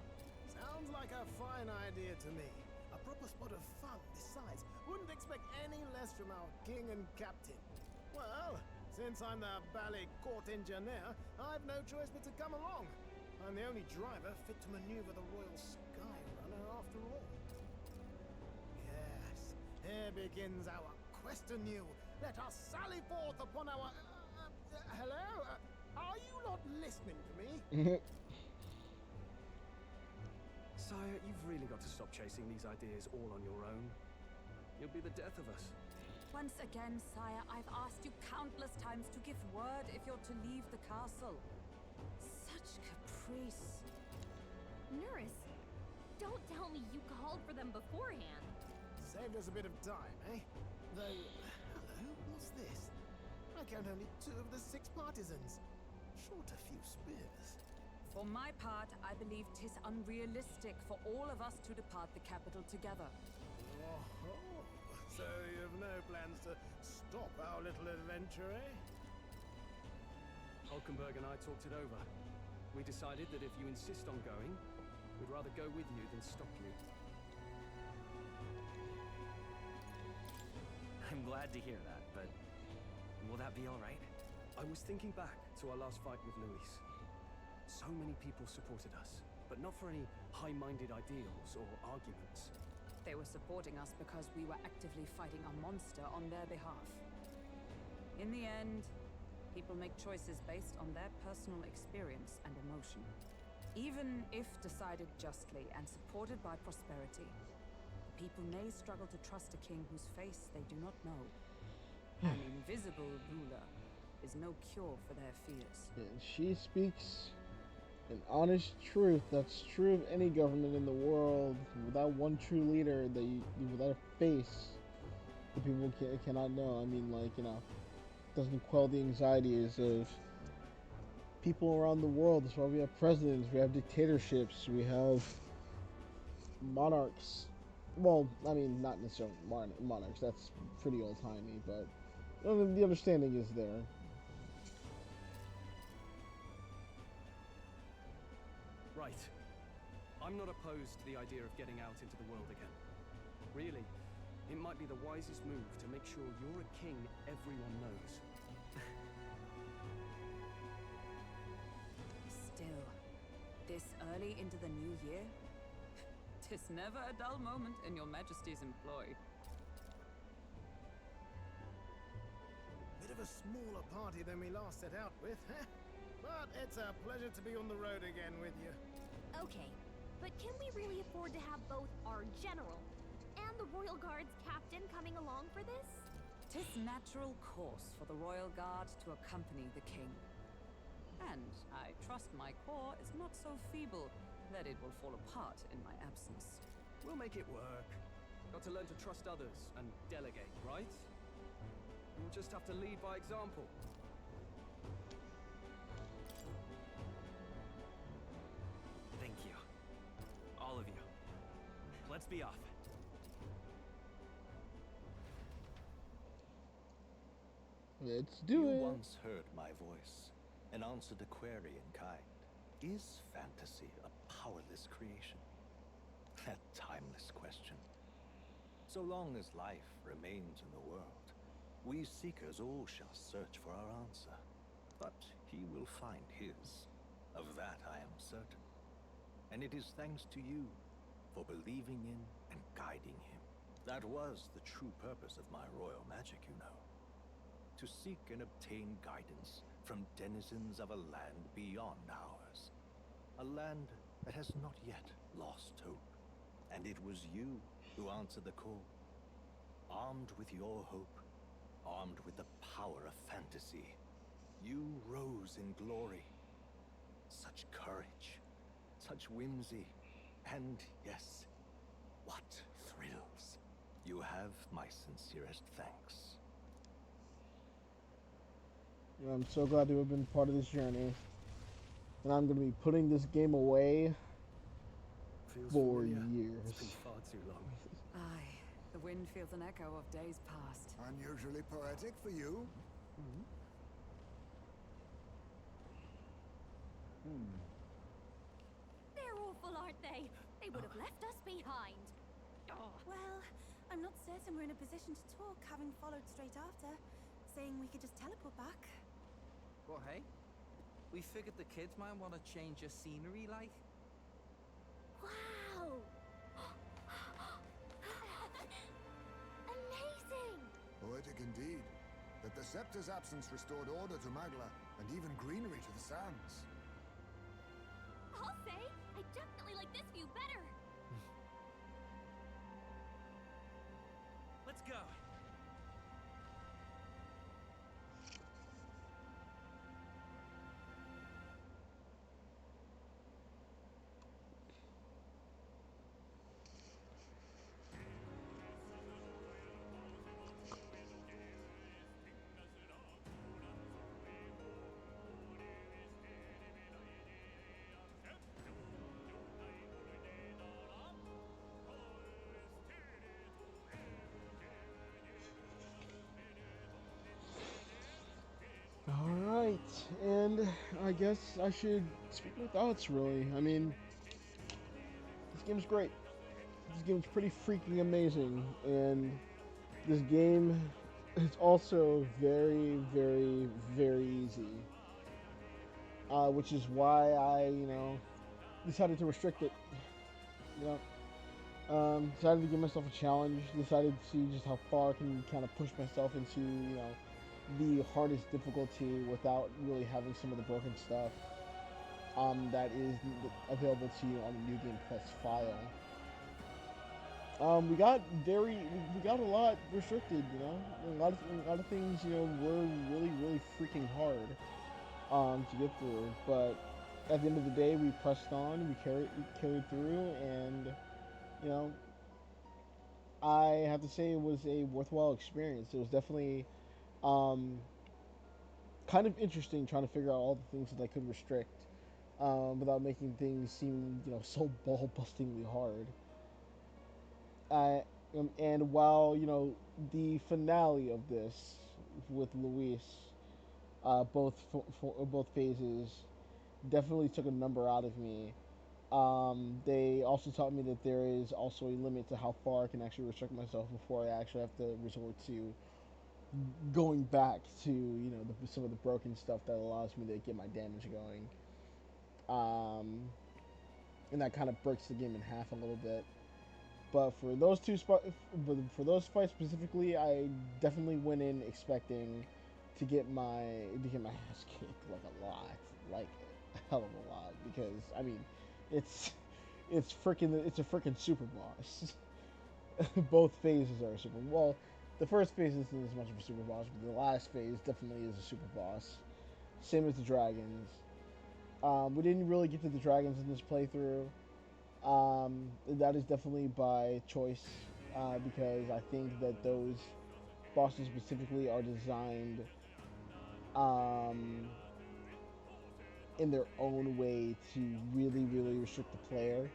Speaker 17: Sounds like a fine idea to me. A proper spot of fun, besides. Wouldn't expect any less from our king and captain. Well, since I'm the ballet court engineer, I've no choice but to come along. I'm the only driver fit to maneuver the Royal Skyrunner after all. Yes, here begins our quest anew. Let us sally forth upon our... hello? Are you not listening to me?
Speaker 14: Sire, you've really got to stop chasing these ideas all on your own. You'll be the death of us.
Speaker 15: Once again, sire, I've asked you countless times to give word if you're to leave the castle. Such caprice.
Speaker 3: Nurse, don't tell me you called for them beforehand.
Speaker 17: Saved us a bit of time, eh? Though, hello, what's this? I count only 2 of the 6 partisans. Short a few spears.
Speaker 15: For my part, I believe 'tis unrealistic for all of us to depart the capital together.
Speaker 17: Oh, so you have no plans to stop our little adventure, eh?
Speaker 14: Hulkenberg and I talked it over. We decided that if you insist on going, we'd rather go with you than stop you.
Speaker 4: I'm glad to hear that, but will that be all right?
Speaker 14: I was thinking back to our last fight with Luis. So many people supported us, but not for any high-minded ideals or arguments.
Speaker 15: They were supporting us because we were actively fighting a monster on their behalf. In the end, people make choices based on their personal experience and emotion. Even if decided justly and supported by prosperity, people may struggle to trust a king whose face they do not know. An invisible ruler is no cure for their fears.
Speaker 1: And she speaks an honest truth. That's true of any government in the world. Without one true leader, without a face, the people cannot know. I mean, like, doesn't quell the anxieties of people around the world. That's why we have presidents, we have dictatorships, we have monarchs. Well, I mean, not necessarily monarchs. That's pretty old-timey, but the understanding is there.
Speaker 14: Right. I'm not opposed to the idea of getting out into the world again. Really, it might be the wisest move to make sure you're a king everyone knows.
Speaker 15: Still, this early into the new year? 'Tis never a dull moment in your Majesty's employ.
Speaker 17: Bit of a smaller party than we last set out with, huh? But it's a pleasure to be on the road again with you.
Speaker 3: Okay, but can we really afford to have both our general and the Royal Guard's captain coming along for this?
Speaker 15: 'Tis natural course for the Royal Guard to accompany the king. And I trust my corps is not so feeble that it will fall apart in my absence.
Speaker 14: We'll make it work. Got to learn to trust others and delegate, right? We'll just have to lead by example.
Speaker 4: Thank you. All of you. Let's be off.
Speaker 1: Let's do it.
Speaker 6: You once heard my voice and answered a query in kind. Is fantasy a powerless creation? That timeless question. So long as life remains in the world, we seekers all shall search for our answer. But he will find his. Of that I am certain. And it is thanks to you for believing in and guiding him. That was the true purpose of my royal magic, you know. To seek and obtain guidance from denizens of a land beyond ours. A land that has not yet lost hope. And it was you who answered the call. Armed with your hope, armed with the power of fantasy, you rose in glory. Such courage, such whimsy, and yes, what thrills. You have my sincerest thanks.
Speaker 1: I'm so glad to have been part of this journey. And I'm going to be putting this game away
Speaker 14: Feels
Speaker 1: for
Speaker 14: familiar.
Speaker 1: years.
Speaker 14: It's been far too long.
Speaker 15: Aye. The wind feels an echo of days past.
Speaker 18: Unusually poetic for you.
Speaker 3: They're awful, aren't they? They would have left us behind. Oh.
Speaker 16: Well, I'm not certain we're in a position to talk, having followed straight after, saying we could just teleport back.
Speaker 7: Well, hey, we figured the kids might want to change your scenery, like.
Speaker 3: Wow! Amazing!
Speaker 18: Poetic indeed. That the scepter's absence restored order to Magla, and even greenery to the sands.
Speaker 3: I'll say, I definitely like this view better.
Speaker 4: Let's go.
Speaker 1: Alright, and I guess I should speak my thoughts, really. I mean, this game's great. This game's pretty freaking amazing, and this game is also very, very, very easy. Which is why I, decided to restrict it. Decided to give myself a challenge, decided to see just how far I can kind of push myself into, the hardest difficulty without really having some of the broken stuff that is available to you on the New Game Plus file. We got a lot restricted, a lot of things, were really, really freaking hard to get through. But at the end of the day, we pressed on, we carried through, and I have to say it was a worthwhile experience. It was definitely kind of interesting trying to figure out all the things that I could restrict without making things seem, so ball-bustingly hard. And while, the finale of this with Luis, both phases, definitely took a number out of me. They also taught me that there is also a limit to how far I can actually restrict myself before I actually have to resort to going back to some of the broken stuff that allows me to get my damage going. And that kind of breaks the game in half a little bit. But for those for those fights specifically, I definitely went in expecting to get my ass kicked like a lot, like a hell of a lot, because I mean, it's a freaking super boss. Both phases are super. Well, the first phase isn't as much of a super boss, but the last phase definitely is a super boss. Same as the dragons. We didn't really get to the dragons in this playthrough. That is definitely by choice, because I think that those bosses specifically are designed in their own way to really, really restrict the player.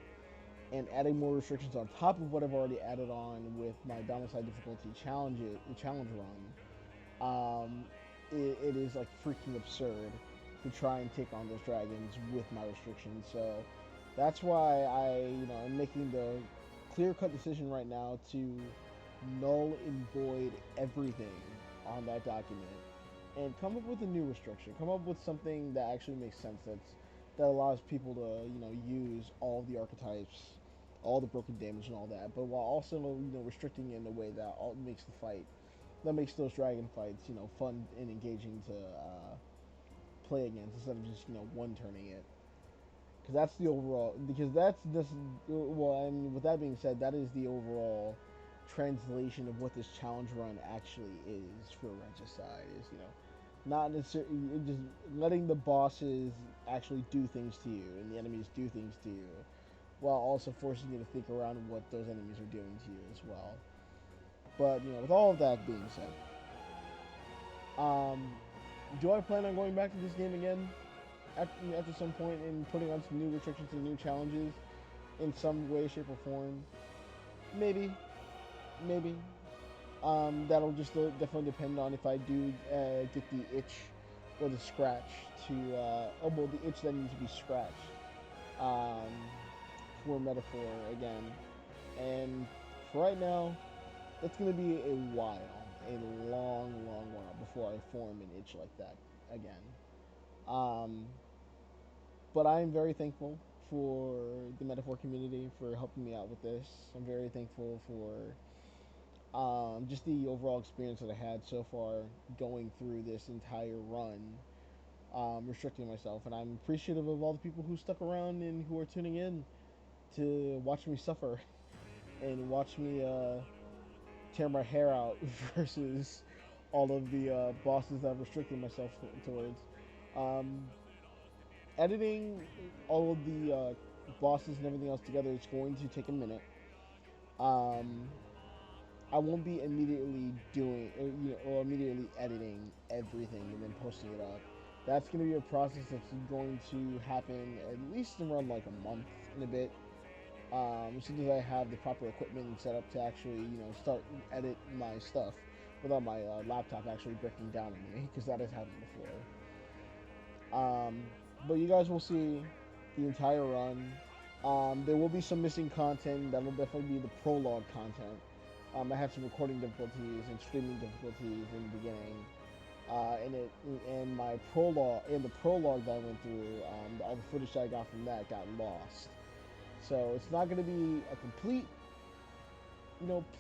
Speaker 1: And adding more restrictions on top of what I've already added on with my Domicide difficulty challenge run, it is like freaking absurd to try and take on those dragons with my restrictions. So that's why I'm making the clear-cut decision right now to null and void everything on that document and come up with a new restriction. Come up with something that actually makes sense. That allows people to use all the archetypes, all the broken damage and all that, but while also restricting it in a way that makes those dragon fights fun and engaging to play against instead of just one turning it. Because that's the overall. Because that's this. Well, and with that being said, that is the overall translation of what this challenge run actually is for Regicide. Is not necessarily just letting the bosses actually do things to you and the enemies do things to you, while also forcing you to think around what those enemies are doing to you as well. But with all of that being said, do I plan on going back to this game again after some point and putting on some new restrictions and new challenges in some way, shape, or form? Maybe. maybe. That'll just definitely depend on if I do get the itch or the scratch to, well, the itch that needs to be scratched um, for Metaphor again. And for right now, it's going to be a while, a long, long while before I form an itch like that again. Um, but I'm very thankful for the Metaphor community for helping me out with this. I'm very thankful for just the overall experience that I had so far going through this entire run, restricting myself. And I'm appreciative of all the people who stuck around and who are tuning in to watch me suffer and watch me tear my hair out versus all of the bosses that I've restricted myself towards. Um, Editing all of the bosses and everything else together is going to take a minute. Um, I won't be immediately doing, or immediately editing everything and then posting it up. That's going to be a process that's going to happen at least around like a month and a bit. As soon as I have the proper equipment and set up to actually, start edit my stuff without my laptop actually breaking down on me, because that has happened before. But you guys will see the entire run. There will be some missing content. That will definitely be the prologue content. I had some recording difficulties and streaming difficulties in the beginning, and my prologue and the prologue that I went through, all the footage that I got from that got lost. So it's not going to be a complete,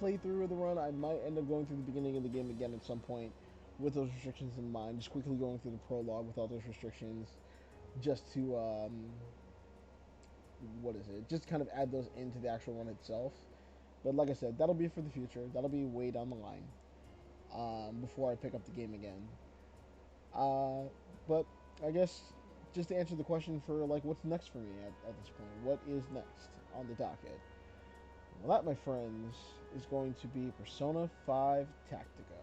Speaker 1: playthrough of the run. I might end up going through the beginning of the game again at some point with those restrictions in mind. Just quickly going through the prologue with all those restrictions, just to just kind of add those into the actual run itself. But like I said, that'll be for the future. That'll be way down the line, before I pick up the game again. But I guess just to answer the question for like what's next for me at this point, what is next on the docket? Well, that, my friends, is going to be Persona 5 Tactica.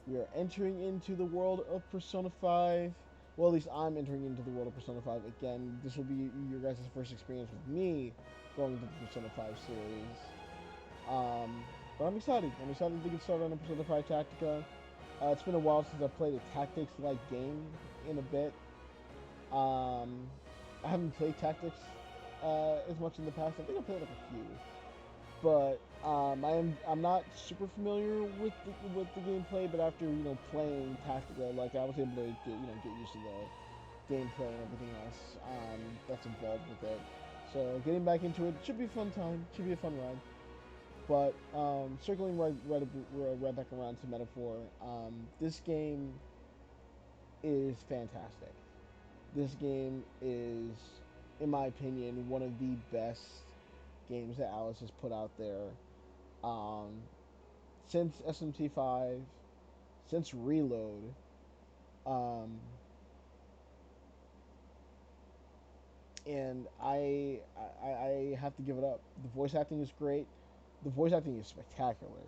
Speaker 1: We are entering into the world of Persona 5. Well, at least I'm entering into the world of Persona 5. Again, this will be your guys' first experience with me going into the Persona 5 series. But I'm excited. I'm excited to get started on Persona 5 Tactica. It's been a while since I've played a tactics-like game in a bit. I haven't played tactics as much in the past. I think I played like a few, but I'm not super familiar with the gameplay. But after playing Tactica, like I was able to get used to the gameplay and everything else that's involved with it. So getting back into it should be a fun time. Should be a fun ride. But circling right back around to Metaphor, this game is fantastic. This game is, in my opinion, one of the best games that Alice has put out there since SMT5, since Reload. And I have to give it up. The voice acting is great. The voice acting is spectacular.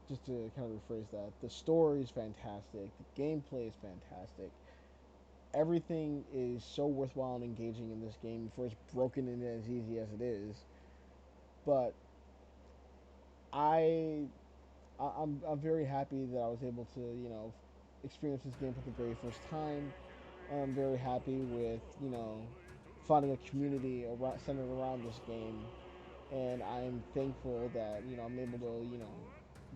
Speaker 1: Just to kind of rephrase that, the story is fantastic. The gameplay is fantastic. Everything is so worthwhile and engaging in this game for as broken and as easy as it is. But I'm very happy that I was able to experience this game for the very first time. I'm very happy with finding a community centered around this game, and I'm thankful that I'm able to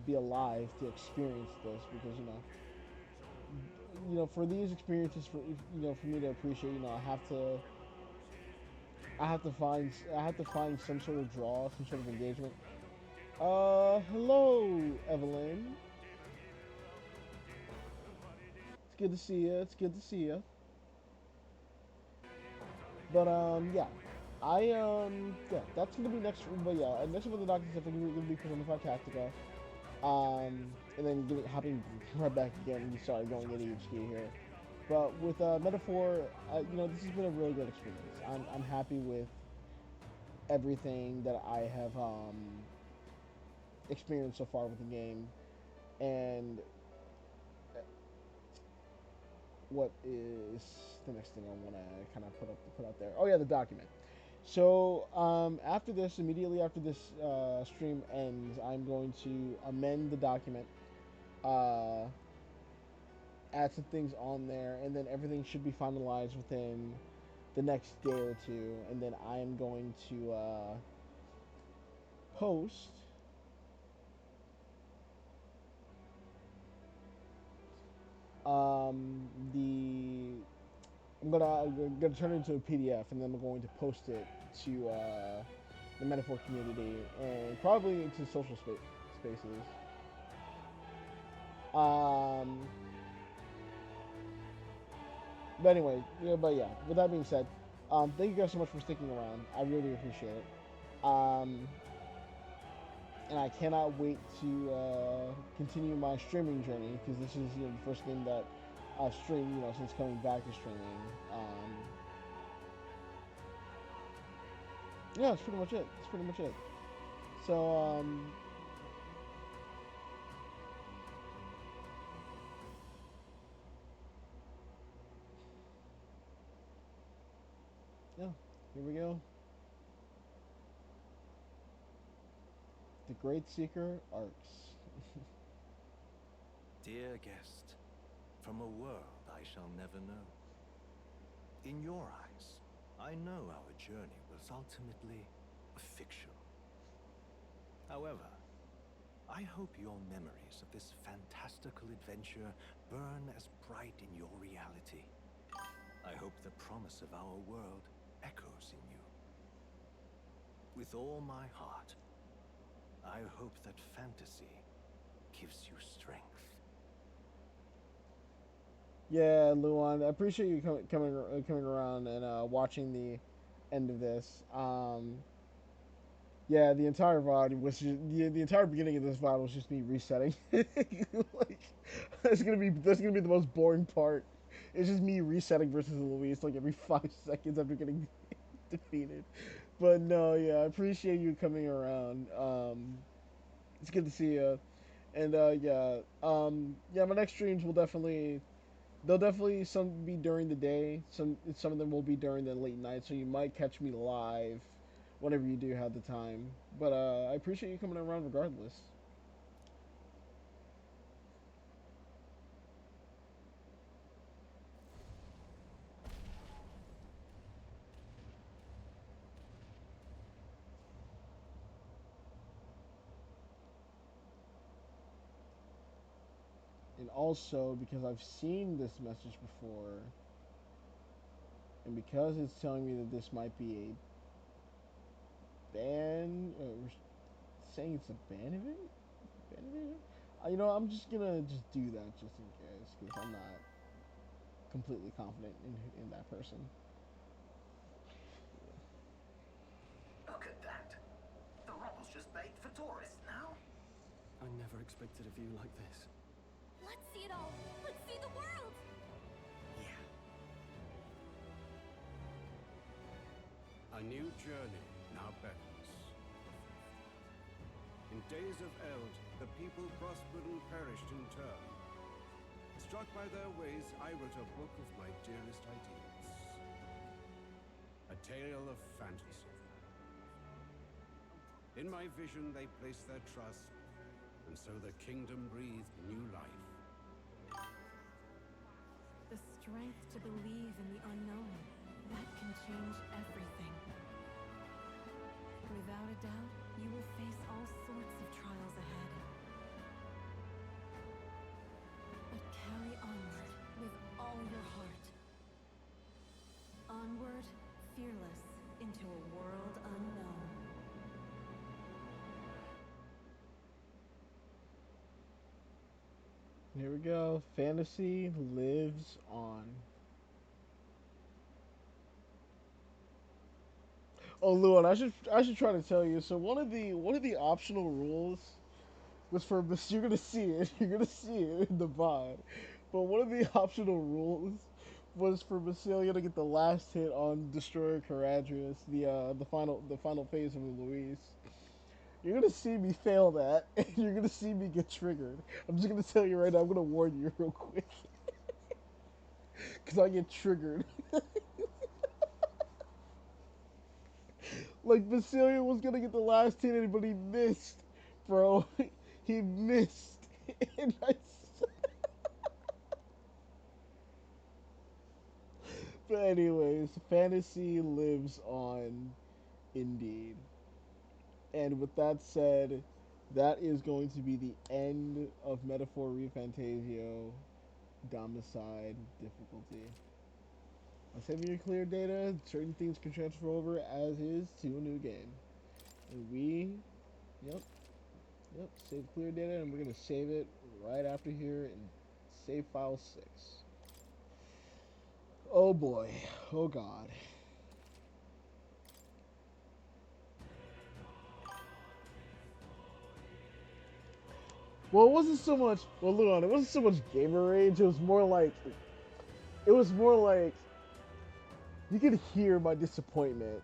Speaker 1: be alive to experience this, because for these experiences, for me to appreciate, I have to find some sort of draw, some sort of engagement. Hello, Evelyn. It's good to see you. It's good to see you. But yeah, yeah, that's gonna be next. But yeah, next one of the doctors, I think we're gonna be Persona 5 Tactica. And then hopping right back again. We started going ADHD here. But with Metaphor, this has been a really good experience. I'm happy with everything that I have experienced so far with the game, and what is the next thing I want to kind of put out there? Oh yeah, the document. So after this, immediately after this stream ends, I'm going to amend the document, uh, add some things on there, and then everything should be finalized within the next day or two. And then I am going to post the I'm gonna turn it into a PDF, and then I'm going to post it to the Metaphor community and probably into social spaces. Um, but anyway, yeah, but yeah. With that being said, thank you guys so much for sticking around. I really appreciate it. And I cannot wait to continue my streaming journey because this is the first game that I've streamed since coming back to streaming. Yeah, that's pretty much it. That's pretty much it. So yeah, here we go. The Great Seeker Arcs.
Speaker 6: Dear guest, from a world I shall never know. In your eyes, I know our journey was ultimately a fiction. However, I hope your memories of this fantastical adventure burn as bright in your reality. I hope the promise of our world echoes in you. With all my heart, I hope that fantasy gives you strength.
Speaker 1: Yeah, Luan, I appreciate you coming around and watching the end of this. Yeah, the entire VOD was just, the entire beginning of this VOD was just me resetting. Like that's gonna be the most boring part. It's just me resetting versus Luis like every 5 seconds after getting defeated. But no, yeah, I appreciate you coming around. It's good to see you. And yeah, my next streams will definitely they'll definitely some be during the day. Some of them will be during the late night, so you might catch me live whenever you do have the time. But I appreciate you coming around regardless. And also because I've seen this message before, and because it's telling me that this might be a ban, saying it's a ban event, I'm just gonna just do that just in case because I'm not completely confident in that person.
Speaker 2: Look at that. The rott's just bait for tourists now.
Speaker 14: I never expected a view like this.
Speaker 5: Let's see it all. Let's see the world.
Speaker 8: A new journey now beckons. In days of eld, the people prospered and perished in turn. Struck by their ways, I wrote a book of my dearest ideas. A tale of fantasy. In my vision, they placed their trust, and so the kingdom breathed new life.
Speaker 11: The strength to believe in the unknown, that can change everything. Without a doubt, you will face all sorts of trials ahead. But carry onward with all your heart. Onward, fearless, into a world unknown.
Speaker 1: Here we go. Fantasy lives on. Oh, Luan, I should try to tell you. So one of the optional rules was for you're gonna see it. You're gonna see it in the VOD. But one of the optional rules was for Basilia to get the last hit on Destroyer Caradrius, the final phase of Luis. You're gonna see me fail that, and you're gonna see me get triggered. I'm just gonna tell you right now. I'm gonna warn you real quick, because I get triggered. Like Basilio was gonna get the last hit, but he missed, bro. He missed. And but anyways, fantasy lives on, indeed. And with that said, that is going to be the end of Metaphor ReFantazio Domicide difficulty. I'm saving your clear data. Certain things can transfer over as is to a new game. And yep, save clear data, and we're gonna save it right after here in save file 6. Oh boy, oh god. Well, it wasn't so much. Well, look on. It wasn't so much gamer rage. It was more like. It was more like. You could hear my disappointment.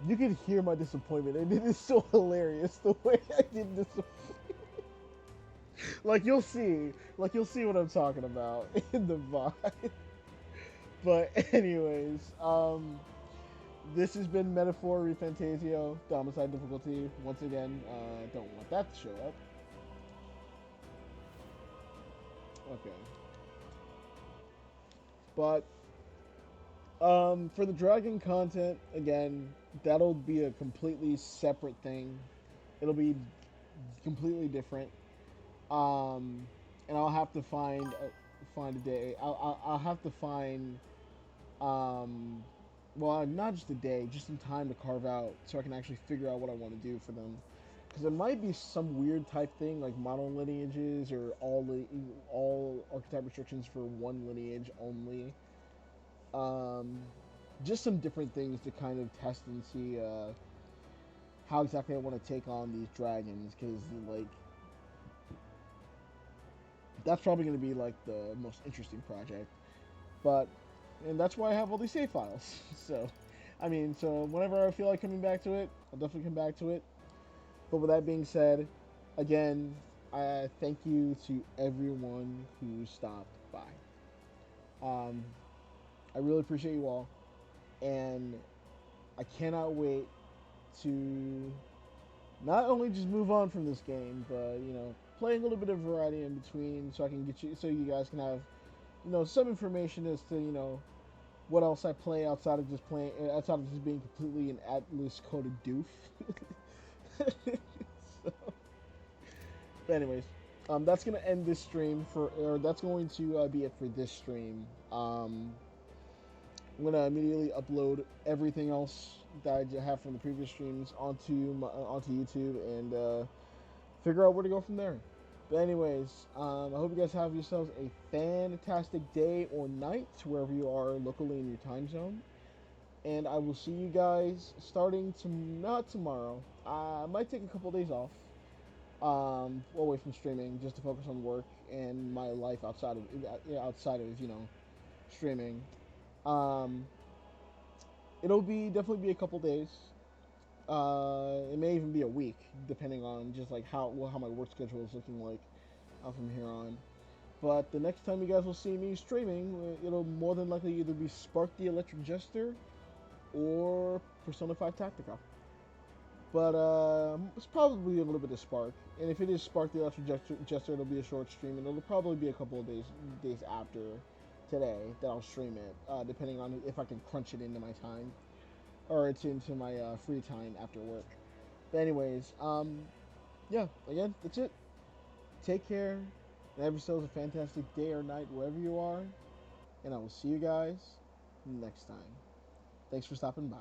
Speaker 1: You could hear my disappointment, and it is so hilarious the way I did this. Like you'll see what I'm talking about in the vibe. But anyways, this has been Metaphor ReFantazio Domicide difficulty. Once again, don't want that to show up. Okay. But for the dragon content, again, that'll be a completely separate thing. It'll be completely different. And I'll have to find a day. I'll have to find well, not just a day, just some time to carve out so I can actually figure out what I want to do for them. Because it might be some weird type thing like mono lineages or all archetype restrictions for one lineage only. Just some different things to kind of test and see how exactly I want to take on these dragons. Because like that's probably going to be like the most interesting project. But and that's why I have all these save files. So, I mean, so whenever I feel like coming back to it, I'll definitely come back to it. But with that being said, again, I thank you to everyone who stopped by. I really appreciate you all, and I cannot wait to not only just move on from this game, but play a little bit of variety in between, so I can so you guys can have some information as to what else I play outside of just being completely an Atlas coded doof. So, but anyways, that's gonna end this stream or that's going to be it for this stream. I'm gonna immediately upload everything else that I have from the previous streams onto YouTube and figure out where to go from there. But anyways, I hope you guys have yourselves a fantastic day or night wherever you are locally in your time zone. And I will see you guys starting not tomorrow. I might take a couple days off, away from streaming, just to focus on work and my life outside of streaming. It'll definitely be a couple days. It may even be a week, depending on just like how my work schedule is looking like from here on. But the next time you guys will see me streaming, it'll more than likely either be Spark the Electric Jester or Persona 5 Tactica. But it's probably a little bit of Spark. And if it is Spark the Electric Jester, it'll be a short stream, and it'll probably be a couple of days after today that I'll stream it, depending on if I can crunch it into my time, or it's into my free time after work. But anyways, yeah, again, that's it. Take care, and have yourselves a fantastic day or night wherever you are, and I will see you guys next time. Thanks for stopping by.